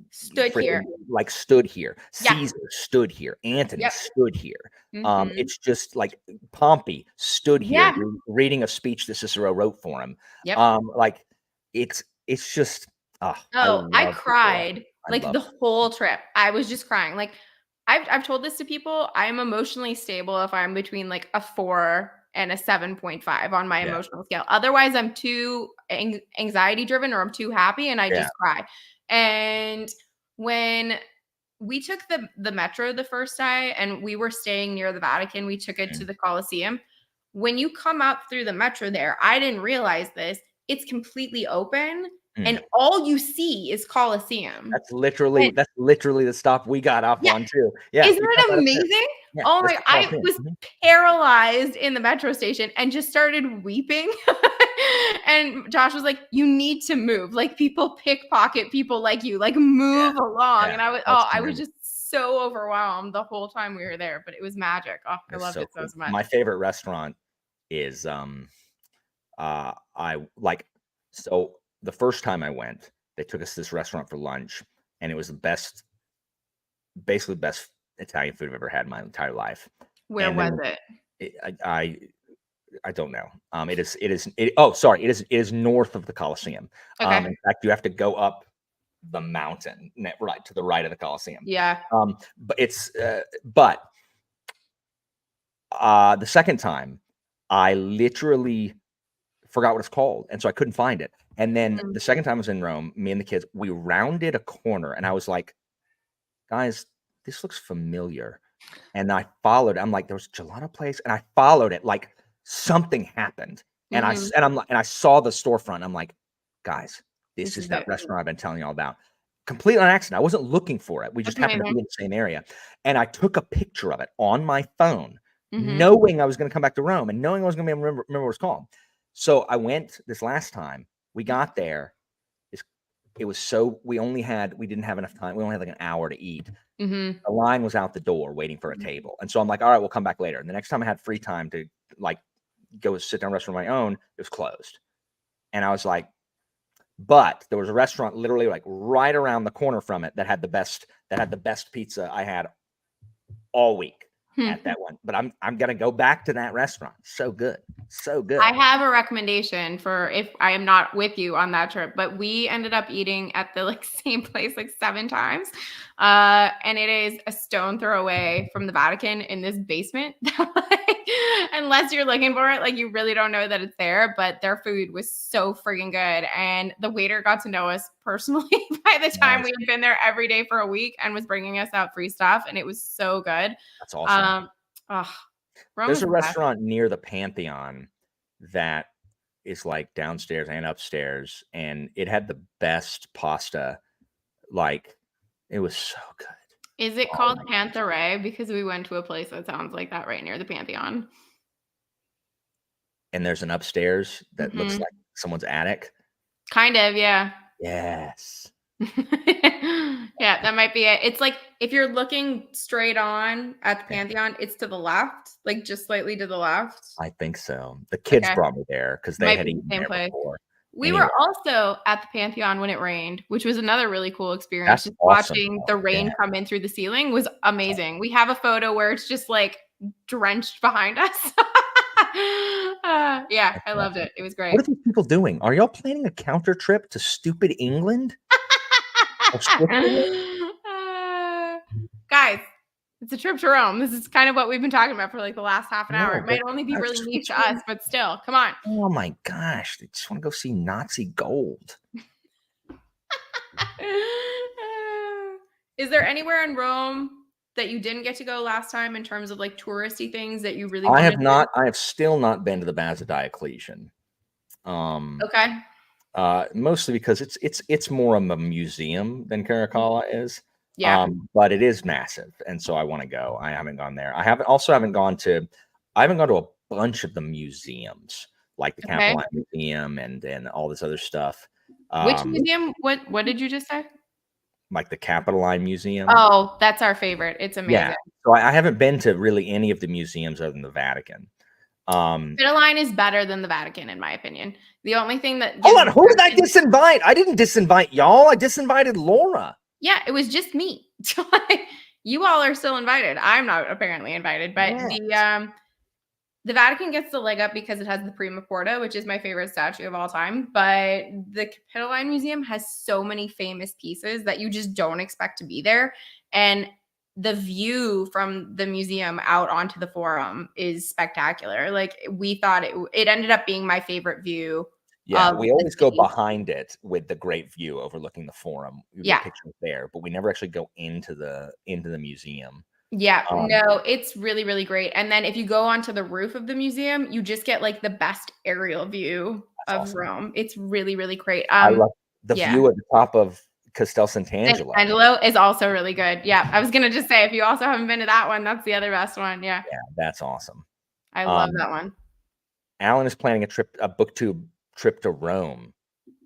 stood here. Caesar stood here. Anthony stood here. It's just like Pompey stood here reading a speech that Cicero wrote for him. Like it's just I cried like the whole trip. I was just crying. Like I've told this to people. I'm emotionally stable if I'm between like a 4 and a 7.5 on my emotional scale. Otherwise, I'm too anxiety driven or I'm too happy and I just cry. And when we took the metro the first day and we were staying near the Vatican, we took it to the Colosseum. When you come up through the metro there, I didn't realize this. It's completely open. And all you see is Colosseum. That's literally the stop we got off on too. Yeah. Isn't it amazing? Yeah, oh my, I was paralyzed in the metro station and just started weeping. And Josh was like, you need to move. Like people pickpocket people like you, like move along. And I was just so overwhelmed the whole time we were there, but it was magic. Oh, I loved it so much. My favorite restaurant is the first time I went, they took us to this restaurant for lunch, and it was basically the best Italian food I've ever had in my entire life. Where was it? I don't know. It is north of the Colosseum. Okay. In fact, you have to go up the mountain right to the right of the Colosseum. Yeah. But the second time, I literally forgot what it's called, and so I couldn't find it. And then the second time I was in Rome, me and the kids, we rounded a corner, and I was like, guys, this looks familiar. And I followed. I'm like, there was a gelato place, and I followed it. Like something happened, and I saw the storefront. I'm like, guys, this is that restaurant I've been telling you all about. Completely on accident. I wasn't looking for it. We just happened to be in the same area, and I took a picture of it on my phone, knowing I was going to come back to Rome and knowing I was going to be able to remember what it's called. So I went this last time. We got there. It was we didn't have enough time. We only had like an hour to eat. The line was out the door waiting for a table. And so I'm like, all right, we'll come back later. And the next time I had free time to like go sit down at a restaurant on my own, it was closed. And I was like, but there was a restaurant literally like right around the corner from it that had the best pizza I had all week at that one. But I'm gonna go back to that restaurant. So good. So good. I have a recommendation for if I am not with you on that trip, but we ended up eating at the same place 7 times. And it is a stone throw away from the Vatican in this basement. Unless you're looking for it, you really don't know that it's there, but their food was so freaking good. And the waiter got to know us personally by the time we had been there every day for a week and was bringing us out free stuff. And it was so good. That's awesome. There's a restaurant near the Pantheon that is like downstairs and upstairs, and it had the best pasta. It was so good. Is it called Pantheray? Because we went to a place that sounds like that right near the Pantheon. And there's an upstairs that looks like someone's attic. Kind of, yeah. Yes. Yeah, that might be it. It's like if you're looking straight on at the Pantheon, it's to the left, just slightly to the left. I think so. The kids brought me there because they had eaten there before. We were also at the Pantheon when it rained, which was another really cool experience. Just watching the rain come in through the ceiling was amazing. We have a photo where it's just drenched behind us. Yeah, I loved it. It was great. What are these people doing? Are y'all planning a counter trip to stupid England? Guys, it's a trip to Rome. This is kind of what we've been talking about for the last half an hour. It might only be really niche to us, but still, come on. Oh my gosh, they just want to go see Nazi gold. Is there anywhere in Rome that you didn't get to go last time in terms of touristy things that you really I have not. I have still not been to the Baths of Diocletian. Okay. Mostly because it's more of a museum than Caracalla is. Yeah. But it is massive, and so I want to go. I haven't gone there. I haven't gone to a bunch of the museums, like the Capitoline Museum and all this other stuff. Which museum? What did you just say? Like the Capitoline Museum. Oh, that's our favorite. It's amazing. Yeah. So I haven't been to really any of the museums other than the Vatican. Capitoline is better than the Vatican, in my opinion. The only thing that hold on, who did I disinvite? I didn't disinvite y'all. I disinvited Laura. Yeah, it was just me. You all are still invited. I'm not apparently invited, but the Vatican gets the leg up because it has the Prima Porta, which is my favorite statue of all time. But the Capitoline Museum has so many famous pieces that you just don't expect to be there. And the view from the museum out onto the Forum is spectacular. We thought it ended up being my favorite view. Yeah, we always go behind it with the great view overlooking the Forum. We get pictures there, but we never actually go into the museum. Yeah, no, it's really, really great. And then if you go onto the roof of the museum, you just get the best aerial view of Rome. It's really, really great. I love the view at the top of Castel Sant'Angelo. Sant'Angelo is also really good. Yeah, I was going to just say, if you also haven't been to that one, that's the other best one. Yeah. Yeah, that's awesome. I love that one. Alan is planning a booktube trip to Rome.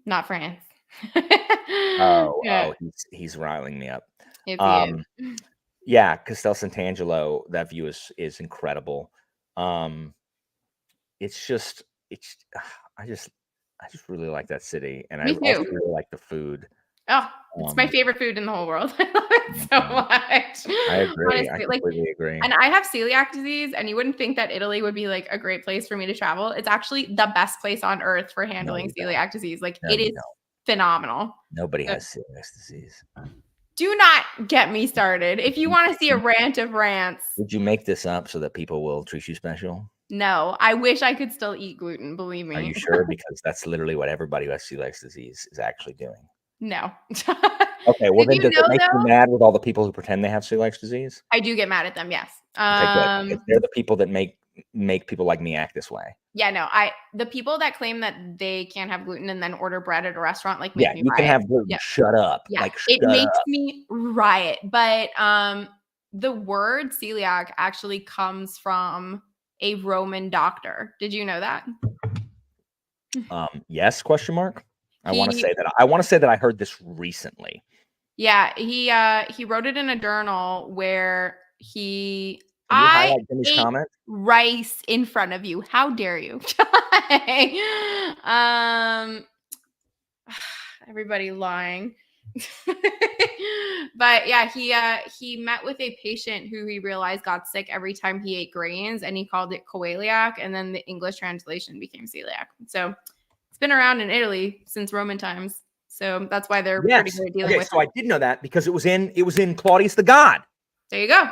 Not France. He's riling me up. Yes, yeah, Castel Sant'Angelo, that view is incredible. It's just I just really like that city, and I also really like the food. Oh, It's my favorite food in the whole world. I love it so much. I agree. Honestly, I completely agree. And I have celiac disease, and you wouldn't think that Italy would be like a great place for me to travel. It's actually the best place on earth for handling celiac disease. Like it is phenomenal. Nobody has celiac disease. Do not get me started. If you want to see a rant of rants. Did you make this up so that people will treat you special? No, I wish I could still eat gluten, believe me. Are you sure? Because that's literally what everybody who has celiac disease is actually doing. No. Okay, well then does it make you mad with all the people who pretend they have celiac disease? I do get mad at them, yes. Okay, good. Because they're the people that make people like me act this way. Yeah, no, the people that claim that they can't have gluten and then order bread at a restaurant, like, make me you riot. can have gluten. Yeah. Shut up. Yeah, like it makes me riot. But the word celiac actually comes from a Roman doctor. Did you know that? Yes, question mark. I want to say that I heard this recently. Yeah, he wrote it in a journal where he Can you highlight Jimmy's comment? Rice in front of you. How dare you? Everybody lying. But yeah, he met with a patient who he realized got sick every time he ate grains, and he called it celiac, and then the English translation became celiac. So it's been around in Italy since Roman times. So that's why they're pretty good at dealing with it. So I did know that because it was in Claudius the God. There you go.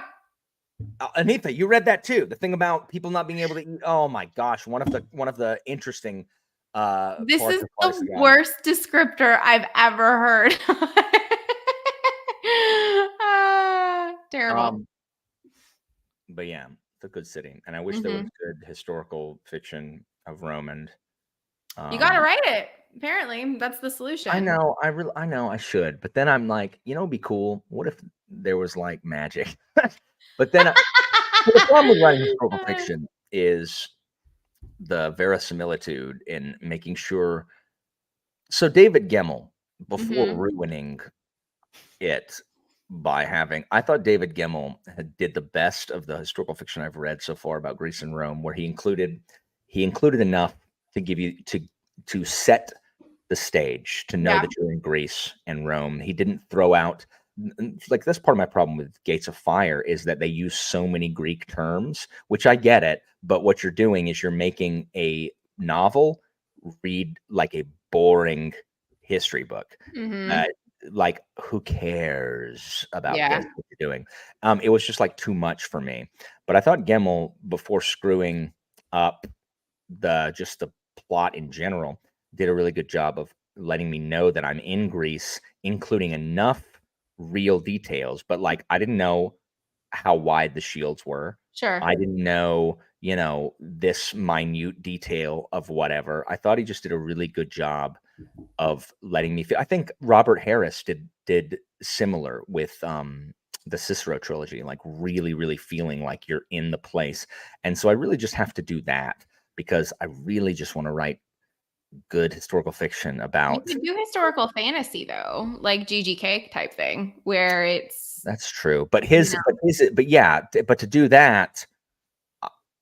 Anita, you read that too. The thing about people not being able to eat. Oh my gosh, one of the interesting. This is the worst descriptor I've ever heard. Terrible. But yeah, it's a good city, and I wish there was good historical fiction of Rome. And you got to write it. Apparently, that's the solution. I know. I should, but then I'm like, it'd be cool. What if there was like magic? But then the problem with writing historical fiction is the verisimilitude in making sure. So David Gemmell, before ruining it by I thought David Gemmell did the best of the historical fiction I've read so far about Greece and Rome, where he included enough to give you to set the stage, to know that you're in Greece and Rome. He didn't throw out, like, that's part of my problem with Gates of Fire, is that they use so many Greek terms, which I get it, but what you're doing is you're making a novel read like a boring history book. Like, who cares about this, what you're doing? It was just like too much for me. But I thought Gemmell, before screwing up the plot in general, did a really good job of letting me know that I'm in Greece, including enough real details. But like, I didn't know how wide the shields were. Sure. I didn't know, this minute detail of whatever. I thought he just did a really good job of letting me feel. I think Robert Harris did similar with the Cicero trilogy, like really, really feeling like you're in the place. And so I really just have to do that, because I really just want to write good historical fiction about. You can do historical fantasy though, like GGK type thing, where it's. That's true, but but to do that,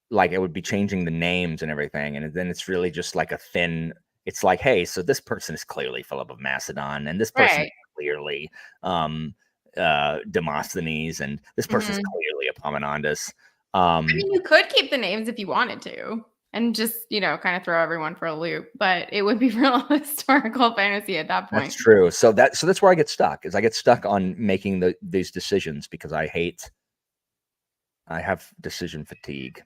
like, it would be changing the names and everything, and then it's really just like a thin. It's like, hey, so this person is clearly Philip of Macedon, and this person is clearly Demosthenes, and this person is clearly Epaminondas. I mean, you could keep the names if you wanted to, and just, kind of throw everyone for a loop, but it would be real historical fantasy at that point. That's true. So that's where I get stuck. Is I get stuck on making these decisions, because I have decision fatigue.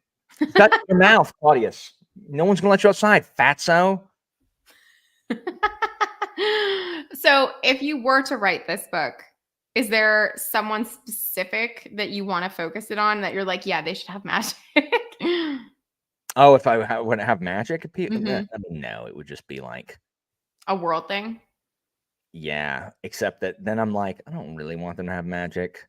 Shut your mouth, Claudius. No one's gonna let you outside, fatso. So if you were to write this book, is there someone specific that you want to focus it on, that you're like, yeah, they should have magic? Oh, if I wouldn't have magic, I mean, no, it would just be like a world thing. Yeah, except that then I'm like, I don't really want them to have magic.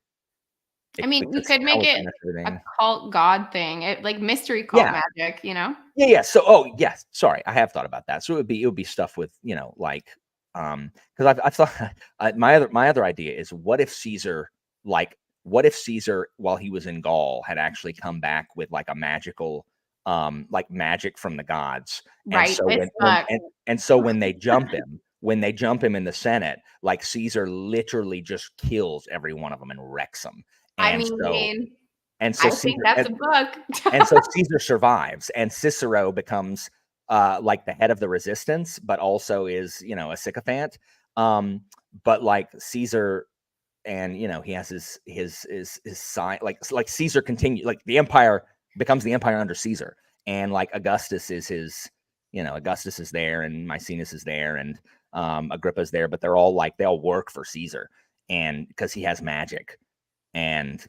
I mean, you could make it a cult god thing, like mystery cult magic, Yeah. So, yes, sorry, I have thought about that. So it would be stuff with, like, because I've thought my other idea is, what if Caesar, while he was in Gaul, had actually come back with like a magical, like magic from the gods, right? And so when they jump him, when they jump him in the Senate, like Caesar literally just kills every one of them and wrecks them. And I think that's a book. And so Caesar survives, and Cicero becomes like the head of the resistance, but also is, you know, a sycophant. But like Caesar, and you know, he has his sign, like Caesar continue, like the empire becomes the empire under Caesar, and like Augustus is his, you know, Augustus is there, and Maecenas is there, and Agrippa's there, but they're all like, they all work for Caesar, and because he has magic. And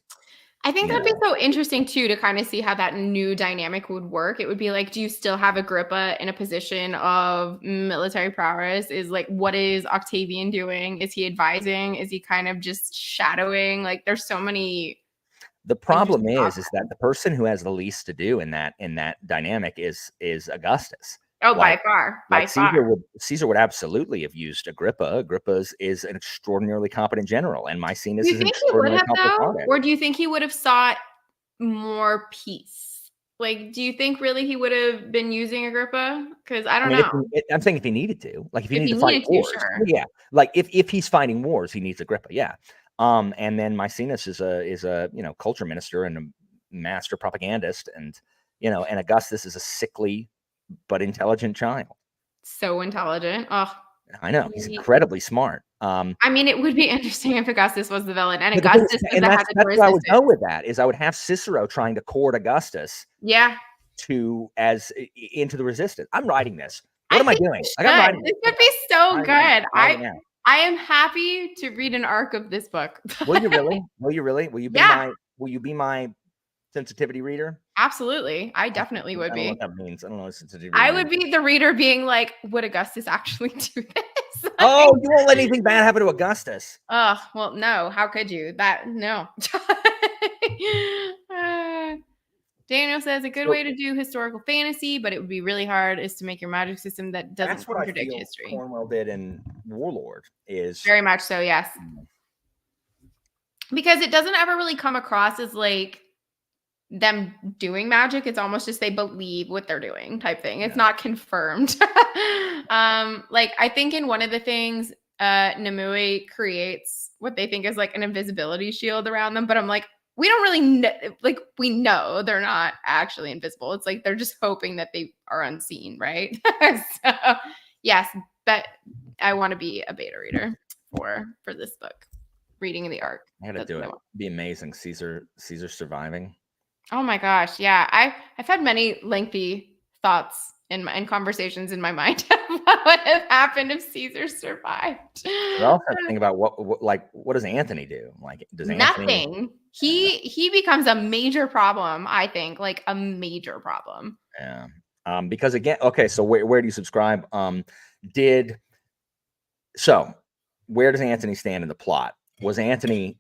I think that'd be so interesting too, to kind of see how that new dynamic would work. It would be like, do you still have Agrippa in a position of military prowess? Is like, what is Octavian doing? Is he advising? Is he kind of just shadowing? Like, there's so many. The problem is that the person who has the least to do in that dynamic is Augustus. Oh, like, by far. Caesar would absolutely have used Agrippa. Agrippa is an extraordinarily competent general, and Maecenas is an extraordinarily competent artist. Or do you think he would have sought more peace? Like, do you think really he would have been using Agrippa? Because I don't know. I'm saying if he needed to, like if he needed to fight wars, sure. Yeah. Like if he's fighting wars, he needs Agrippa, yeah. And then Maecenas is a you know, culture minister and a master propagandist, and you know, and Augustus is a sickly but intelligent child. So intelligent. Oh, I know, he's incredibly smart. I mean, it would be interesting if Augustus was the villain, and Augustus was the head of the resistance. I would go with that. Is I would have Cicero trying to court Augustus. Yeah. Into the resistance. I'm writing this. What am I doing? This would be so good. I am happy to read an arc of this book. Will you really? Will you really? Will you be will you be my sensitivity reader? Absolutely. I definitely would be. I don't know what that means. I don't know what sensitivity I would be the reader being like, would Augustus actually do this? Oh, you won't let anything bad happen to Augustus. Oh, well, no. How could you? No. Daniel says a good way to do historical fantasy, but it would be really hard, is to make your magic system that doesn't contradict history. Cornwell did in Warlord is very much so, yes. Because it doesn't ever really come across as like them doing magic. It's almost just they believe what they're doing type thing. It's not confirmed. Like I think in one of the things, Nimue creates what they think is like an invisibility shield around them, but I'm like, we don't really know, like we know they're not actually invisible. It's like they're just hoping that they are unseen, right? So yes, but I want to be a beta reader for this book, reading the arc. I gotta do it. It'd be amazing. Caesar surviving. Oh my gosh, yeah. I've had many lengthy thoughts and conversations in my mind of what would have happened if Caesar survived. I also have to think about what does Antony do? Like, does nothing? He becomes a major problem. I think, like a major problem. Yeah. Because again, okay. So where do you subscribe? Where does Antony stand in the plot? Was Antony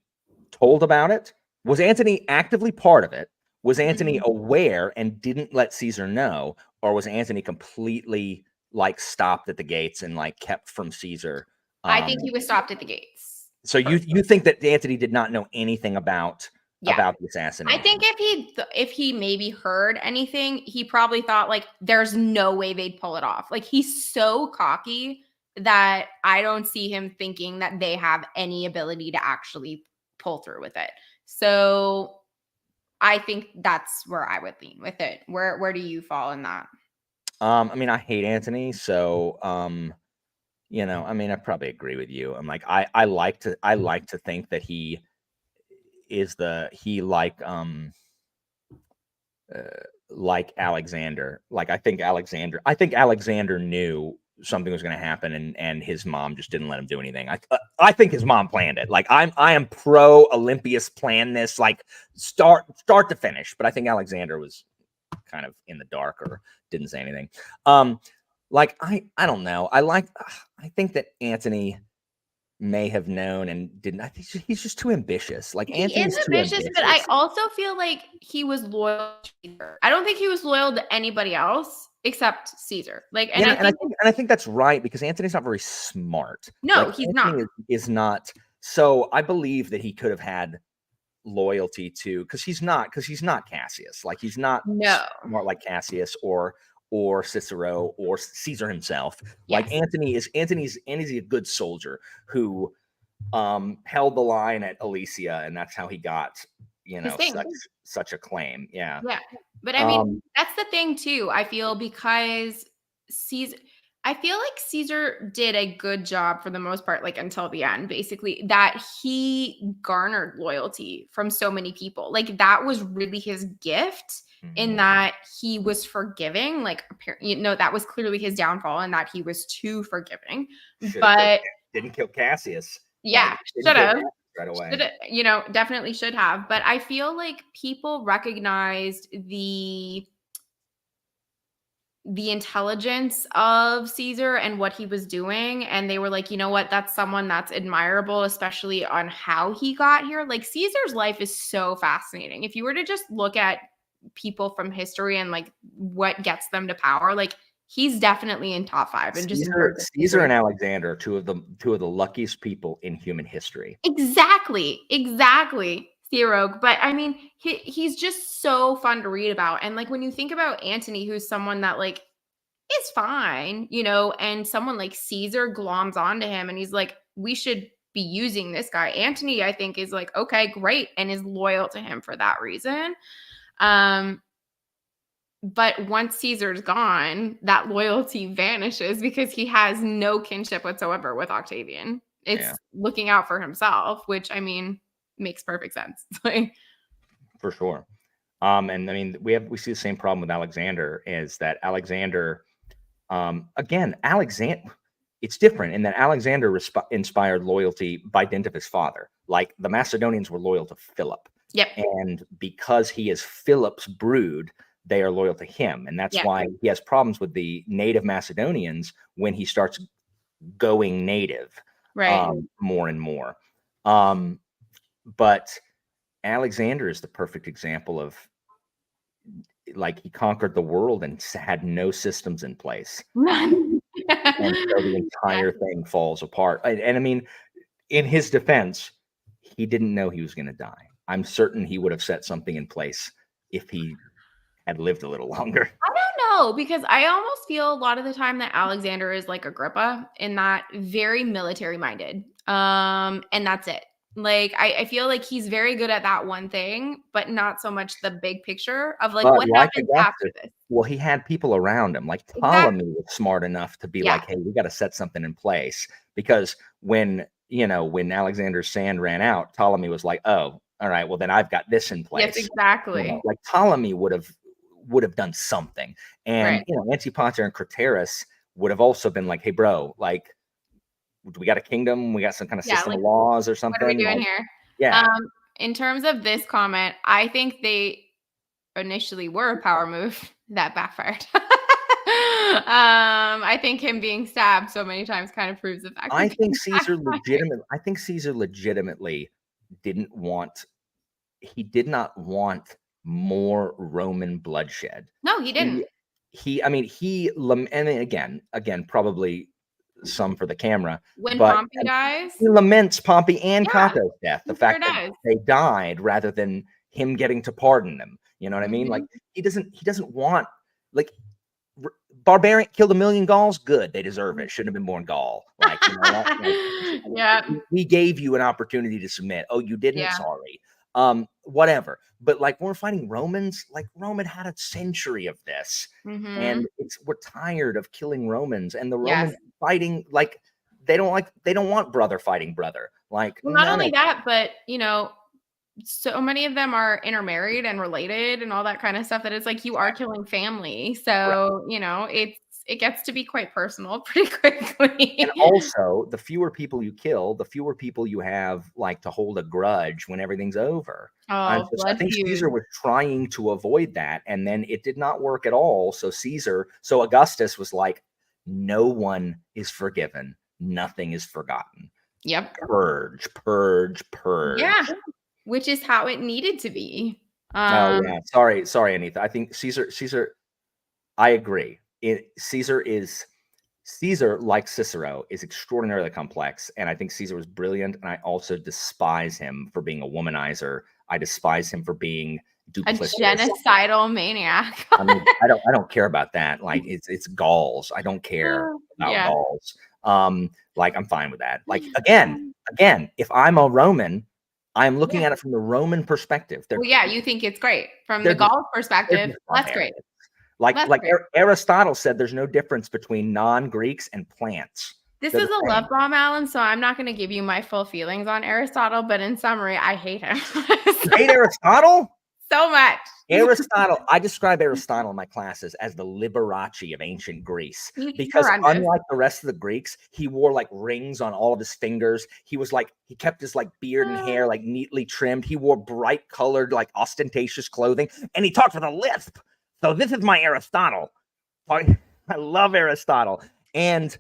told about it? Was Antony actively part of it? Was Antony aware and didn't let Caesar know, or was Antony completely like stopped at the gates and like kept from Caesar? I think he was stopped at the gates. So you think that Antony did not know anything about the assassination? I think if he maybe heard anything, he probably thought like there's no way they'd pull it off. Like he's so cocky that I don't see him thinking that they have any ability to actually pull through with it. So I think that's where I would lean with it. Where do you fall in that? I mean, I hate Antony, so you know, I mean, I probably agree with you. I'm like, I like to think that he is like Alexander. Like I think Alexander knew something was going to happen, and his mom just didn't let him do anything. I think his mom planned it. Like I am pro Olympias planned this like start to finish, but I think Alexander was kind of in the dark or didn't say anything. Like I don't know. I think that Antony may have known and didn't. I think he's just too ambitious. Like Antony's too ambitious, but I also feel like he was loyal to Caesar. I don't think he was loyal to anybody else except Caesar. Like, and I think that's right, because Antony's not very smart. No, like, he's Antony not. Is not. So I believe that he could have had loyalty to, because he's not Cassius. Like he's not smart like Cassius or or Cicero or Caesar himself. Like Antony's a good soldier who held the line at Alesia, and that's how he got, you know, such a claim. Yeah. But I mean, that's the thing too. I feel because I feel like Caesar did a good job for the most part, like until the end, basically, that he garnered loyalty from so many people. Like that was really his gift in that he was forgiving. Like, that was clearly his downfall in that he was too forgiving. But didn't kill Cassius. Yeah, should have. Right away. Definitely should have. But I feel like people recognized the intelligence of Caesar and what he was doing. And they were like, you know what? That's someone that's admirable, especially on how he got here. Like Caesar's life is so fascinating. If you were to just look at people from history and like what gets them to power, like he's definitely in top 5. And Caesar and Alexander are two of the luckiest people in human history. Exactly. Therogue. But I mean, he's just so fun to read about. And like when you think about Antony, who's someone that like is fine, you know, and someone like Caesar gloms onto him and he's like, we should be using this guy. Antony, I think, is like, okay, great, and is loyal to him for that reason. But once Caesar's gone, that loyalty vanishes because he has no kinship whatsoever with Octavian. It's looking out for himself, which I mean makes perfect sense. For sure. And I mean, we see the same problem with Alexander, is that Alexander, it's different in that Alexander inspired loyalty by dint of his father. Like the Macedonians were loyal to Philip. Yep. And because he is Philip's brood, they are loyal to him. And that's why he has problems with the native Macedonians when he starts going native, more and more. But Alexander is the perfect example of, like, he conquered the world and had no systems in place. And so the entire thing falls apart. And I mean, in his defense, he didn't know he was going to die. I'm certain he would have set something in place if he had lived a little longer. I don't know, because I almost feel a lot of the time that Alexander is like Agrippa in that very military minded. And that's it. Like, I feel like he's very good at that one thing, but not so much the big picture of like what happens after this. Well, he had people around him. Like Ptolemy was smart enough to be like, hey, we got to set something in place. Because when Alexander's sand ran out, Ptolemy was like, oh, all right, well then I've got this in place. Yes, exactly. You know, like Ptolemy would have done something. And Antipater and Craterus would have also been like, hey bro, like, we got a kingdom, we got some kind of system of laws or something. What are we doing here? Yeah. In terms of this comment, I think they initially were a power move that backfired. I think him being stabbed so many times kind of proves the fact. I think Caesar legitimately did not want more Roman bloodshed. No, he didn't. And again, probably some for the camera. When Pompey dies, he laments Pompey and Cato's death. The fact that they died rather than him getting to pardon them. You know what I mean? Like he doesn't want, like, barbarian killed 1 million Gauls. Good, they deserve it. Shouldn't have been born Gaul. Like, you know, like, we gave you an opportunity to submit. Oh, you didn't. Sorry. Whatever. But like, when we're fighting Romans, like Rome had a century of this, and we're tired of killing Romans, and the Romans fighting, like, they don't want brother fighting brother. Like, well, not only that, but you know, so many of them are intermarried and related and all that kind of stuff, that it's like you are killing family. So, you know, it gets to be quite personal pretty quickly. And also, the fewer people you kill, the fewer people you have like to hold a grudge when everything's over. I think Caesar was trying to avoid that, and then it did not work at all. So Augustus was like, no one is forgiven. Nothing is forgotten. Yep. Purge. Yeah. Which is how it needed to be. Sorry, Anita. I think Caesar. I agree. Caesar, like Cicero, is extraordinarily complex, and I think Caesar was brilliant. And I also despise him for being a womanizer. I despise him for being duplicitous. A genocidal maniac. I mean, I don't care about that. Like it's Gauls. I don't care about Gauls. Like I'm fine with that. Like again, if I'm a Roman, I'm looking at it from the Roman perspective. Well, yeah, you think it's great from the Gaul perspective. That's great. Like Aristotle said, there's no difference between non-Greeks and plants. This is a love bomb, Alan, so I'm not going to give you my full feelings on Aristotle, but in summary, I hate him. You hate Aristotle? So much. Aristotle, I describe Aristotle in my classes as the Liberace of ancient Greece, because unlike the rest of the Greeks, he wore like rings on all of his fingers. He kept his like beard and hair like neatly trimmed. He wore bright colored, like ostentatious clothing, and he talked with a lisp. So this is my Aristotle. I love Aristotle. And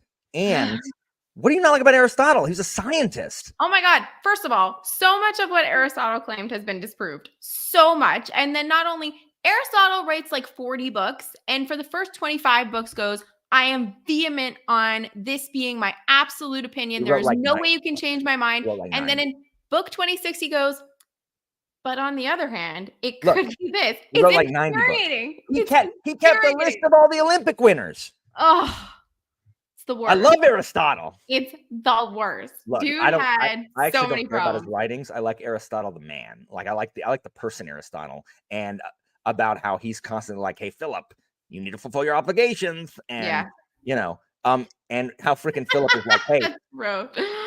what do you not like about Aristotle? He's a scientist. Oh my God. First of all, so much of what Aristotle claimed has been disproved. So much. And then not only Aristotle writes like 40 books, and for the first 25 books goes, I am vehement on this being my absolute opinion. There is no way you can change my mind. And then in book 26, he goes, but on the other hand, it could be this. It's like 90 books. He kept a list of all the Olympic winners. Oh, it's the worst. I love Aristotle. It's the worst. Look, Dude I had so many care problems about his writings. I like Aristotle the man. Like I like the person Aristotle, and about how he's constantly like, hey Philip, you need to fulfill your obligations, and and how freaking Philip is like, hey,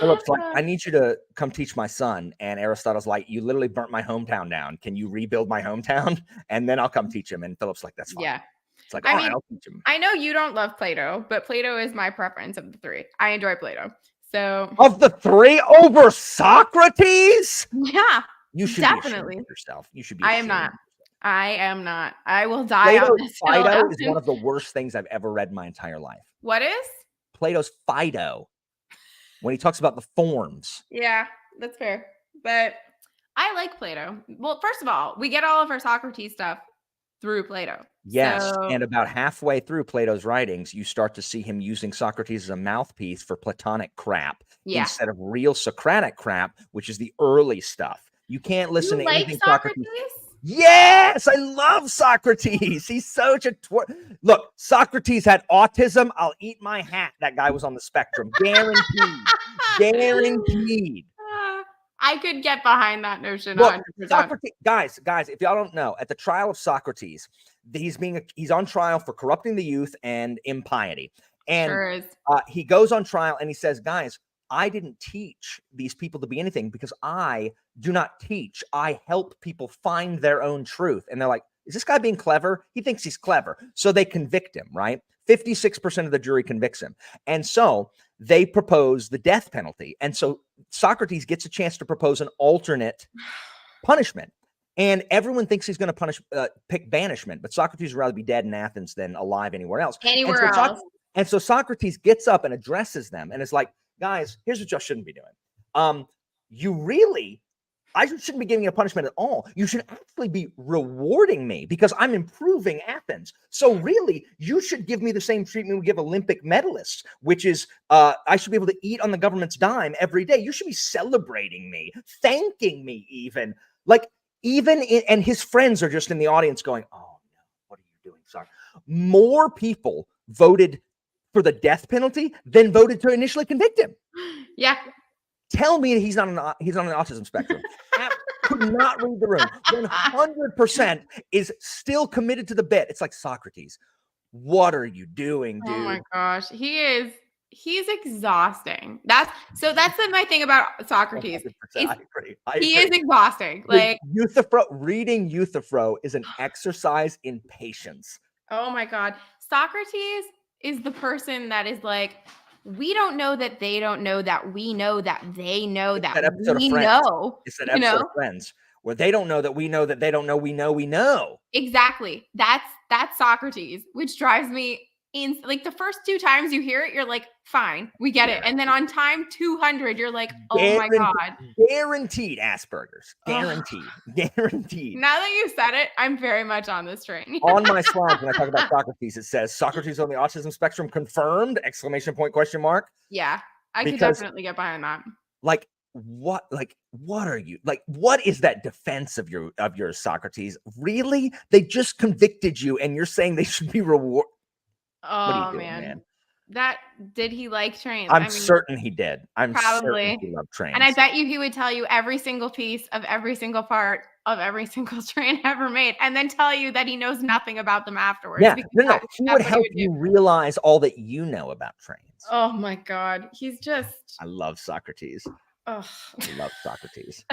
Philip's like, I need you to come teach my son. And Aristotle's like, you literally burnt my hometown down. Can you rebuild my hometown? And then I'll come teach him. And Philip's like, that's fine. Yeah. It's like, all right, I'll teach him. I know you don't love Plato, but Plato is my preference of the three. I enjoy Plato. So of the three over Socrates? Yeah. You should definitely be yourself. You should be. I am not. I will die on this. Plato is one of the worst things I've ever read in my entire life. What is? Plato's Phaedo, when he talks about the forms. Yeah, that's fair. But I like Plato. Well, first of all, we get all of our Socrates stuff through Plato. Yes, and about halfway through Plato's writings, you start to see him using Socrates as a mouthpiece for Platonic crap instead of real Socratic crap, which is the early stuff. You can't listen to anything Socrates. Yes, I love Socrates. He's such a look. Socrates had autism. I'll eat my hat. That guy was on the spectrum, guaranteed. Guaranteed. I could get behind that notion. Look, Socrates, guys, if y'all don't know, at the trial of Socrates, he's on trial for corrupting the youth and impiety, and he goes on trial and he says, guys, I didn't teach these people to be anything because I do not teach. I help people find their own truth. And they're like, is this guy being clever? He thinks he's clever. So they convict him, right? 56% of the jury convicts him. And so they propose the death penalty. And so Socrates gets a chance to propose an alternate punishment. And everyone thinks he's going to pick banishment. But Socrates would rather be dead in Athens than alive anywhere else. And so Socrates gets up and addresses them and is like, guys, here's what y'all shouldn't be doing. I shouldn't be giving you a punishment at all. You should actually be rewarding me because I'm improving Athens. So really, you should give me the same treatment we give Olympic medalists, which is I should be able to eat on the government's dime every day. You should be celebrating me, thanking me even. And his friends are just in the audience going, oh, no, what are you doing, Sorry. More people voted for the death penalty than voted to initially convict him. Yeah. Tell me that he's on an autism spectrum. Could not read the room. 100% is still committed to the bit. It's like, Socrates, what are you doing, dude? Oh my gosh. He's exhausting. That's my thing about Socrates. I agree. He is exhausting. Reading Euthyphro is an exercise in patience. Oh my God. Socrates is the person that is like, we don't know that they don't know that we know that they know that we know. It's that episode of Friends where they don't know that we know that they don't know we know. Exactly. That's Socrates, which drives me like the first 2 times you hear it, you're like, fine, we get it. And then on time 200, you're like, oh my God. Guaranteed Asperger's. Guaranteed. Guaranteed. Now that you said it, I'm very much on this train. On my slides, when I talk about Socrates, it says Socrates on the autism spectrum confirmed, !? Yeah, I could definitely get behind that. Like, what are you like? What is that defense of your Socrates? Really? They just convicted you, and you're saying they should be rewarded? What are you Oh doing, man? that did he like trains? I'm I mean, certain he did. I'm certain he probably. loved And I trains. bet you he would tell you every single piece of every single part of every single train ever made, and then tell you that he knows nothing about them afterwards. Yeah, Because no. He would that's what he help would do. you realize all that you know about trains. Oh my God. He's just, I love Socrates. oh. I love Socrates.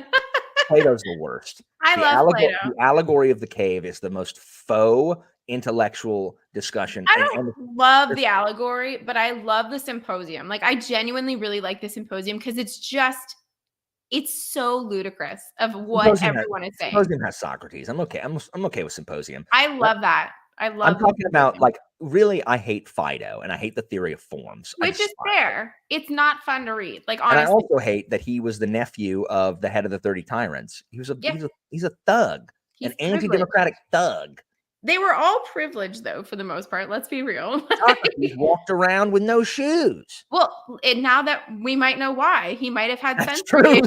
Plato's the worst. I love Plato. The allegory of the cave is the most faux intellectual discussion. I don't love the allegory, but I love the symposium. Like, I genuinely really like the symposium because it's so ludicrous of what everyone is saying. Symposium has Socrates. I'm okay. I'm okay with Symposium. I love that. I'm talking about, like, really, I hate Phaedo, and I hate the theory of forms. Which is fair. It's not fun to read. Like, honestly. And I also hate that he was the nephew of the head of the 30 tyrants. He's a thug, an anti-democratic thug. They were all privileged, though, for the most part. Let's be real. Socrates walked around with no shoes. Well, now that we might know why, he might have had sense. That's true.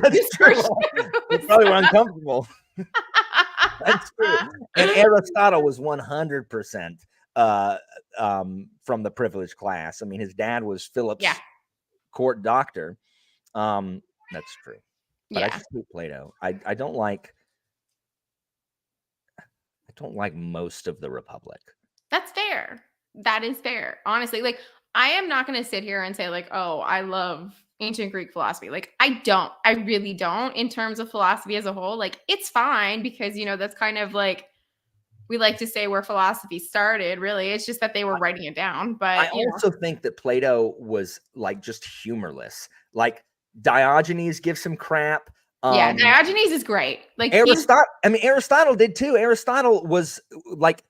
They probably were uncomfortable. That's true. And Aristotle was 100% from the privileged class. I mean, his dad was Philip's court doctor. That's true. But I just hate Plato. I don't like most of the Republic. That's fair. That is fair. Honestly, like, I am not going to sit here and say, like, oh, I love ancient Greek philosophy. Like, I really don't, in terms of philosophy as a whole. Like, it's fine because, that's kind of like, we like to say where philosophy started, really. It's just that they were writing it down. But I also think that Plato was, like, just humorless. Like, Diogenes gives him crap. Diogenes is great. Like, Aristotle did too. Aristotle was like,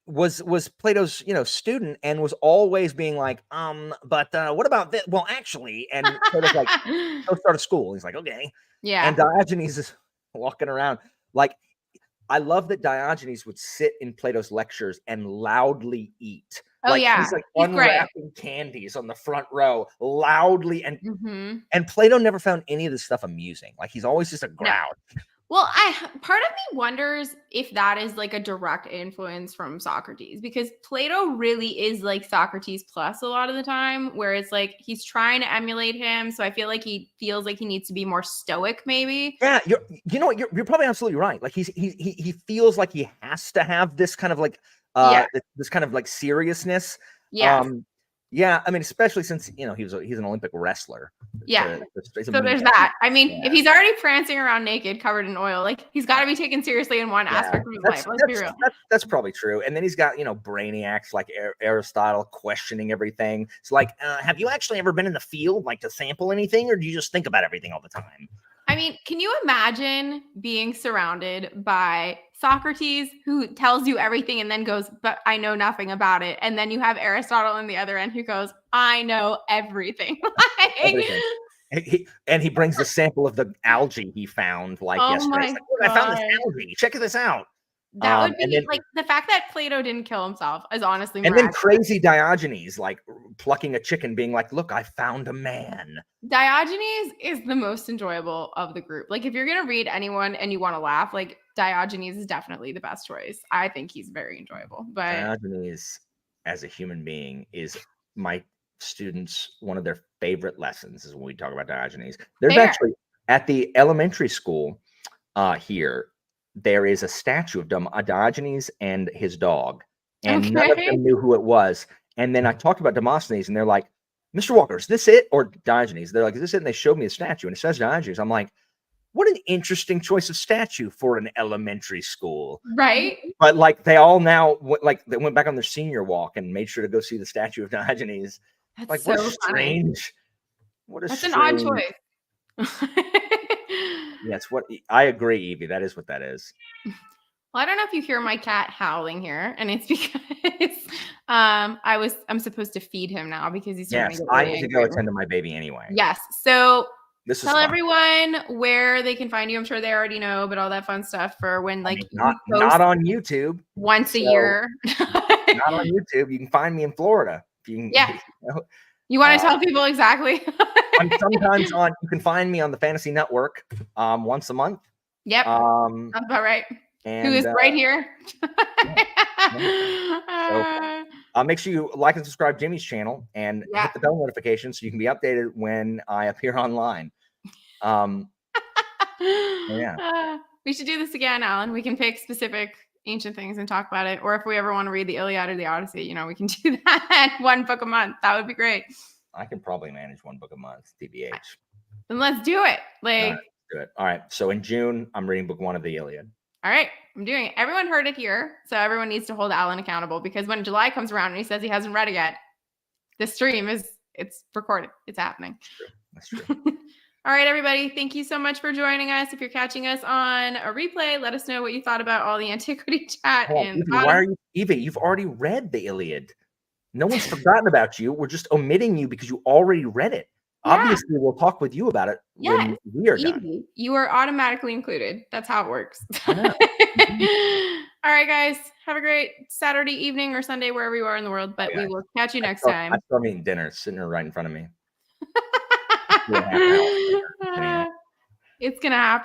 was Plato's, student, and was always being like, but what about this? Well, actually, and Plato's like, go start a school. He's like, okay. Yeah. And Diogenes is walking around. Like, I love that Diogenes would sit in Plato's lectures and loudly eat. He's like unwrapping candies on the front row loudly, and Plato never found any of this stuff amusing. Like, he's always just a grouch. No. Well, part of me wonders if that is like a direct influence from Socrates, because Plato really is like Socrates plus a lot of the time, where it's like he's trying to emulate him. So I feel like he feels like he needs to be more stoic, maybe. Yeah, you're probably absolutely right. Like, he feels like he has to have this kind of like this kind of like seriousness. Yeah, I mean, especially since he's an Olympic wrestler. Yeah, so there's that. I mean, if he's already prancing around naked, covered in oil, like, he's got to be taken seriously in one aspect of his life. Let's be real. That's probably true. And then he's got brainiacs like Aristotle questioning everything. It's like, have you actually ever been in the field, like, to sample anything, or do you just think about everything all the time? I mean, can you imagine being surrounded by Socrates, who tells you everything and then goes, but I know nothing about it. And then you have Aristotle on the other end who goes, I know everything. And he brings the sample of the algae he found yesterday. I found this algae. Check this out. That would be like the fact that Plato didn't kill himself is honestly miraculous. And then crazy Diogenes, like, plucking a chicken, being like, look, I found a man. Diogenes is the most enjoyable of the group. Like, if you're going to read anyone and you want to laugh, like, Diogenes is definitely the best choice. I think he's very enjoyable. But Diogenes as a human being is my students, one of their favorite lessons is when we talk about Diogenes. There's actually at the elementary school here, there is a statue of Diogenes and his dog, and none of them knew who it was. And then I talked about Demosthenes, and they're like, Mr. Walker, is this it? Or Diogenes. They're like, is this it? And they showed me a statue, and it says Diogenes. I'm like, what an interesting choice of statue for an elementary school. Right. But, like, they all now, they went back on their senior walk and made sure to go see the statue of Diogenes. That's like, so what strange. That's an odd choice. Yes, I agree, Evie. That is what that is. Well, I don't know if you hear my cat howling here, and it's because I'm supposed to feed him now because he's starting to get I need to go attend to my baby anyway. Yes. So tell everyone where they can find you. I'm sure they already know, but all that fun stuff for when, like, not on YouTube once a year. Not on YouTube. You can find me in Florida. You want to tell people exactly? I'm sometimes on. You can find me on the Fantasy Network once a month. Yep, that's about right. And, who is right here. So make sure you like and subscribe to Jimmy's channel and hit the bell notification so you can be updated when I appear online. We should do this again, Alan. We can pick specific ancient things and talk about it. Or if we ever want to read the Iliad or the Odyssey, you know, we can do that 1 book a month. That would be great. I can probably manage 1 book a month, TBH. Then let's do it. Like, do it. All right. So in June, I'm reading book 1 of the Iliad. All right, I'm doing it. Everyone heard it here. So everyone needs to hold Alan accountable, because when July comes around and he says he hasn't read it yet, the stream it's recorded. It's happening. That's true. All right, everybody. Thank you so much for joining us. If you're catching us on a replay, let us know what you thought about all the antiquity chat. Why are you, Eva? You've already read the Iliad. No one's forgotten about you. We're just omitting you because you already read it. Yeah. Obviously, we'll talk with you about it when we are done. You are automatically included. That's how it works. All right, guys. Have a great Saturday evening or Sunday, wherever you are in the world. But we will catch you next time. I'm still eating dinner. It's sitting right in front of me. It's going to happen.